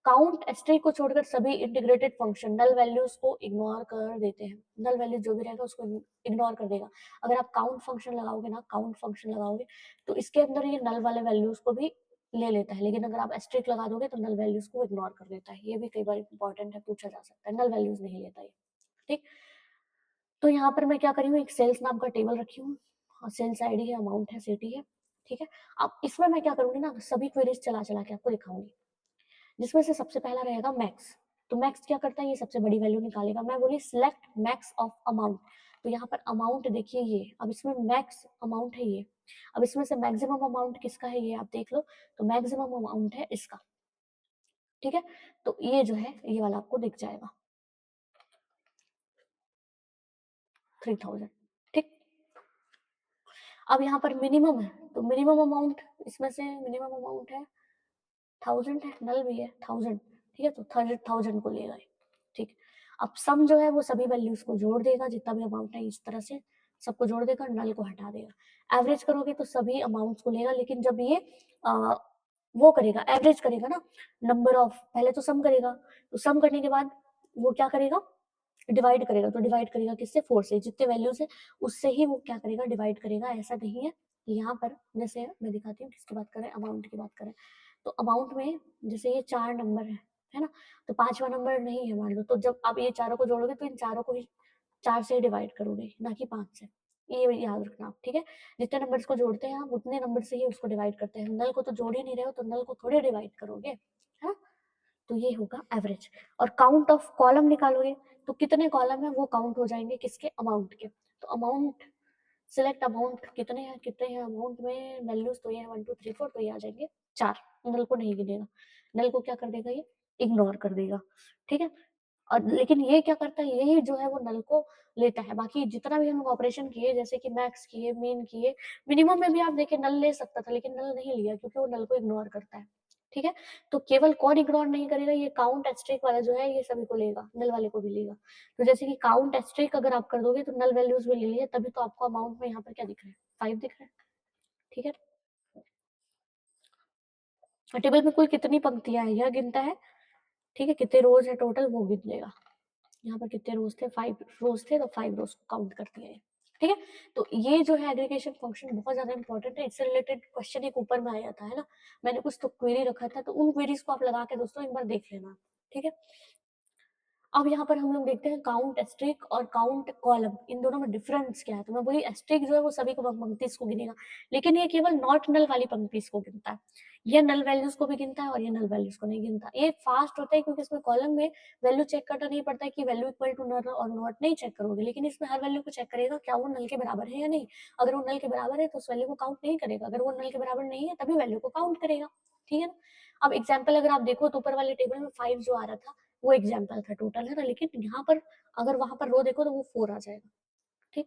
काउंट एस्टेरिक को छोड़कर सभी इंटीग्रेटेड फंक्शन नल वैल्यूज को इग्नोर कर देते हैं। नल वैल्यू जो भी रहेगा उसको इग्नोर कर देगा। अगर आप काउंट फंक्शन लगाओगे ना, काउंट फंक्शन लगाओगे, तो इसके अंदर ये नल वाले वैल्यूज को भी ले लेता है, लेकिन अगर आप एस्टेरिक लगा दोगे तो नल वैल्यूज को इग्नोर कर देता है। ये भी कई बार इंपॉर्टेंट है, पूछा जा सकता है, नल वैल्यूज नहीं लेता ये। ठीक। तो यहाँ पर मैं क्या करी हूँ, एक सेल्स नाम का टेबल रखी हूँ, सेल्स आईडी है, अमाउंट है, सिटी है। ठीक है? अब इसमें मैं क्या करूंगी ना, सभी क्वेरीज चला चला के आपको दिखाऊंगी, जिसमें से सबसे पहला रहेगा मैक्स। तो मैक्स क्या करता है, ये सबसे बड़ी वैल्यू निकालेगा। मैं बोली सिलेक्ट मैक्स ऑफ अमाउंट, तो यहाँ पर अमाउंट देखिए ये, अब इसमें मैक्स अमाउंट है ये, अब इसमें से मैक्सिमम अमाउंट किसका है ये आप देख लो, तो मैक्सिमम अमाउंट है इसका। ठीक है? तो ये जो है ये वाला आपको दिख जाएगा 3000। ठीक। अब यहाँ पर मिनिमम है, तो मिनिमम अमाउंट, इसमें से मिनिमम अमाउंट है 1000 है, नल भी है 1000। ठीक है? तो 1000 को लेगा ये। ठीक। अब सम जो है वो सभी वैल्यूज को जोड़ देगा, जितना भी अमाउंट है इस तरह से सबको जोड़ देगा, नल को हटा देगा। एवरेज करोगे तो सभी अमाउंट्स को लेगा, लेकिन जब ये आ, वो करेगा, एवरेज करेगा ना, नंबर ऑफ, पहले तो सम करेगा, तो सम करने के बाद वो क्या करेगा, डिवाइड करेगा। तो डिवाइड करेगा किससे, 4 से, जितने वैल्यूज है उससे ही वो क्या करेगा, डिवाइड करेगा। ऐसा नहीं है कि यहाँ पर, जैसे मैं दिखाती हूँ किसकी बात करें, अमाउंट की बात करें, तो अमाउंट में जैसे ये 4 नंबर है ना, तो 5वां नंबर नहीं है मान लो, तो जब आप ये चारों को जोड़ोगे तो इन चारों को ही 4 से डिवाइड करोगे, ना कि 5 से। ये याद रखना आप। ठीक है? जितने नंबर्स को जोड़ते हैं आप, उतने नंबर से ही उसको डिवाइड करते हैं। नल को तो जोड़ ही नहीं रहे हो, तो नल को थोड़े डिवाइड करोगे, है ना? तो ये होगा एवरेज। और काउंट ऑफ कॉलम निकालोगे, तो कितने कॉलम है वो काउंट हो जाएंगे किसके, अमाउंट के। तो अमाउंट, सिलेक्ट अमाउंट, कितने हैं अमाउंट में वैल्यूज, तो ये है 1 2 3 4, तो ये आ जाएंगे 4। नल को नहीं गिनेगा, नल को क्या कर देगा, ये इग्नोर कर देगा। ठीक है? और लेकिन ये क्या करता है, यही जो है वो नल को लेता है। बाकी जितना भी हम ऑपरेशन किए, जैसे कि मैक्स किए, मीन किए, मिनिमम में भी आप देखिए नल ले सकता था, लेकिन नल नहीं लिया क्योंकि वो नल को इग्नोर करता है। ठीक है? तो केवल कौन इग्नोर नहीं करेगा, ये काउंट एस्टेरिक वाला जो है ये सभी को लेगा, नल वाले को भी लेगा। तो जैसे कि काउंट एस्टेरिक अगर आप कर दोगे तो नल वैल्यूज भी ले लिए, तभी तो आपको अमाउंट में यहाँ पर क्या दिख रहा है, 5 दिख रहा है। ठीक है? और टेबल में कुल कितनी पंक्तियां है यह गिनता है। ठीक है? कितने रोज है टोटल वो गिन लेगा। यहाँ पर कितने रोज थे, 5 रोज थे, तो 5 रोज को काउंट कर दिया है। ठीक है? तो ये जो है एग्रीगेशन फंक्शन बहुत ज्यादा इंपॉर्टेंट है। इससे रिलेटेड क्वेश्चन एक ऊपर में आया था, है ना, मैंने कुछ तो क्वेरी रखा था, तो उन क्वेरीज को आप लगा के दोस्तों एक बार देख लेना। ठीक है? अब यहाँ पर हम लोग देखते हैं काउंट एस्ट्रिक और काउंट कॉलम, इन दोनों में डिफरेंस क्या है। तो मैं बोली एस्ट्रिक जो है वो सभी को पंक्ति को गिनेगा, लेकिन ये केवल नॉट नल वाली पंक्ति को गिनता है। ये नल वैल्यूज को भी गिनता है और ये नल वैल्यूज को नहीं गिनता। ये फास्ट होता है क्योंकि इसमें कॉलम में वैल्यू चेक करना नहीं पड़ता है कि वैल्यू इक्वल टू नल और नॉट नहीं चेक करोगे, लेकिन इसमें हर वैल्यू को चेक करेगा क्या वो नल के बराबर है या नहीं। अगर वो नल के बराबर है तो उस वैल्यू को काउंट नहीं करेगा, अगर वो नल के बराबर नहीं है तभी वैल्यू को काउंट करेगा। ठीक है ना? अब एग्जाम्पल अगर आप देखो तो ऊपर वाले टेबल में 5 जो आ रहा था वो एग्जाम्पल था टोटल, है ना, लेकिन यहाँ पर अगर वहां पर रो देखो तो वो 4 आ जाएगा। ठीक।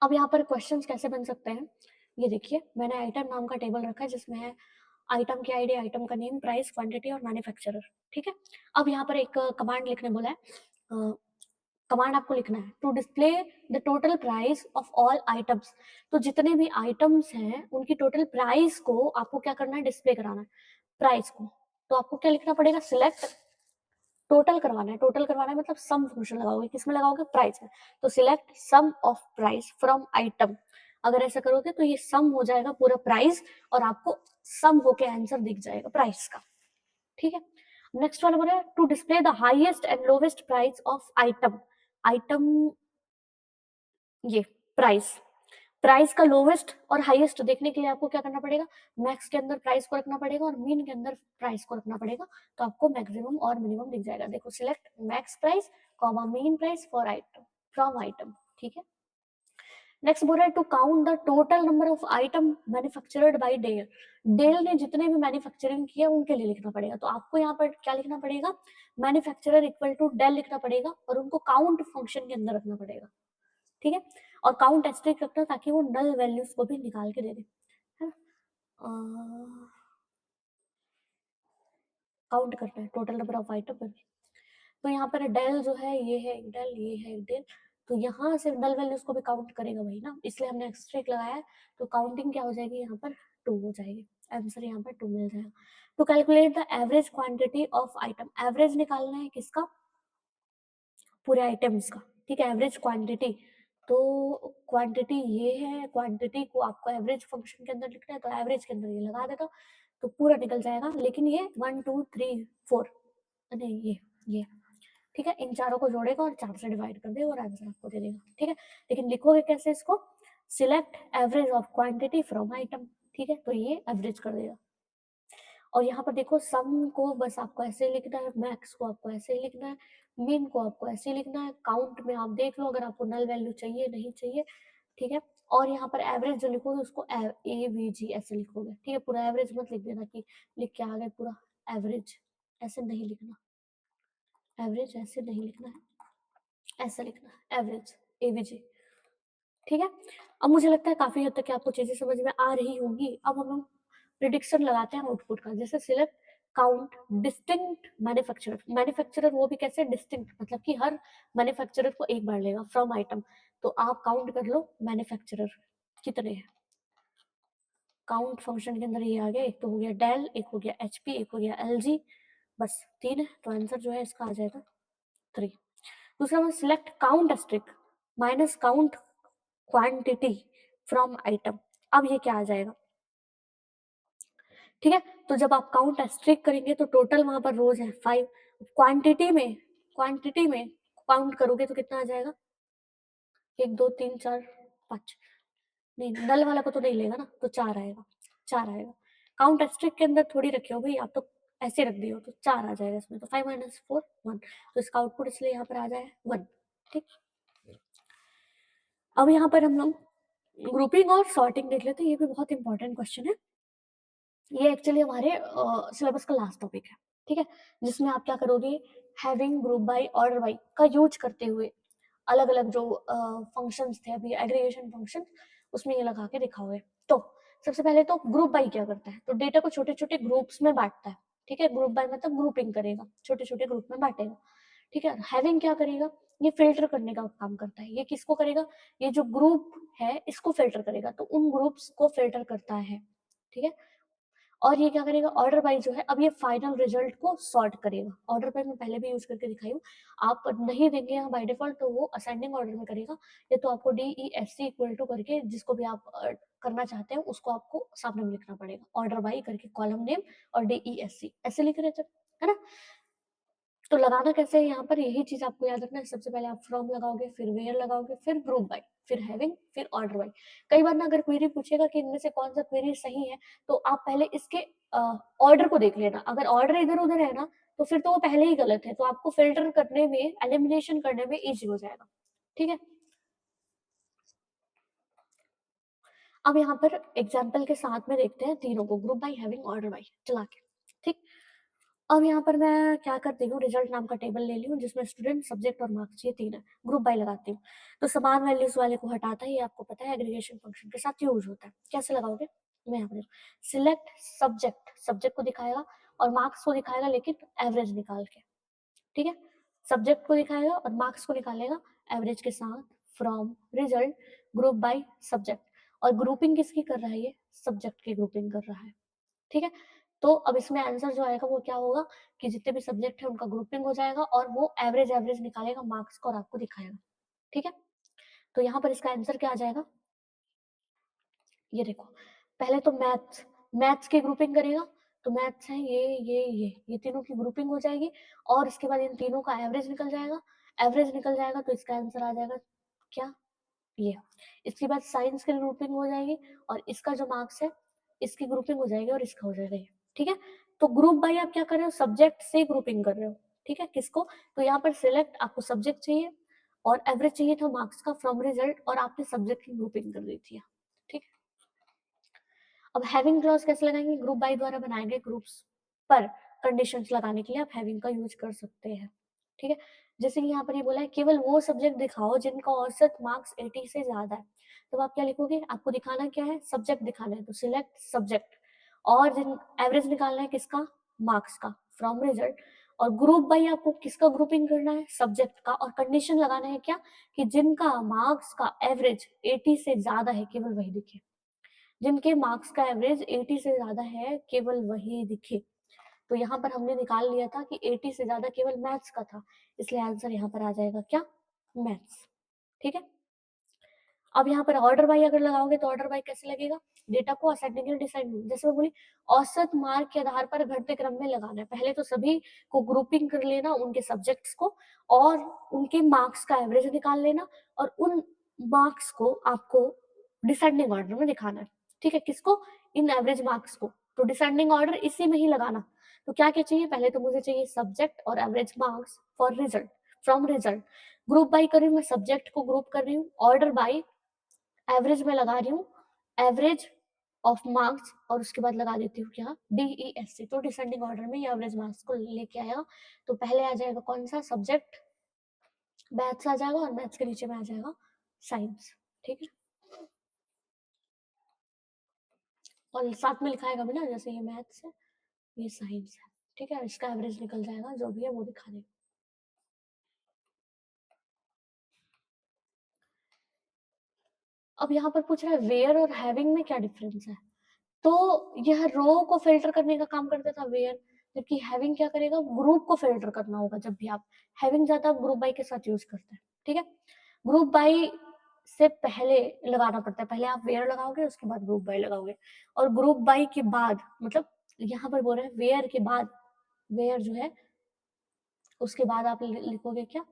अब यहाँ पर क्वेश्चंस कैसे बन सकते हैं, ये देखिए मैंने आइटम नाम का टेबल रखा है जिसमें है आइटम की आईडी, आइटम का नेम, प्राइस, क्वांटिटी और मैन्युफैक्चरर। ठीक है? अब यहाँ पर एक कमांड लिखने बोला है, कमांड आपको लिखना है to display the total price of all items. तो जितने भी आइटम्स हैं उनकी टोटल प्राइस को आपको क्या करना है, डिस्प्ले कराना है प्राइस को। तो आपको क्या लिखना पड़ेगा, सिलेक्ट, टोटल करवाना है, टोटल करवाना है मतलब सम फंक्शन लगाओगे, किसमें लगाओगे, प्राइस में। तो select sum of price from item, अगर ऐसा करोगे तो ये सम हो जाएगा पूरा प्राइस और आपको सम होके आंसर दिख जाएगा प्राइस का। ठीक है? नेक्स्ट वाला बोला to display the highest and lowest price of item, item ये प्राइस, प्राइस का लोवेस्ट और हाईएस्ट देखने के लिए आपको क्या करना पड़ेगा, मैक्स के अंदर प्राइस को रखना पड़ेगा और मीन के अंदर प्राइस को रखना पड़ेगा, तो आपको मैक्सिमम और मिनिमम दिख जाएगा। देखो, select max price comma mean price for item from item, ठीक है। नेक्स्ट बोल रहा है to count the total number of item manufactured by Dell. Dell ने जितने भी मैन्युफैक्चरिंग किया उनके लिए लिखना पड़ेगा, तो आपको यहाँ पर क्या लिखना पड़ेगा, मैन्युफैक्चरर इक्वल टू डेल लिखना पड़ेगा और उनको काउंट फंक्शन के अंदर रखना पड़ेगा, ठीक है। और काउंट एस्टेरिक रखना ताकि वो नल वैल्यूज को भी निकाल के दे दे, है ना। काउंट करना है टोटल नंबर ऑफ आइटम पर, तो यहाँ पर डेल जो है ये है एक डेल, ये है एक डेल, तो यहाँ से नल वैल्यूज को भी काउंट करेगा वही ना, इसलिए हमने एस्टेरिक लगाया है, तो काउंटिंग क्या हो जाएगी यहाँ पर 2 हो जाएगी, आंसर यहाँ पर 2 मिल जाएगा। To calculate the average quantity of item, average निकालना है किसका, पूरे आइटम्स का, ठीक है, एवरेज क्वांटिटी, तो क्वांटिटी ये है, क्वांटिटी को आपको एवरेज फंक्शन के अंदर लिखना है, तो एवरेज के अंदर ये लगा देगा तो पूरा निकल जाएगा, लेकिन ये 1 2 3 4 नहीं ये ठीक है, इन चारों को जोड़ेगा और 4 से डिवाइड कर देगा और आंसर आपको दे देगा, ठीक है। लेकिन लिखोगे कैसे इसको, select average of quantity from item, ठीक है, तो ये एवरेज कर देगा। और यहाँ पर देखो, सम को बस आपको ऐसे लिखना है, मैक्स को आपको ऐसे ही लिखना है, मीन को आपको ऐसे ही लिखना है, काउंट में आप देख लो अगर आपको नल वैल्यू चाहिए नहीं चाहिए, ठीक है। और यहाँ पर एवरेज जो लिखोगे उसको AVG ऐसे लिखोगे, ठीक है, पूरा एवरेज मत लिख देना कि लिख के आ गए पूरा एवरेज, ऐसे नहीं लिखना, एवरेज ऐसे नहीं लिखना है, ऐसा लिखना है एवरेज AVG, ठीक है। अब मुझे लगता है काफी हद तक आपको चीजें समझ में आ रही होंगी। अब हम लोग प्रिडिक्शन लगाते हैं आउटपुट का, जैसे select count distinct manufacturer, manufacturer वो भी कैसे डिस्टिंक्ट, मतलब कि हर मैन्युफैक्चरर को एक बार लेगा फ्रॉम आइटम, तो आप काउंट कर लो मैन्युफैक्चरर कितने हैं, काउंट फंक्शन के अंदर ये आ गया, एक तो हो गया डेल, एक हो गया HP, एक हो गया LG, बस 3 है, तो आंसर जो है इसका आ जाएगा 3। दूसरा में select count asterisk minus count quantity from item, अब ये क्या आ जाएगा, ठीक है। तो जब आप काउंट एस्ट्रिक करेंगे तो टोटल वहां पर रोज है 5, क्वांटिटी में काउंट करोगे तो कितना आ जाएगा, 1 2 3 4 5, नहीं नल वाला को तो नहीं लेगा ना, तो 4 आएगा, 4 आएगा। काउंट एस्ट्रिक के अंदर थोड़ी रखे हो भाई आप, तो ऐसे रख दिए हो तो 4 आ जाएगा इसमें, तो 5 - 4 1, तो इसका आउटपुट इसलिए यहाँ पर आ जाए 1, ठीक। अब यहाँ पर हम लोग ग्रुपिंग और सॉर्टिंग देख लेते हैं, ये भी बहुत इंपॉर्टेंट क्वेश्चन है, ये एक्चुअली हमारे सिलेबस का लास्ट टॉपिक है, ठीक है, जिसमें आप क्या करोगे, having group by order by का यूज करते हुए अलग अलग जो फंक्शंस थे अभी एग्रीगेशन फंक्शन, उसमें ये लगा के दिखाओगे। तो सबसे पहले तो ग्रुप बाय क्या करता है, तो डेटा को छोटे छोटे ग्रुप्स में बांटता है, ठीक है, ग्रुप बाय मतलब ग्रुपिंग करेगा, छोटे छोटे ग्रुप में बांटेगा, ठीक है। हैविंग क्या करेगा, ये फिल्टर करने का काम करता है, ये किसको करेगा, ये जो ग्रुप है इसको फिल्टर करेगा, तो उन ग्रुप्स को फिल्टर करता है, ठीक है। और ये क्या करेगा, ऑर्डर बाय जो है, अब ये फाइनल रिजल्ट को सॉर्ट करेगा, ऑर्डर बाय मैं पहले भी यूज करके दिखाई हूँ, आप नहीं देंगे यहाँ बाय डिफॉल्ट तो वो असेंडिंग ऑर्डर में करेगा, ये तो आपको DESC इक्वल टू करके जिसको भी आप करना चाहते हैं उसको आपको सामने में लिखना पड़ेगा, ऑर्डर बाय करके कॉलम नेम और DESC ऐसे लिख रहे थे, है ना। तो लगाना कैसे है, यहाँ पर यही चीज आपको याद रखना है, सबसे पहले आप फ्रॉम लगाओगे, फिर वेयर लगाओगे, फिर ग्रुप बाय, फिर हैविंग, फिर ऑर्डर बाय। कई बार ना अगर क्वेरी पूछेगा कि इनमें से कौन सा क्वेरी सही है, तो आप पहले इसके ऑर्डर को देख लेना, अगर ऑर्डर इधर उधर है ना तो फिर तो वो पहले ही गलत है, तो आपको फिल्टर करने में, एलिमिनेशन करने में इजी हो जाएगा, ठीक है। अब यहाँ पर एग्जाम्पल के साथ में देखते हैं तीनों को, group by, having, order by चला के, ठीक। अब यहाँ पर मैं क्या करती हूँ, रिजल्ट नाम का टेबल ले ली हूँ जिसमें स्टूडेंट, सब्जेक्ट और मार्क्स ये 3 है, ग्रुप बाय लगाती हूँ, तो समान वैल्यूज वाले को हटाता है, ये आपको पता है एग्रीगेशन फंक्शन के साथ यूज होता है, कैसे लगाओगे, मैं यहाँ पर सिलेक्ट सब्जेक्ट, सब्जेक्ट को दिखाएगा और मार्क्स को दिखाएगा लेकिन एवरेज निकाल के, ठीक है, सब्जेक्ट को दिखाएगा और मार्क्स को निकालेगा एवरेज के साथ, from result group by subject, और ग्रुपिंग किसकी कर रहा है, ये सब्जेक्ट की ग्रुपिंग कर रहा है, ठीक है। तो अब इसमें आंसर जो आएगा वो क्या होगा कि जितने भी सब्जेक्ट है उनका ग्रुपिंग हो जाएगा और वो एवरेज एवरेज निकालेगा मार्क्स को और आपको दिखाएगा, ठीक है। तो यहाँ पर इसका आंसर क्या आ जाएगा, ये देखो, पहले तो मैथ्स, मैथ्स की ग्रुपिंग करेगा, तो मैथ्स है ये तीनों की ग्रुपिंग हो जाएगी और इसके बाद इन तीनों का एवरेज निकल जाएगा, एवरेज निकल जाएगा तो इसका आंसर आ जाएगा क्या, ये। इसके बाद साइंस की ग्रुपिंग हो जाएगी और इसका जो मार्क्स है इसकी ग्रुपिंग हो जाएगी और इसका हो जाएगा ये। ठीक है, तो ग्रुप बाय आप क्या कर रहे हो, सब्जेक्ट से ग्रुपिंग कर रहे हो। ठीक है, किसको, तो यहाँ पर सिलेक्ट, आपको सब्जेक्ट चाहिए और एवरेज चाहिए था मार्क्स का फ्रॉम रिजल्ट, और आपने सब्जेक्ट की ग्रुपिंग कर दी थी। ठीक है, अब हैविंग क्लॉज कैसे लगाएंगे, ग्रुप बाय द्वारा बनाए गए ग्रुप्स पर कंडीशंस लगाने के लिए आप हैविंग का यूज कर सकते हैं। ठीक है, जैसे कि यहाँ पर ये बोला है केवल वो सब्जेक्ट दिखाओ जिनका औसत मार्क्स 80 से ज्यादा है, तो आप क्या लिखोगे, आपको दिखाना क्या है, सब्जेक्ट दिखाना है, तो सिलेक्ट सब्जेक्ट, और जिन एवरेज निकालना है किसका, मार्क्स का फ्रॉम रिजल्ट, और ग्रुप बाय आपको किसका ग्रुपिंग करना है, सब्जेक्ट का, और कंडीशन लगाना है क्या, कि जिनका मार्क्स का एवरेज 80 से ज्यादा है केवल वही दिखे, जिनके मार्क्स का एवरेज 80 से ज्यादा है केवल वही दिखे। तो यहाँ पर हमने निकाल लिया था कि 80 से ज्यादा केवल मैथ्स का था, इसलिए आंसर यहाँ पर आ जाएगा क्या, मैथ्स। ठीक है, अब यहाँ पर ऑर्डर बाय अगर लगाओगे तो ऑर्डर बाय कैसे लगेगा, डेटा को असेंडिंग और डिसेंडिंग, जैसे मैं बोली औसत मार्क के आधार पर घटते क्रम में लगाना है, पहले तो सभी को ग्रुपिंग कर लेना उनके सब्जेक्ट्स को, और उनके मार्क्स का एवरेज निकाल लेना, और उन मार्क्स को आपको डिसेंडिंग ऑर्डर में दिखाना है। ठीक है, किसको, इन एवरेज मार्क्स को, तो डिसेंडिंग ऑर्डर इसी में ही लगाना। तो क्या क्या चाहिए, पहले तो मुझे चाहिए सब्जेक्ट और average marks for result, from result, group by कर रही हूँ मैं, सब्जेक्ट को ग्रुप कर रही हूँ, ऑर्डर बाय एवरेज में लगा रही हूँ, एवरेज ऑफ मार्क्स, और उसके बाद लगा देती हूँ क्या, DESC, तो डिसेंडिंग ऑर्डर में ये एवरेज मार्क्स को लेके आएगा। तो पहले आ जाएगा कौन सा, सब्जेक्ट, मैथ्स आ जाएगा, और मैथ्स के नीचे में आ जाएगा साइंस। ठीक है, और साथ में लिखाएगा भी ना, जैसे ये मैथ्स है ये साइंस है। ठीक है, इसका एवरेज निकल जाएगा, जो भी है वो दिखा देगा। अब यहाँ पर पूछ रहा है वेयर और हैविंग में क्या डिफरेंस है, तो यह रो को फिल्टर करने का काम करता था वेयर, जबकि हैविंग क्या करेगा, ग्रुप को फिल्टर करना होगा। जब भी आप हैविंग ज्यादा ग्रुप बाय के साथ यूज करते हैं। ठीक है, ग्रुप बाय से पहले लगाना पड़ता है, पहले आप वेयर लगाओगे उसके बाद ग्रुप बाय लगाओगे, और ग्रुप बाय के बाद, मतलब यहाँ पर बोल रहे हैं वेयर के बाद, वेयर जो है उसके बाद आप लिखोगे क्या,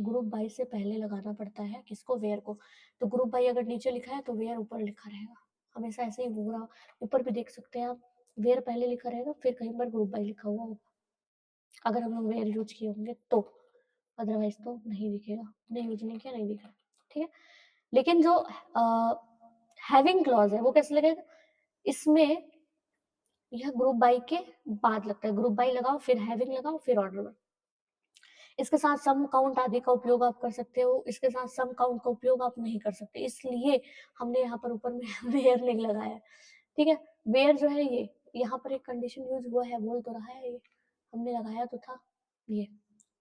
ग्रुप बाय से पहले लगाना पड़ता है किसको, वेयर को, तो ग्रुप बाय अगर नीचे लिखा है तो वेयर ऊपर लिखा रहेगा, हमेशा ऐसे ही पूरा ऊपर भी देख सकते हैं आप, वेयर पहले लिखा रहेगा फिर कहीं पर ग्रुप बाय लिखा हुआ होगा, अगर हम लोग वेयर यूज किए होंगे तो, अदरवाइज तो नहीं दिखेगा, नहीं यूज नहीं किया नहीं दिखा। ठीक है, लेकिन जो हैविंग क्लॉज है वो कैसे लगेगा, इसमें यह ग्रुप बाय के बाद लगता है, ग्रुप बाय लगाओ फिर हैविंग लगाओ फिर ऑर्डर बाय, इसके साथ सम काउंट आदि का उपयोग आप कर सकते हो, इसके साथ सम काउंट का उपयोग आप नहीं कर सकते, इसलिए हमने यहाँ पर ऊपर में वेयर नहीं लगाया। ठीक है, वेयर जो है ये यहाँ पर एक कंडीशन यूज हुआ है, बोल तो रहा है ये, हमने लगाया तो था ये।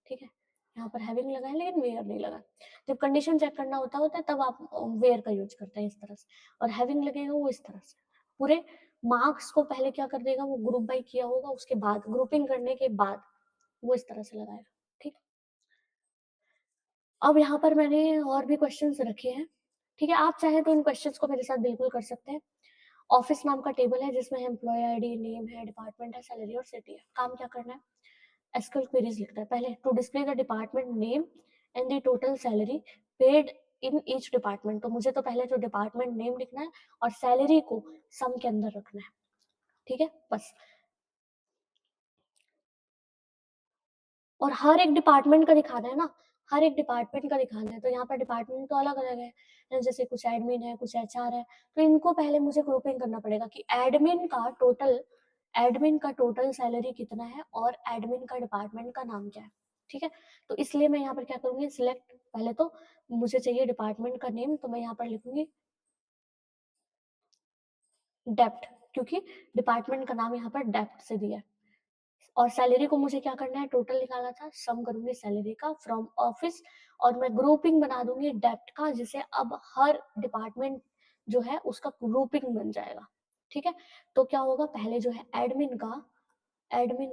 ठीक है, यहाँ पर हैविंग लगाया लेकिन वेयर नहीं लगा, जब कंडीशन चेक करना होता है तब आप वेयर का यूज करते हैं इस तरह से, और हैविंग लगेगा वो इस तरह से, पूरे मार्क्स को पहले क्या कर देगा, वो ग्रुप बाय किया होगा उसके बाद ग्रुपिंग करने के बाद वो इस तरह से लगाएगा। ठीक, अब यहाँ पर मैंने और भी क्वेश्चंस रखे हैं। ठीक है, आप चाहें तो इन क्वेश्चंस को मेरे साथ बिल्कुल कर सकते हैं। ऑफिस नाम का टेबल है जिसमें एम्प्लॉय आईडी, नेम है, डिपार्टमेंट है, सैलरी और सिटी है। काम क्या करना है, एसक्यूएल क्वेरीज लिखना है। पहले to display the department name and the total salary paid in each department, तो मुझे तो पहले तो डिपार्टमेंट नेम लिखना है और सैलरी को सम के अंदर रखना है। ठीक है, बस, और हर एक डिपार्टमेंट का दिखाना है ना, हर एक डिपार्टमेंट का दिखाना है, तो यहाँ पर डिपार्टमेंट तो अलग अलग है, जैसे कुछ एडमिन है कुछ एचआर है, तो इनको पहले मुझे ग्रुपिंग करना पड़ेगा कि एडमिन का टोटल सैलरी कितना है और एडमिन का डिपार्टमेंट का नाम क्या है। ठीक है, तो इसलिए मैं यहाँ पर क्या करूंगी, सिलेक्ट, पहले तो मुझे चाहिए डिपार्टमेंट का नेम, तो मैं यहाँ पर लिखूंगी डेप्ट, क्योंकि डिपार्टमेंट का नाम यहाँ पर डेप्ट से दिया है, और सैलरी को मुझे क्या करना है, टोटल निकालना था, सम करूंगी सैलरी का फ्रॉम ऑफिस, और मैं ग्रुपिंग बना दूंगी डेप्ट का, जिसे अब हर डिपार्टमेंट जो है उसका ग्रुपिंग बन जाएगा। ठीक है, तो क्या होगा, पहले जो है एडमिन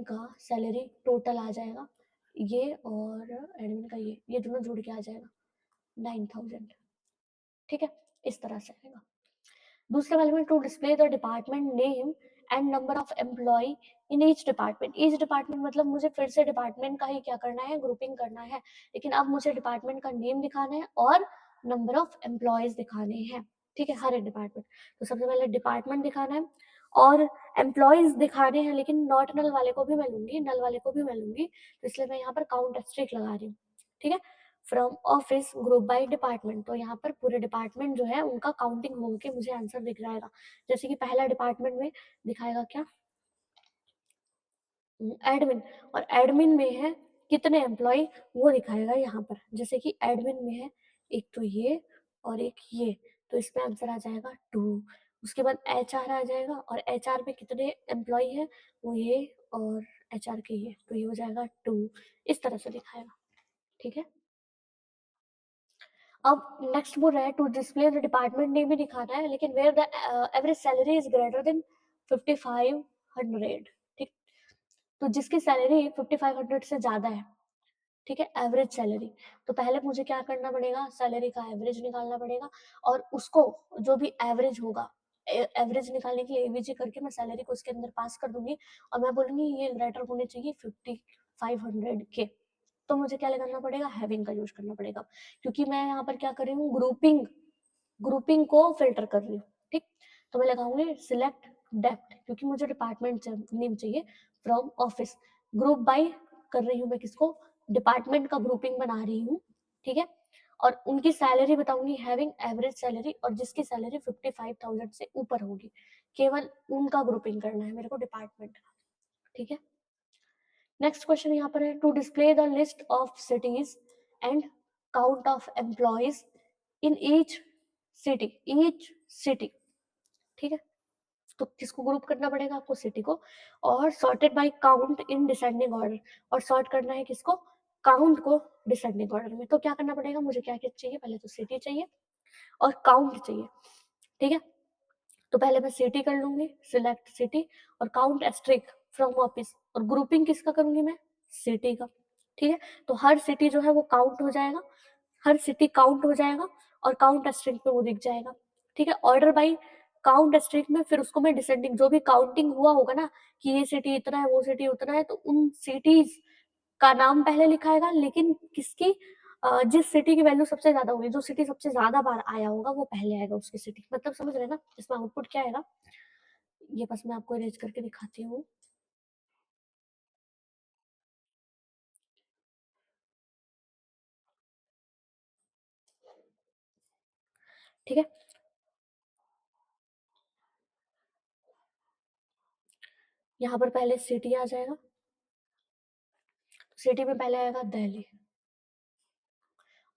का सैलरी टोटल आ जाएगा ये, और एडमिन का ये दोनों जुड़ के आ जाएगा 9,000। ठीक है, इस तरह से आएगा। दूसरे वाले में to display the department name and number of employ in each department मतलब मुझे फिर से डिपार्टमेंट का ही क्या करना है, ग्रुपिंग करना है, लेकिन अब मुझे डिपार्टमेंट का नेम दिखाना है और नंबर ऑफ एम्प्लॉयज दिखाने हैं, ठीक है, हर एक डिपार्टमेंट। तो सबसे पहले डिपार्टमेंट दिखाना है और एम्प्लॉयज दिखाने हैं, लेकिन नॉट नल वाले को भी मैं लूंगी, नल वाले को भी मैं लूंगी, तो इसलिए मैं यहाँ पर काउंट एस्ट्रिक लगा रही हूँ, ठीक है। From office group by department, तो यहाँ पर पूरे डिपार्टमेंट जो है उनका काउंटिंग होके मुझे आंसर दिख जाएगा। जैसे कि पहला डिपार्टमेंट में दिखाएगा क्या, एडमिन, और एडमिन में है कितने एम्प्लॉय वो दिखाएगा यहाँ पर। जैसे कि एडमिन में है एक तो ये और एक ये, तो इसमें आंसर आ जाएगा 2। उसके बाद एचआर आ जाएगा और एचआर में कितने एम्प्लॉय है, वो ये और एचआर के ये, तो ये हो जाएगा 2। इस तरह से दिखाएगा, ठीक है। अब नेक्स्ट बोल रहा है to display the department name भी दिखाना है, लेकिन where the average salary is greater than 5500, ठीक। तो जिसकी सैलरी 5500 से ज्यादा है, ठीक है, एवरेज सैलरी, तो पहले मुझे क्या करना पड़ेगा, सैलरी का एवरेज निकालना पड़ेगा, और उसको जो भी एवरेज होगा, एवरेज निकालने के लिए एवीजी करके मैं सैलरी को उसके अंदर पास कर दूंगी, और मैं बोलूंगी ये ग्रेटर होने चाहिए 5500 के। तो मुझे क्या लगाना पड़ेगा, हैविंग का यूज करना पड़ेगा, क्योंकि मैं यहाँ पर क्या कर रही हूँ, ग्रुपिंग, ग्रुपिंग को फिल्टर कर रही हूँ, ठीक। तो मैं लगाऊंगी सिलेक्ट डेप्थ, क्योंकि मुझे डिपार्टमेंट नेम चाहिए फ्रॉम ऑफिस, ग्रुप बाय कर रही हूँ मैं किसको, डिपार्टमेंट का ग्रुपिंग बना रही हूँ, ठीक है। और उनकी सैलरी बताऊंगी हैविंग एवरेज सैलरी, और जिसकी सैलरी 55,000 से ऊपर होगी, केवल उनका ग्रुपिंग करना है मेरे को डिपार्टमेंट का, ठीक है। नेक्स्ट क्वेश्चन यहाँ पर है to display the list of cities and count of employees in each city, ठीक है। तो किसको ग्रुप करना पड़ेगा आपको, सिटी को, और sorted by count in descending order, और सॉर्ट करना है किसको, काउंट को डिसेंडिंग ऑर्डर में। तो क्या करना पड़ेगा, मुझे क्या क्या चाहिए, पहले तो सिटी चाहिए और काउंट चाहिए, ठीक है। तो पहले मैं सिटी कर लूंगी, सिलेक्ट सिटी, और काउंट एस्ट्रिक फ्रॉम ऑफिस, और ग्रुपिंग किसका करूंगी मैं, सिटी का, ठीक है। तो हर सिटी जो है वो काउंट हो जाएगा, हर सिटी काउंट हो जाएगा, और काउंट एस्ट्रिक पे वो दिख जाएगा, ठीक है। ऑर्डर बाई काउंट एस्ट्रिक में फिर उसको मैं डिसेंडिंग, जो भी काउंटिंग हुआ होगा ना, कि ये सिटी इतना है, वो सिटी उतना है, तो उन सिटीज का नाम पहले लिखाएगा, लेकिन किसकी, जिस सिटी की वैल्यू सबसे ज्यादा होगी, जो सिटी सबसे ज्यादा बार आया होगा वो पहले आएगा उसकी सिटी, मतलब समझ रहे हैं ना, इसमें आउटपुट क्या आएगा, ये बस मैं आपको इरेज करके दिखाती हूँ, ठीक है। यहाँ पर पहले सिटी आ जाएगा, सिटी में पहले आएगा दिल्ली,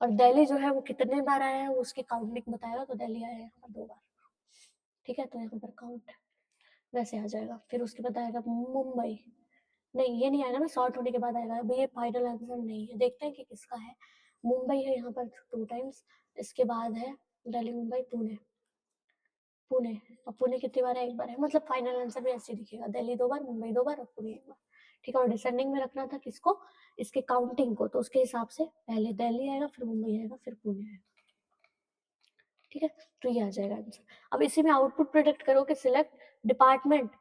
और दिल्ली जो है वो कितने बार आया है वो उसकी काउंटिंग बताएगा, तो दिल्ली आया है यहाँ पर 2 बार, ठीक है। तो यहाँ पर काउंट वैसे आ जाएगा, फिर उसके बाद आएगा मुंबई, नहीं ये नहीं आएगा ना, शॉर्ट होने के बाद आएगा, अभी ये फाइनल आंसर नहीं है, देखते हैं कि किसका है। मुंबई है यहाँ पर 2 टाइम्स, इसके बाद है दिल्ली, मुंबई, पुणे, पुणे, और पुणे कितनी बार है, 1 बार है, मतलब फाइनल आंसर भी ऐसे ही दिखेगा, दिल्ली 2 बार, मुंबई 2 बार और पुणे 1 बार, ठीक है। और डिसेंडिंग में रखना था किसको, इसके काउंटिंग को, तो उसके हिसाब से पहले दिल्ली आएगा, फिर मुंबई आएगा, फिर पुणे आएगा, ठीक है। तो ये आ जाएगा आंसर। अब इसी में आउटपुट प्रिडिक्ट करो कि सिलेक्ट डिपार्टमेंट,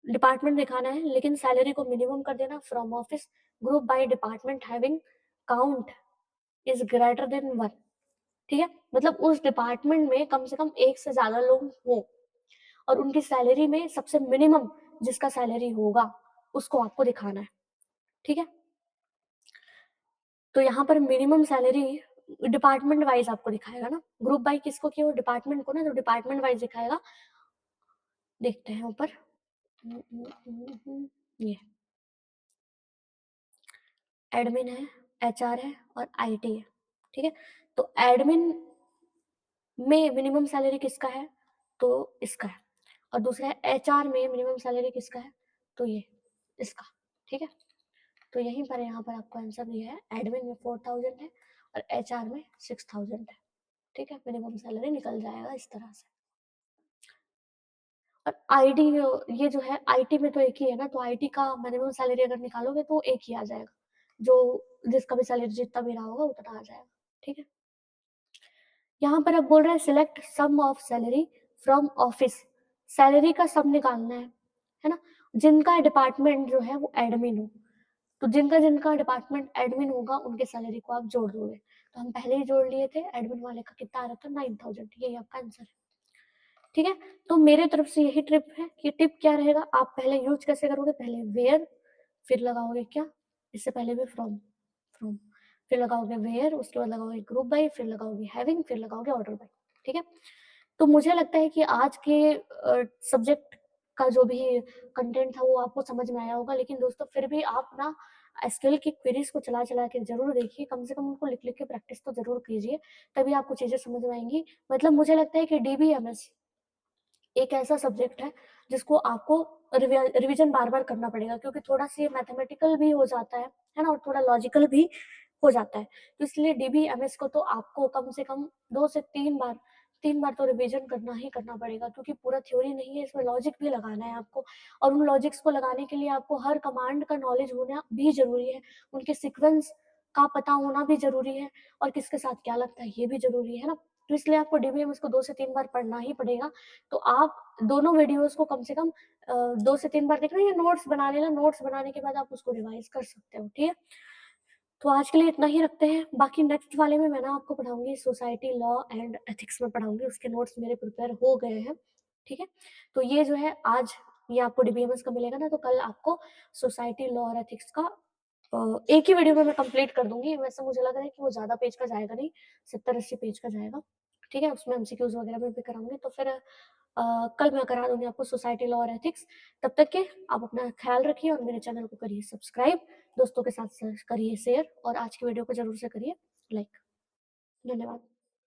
डिपार्टमेंट दिखाना है, लेकिन सैलरी को मिनिमम कर देना, from office group by department having count is greater then 1, ठीक है। मतलब उस डिपार्टमेंट में कम से कम एक से ज्यादा लोग हो, और उनकी सैलरी में सबसे मिनिमम जिसका सैलरी होगा उसको आपको दिखाना है, ठीक है। तो यहाँ पर मिनिमम सैलरी डिपार्टमेंट वाइज आपको दिखाएगा ना, ग्रुप बाय किसको किया, वो डिपार्टमेंट को ना, जो डिपार्टमेंट वाइज दिखाएगा, देखते हैं ऊपर, ये एडमिन है, एचआर है और आईटी है, ठीक है। तो एडमिन में मिनिमम सैलरी किसका है, तो इसका है, और दूसरा है एचआर में मिनिमम सैलरी किसका है, तो ये इसका, ठीक है। तो यहीं पर यहाँ पर आपको आंसर दिया है, एडमिन में 4000 है और एचआर में 6000 है, ठीक है। मिनिमम सैलरी निकल जाएगा इस तरह से। और आईडी, ये जो है आईटी में तो एक ही है ना, तो आईटी का मिनिमम सैलरी अगर निकालोगे तो एक ही आ जाएगा, जो जिसका भी सैलरी जितना भी रहा होगा उतना आ जाएगा, ठीक है। यहाँ पर अब बोल रहे हैं select sum of salary from office, salary का सम निकालना है ना, जिनका डिपार्टमेंट जो है वो एडमिन हो, तो जिनका जिनका डिपार्टमेंट एडमिन होगा उनके सैलरी को आप जोड़ दोगे। तो हम पहले ही जोड़ लिए थे, एडमिन वाले का कितना आ रहा था 9000, यही आपका आंसर है। ठीक है, तो मेरे तरफ से यही टिप है कि टिप क्या रहेगा, आप पहले यूज कैसे करोगे, पहले वेयर, फिर लगाओगे क्या, इससे पहले भी फ्रॉम, फ्रॉम, फिर लगाओगे वेयर, उसके बाद लगाओगे ग्रुप बाय, फिर लगाओगे हैविंग, फिर लगाओगे ऑर्डर बाय। ठीक है, तो मुझे लगता है कि आज के सब्जेक्ट का जो भी कंटेंट था वो आपको समझ में आया होगा, लेकिन दोस्तों फिर भी आप ना एसक्यूएल की क्वेरीज को चला-चला के ज़रूर देखिए, कम से कम उनको लिख-लिख के प्रैक्टिस तो ज़रूर कीजिए, तभी आपको चीज़ें समझ में आएँगी। मतलब मुझे लगता है कि डीबीएमएस एक ऐसा सब्जेक्ट है जिसको आपको रिवीजन बार-बार करना पड़ेगा, क्योंकि थोड़ा-सा ये मैथमेटिकल भी हो जाता है ना? और थोड़ा लॉजिकल भी हो जाता है। तो इसलिए डीबीएमएस को तो आपको कम से कम 2 से 3 बार तो रिवीजन करना ही करना पड़ेगा, क्योंकि पूरा थ्योरी नहीं है, इसमें लॉजिक भी लगाना है आपको, और उन लॉजिक्स को लगाने के लिए आपको हर कमांड का नॉलेज होना भी ज़रूरी है, उनके सीक्वेंस का पता होना भी ज़रूरी है, और किसके साथ क्या लगता है ये भी ज़रूरी है ना? तो इसलिए आपको डीबीएमएस को 2 से 3 बार पढ़ना ही पड़ेगा। तो आप दोनों वीडियोज़ को कम से कम 2 से 3 बार देखना, या नोट्स बना लेना, नोट्स बनाने के बाद आप उसको रिवाइज़ कर सकते हो, ठीक है? तो आज के लिए इतना ही रखते हैं, बाकी नेक्स्ट वाले में मैं ना आपको पढ़ाऊँगी सोसाइटी, लॉ एंड एथिक्स में पढ़ाऊँगी, उसके नोट्स मेरे प्रिपेयर हो गए हैं, ठीक है? तो ये जो है आज ये आपको डीबीएमएस का मिलेगा ना, तो कल आपको सोसाइटी, लॉ और एथिक्स का एक ही वीडियो में मैं कंप्लीट कर दूँगी। वैसे मुझे लग रहा है कि वो ज़्यादा पेज का जाएगा नहीं, 70-80 पेज का जाएगा, ठीक है? उसमें एमसीक्यूज़ वगैरह मैं भी कराऊँगी, तो फिर कल मैं करा दूँगी आपको सोसाइटी, लॉ और एथिक्स। तब तक के आप अपना ख़्याल रखिए और मेरे चैनल को करिए सब्सक्राइब, दोस्तों के साथ करिए शेयर, और आज की वीडियो को ज़रूर से करिए लाइक। धन्यवाद।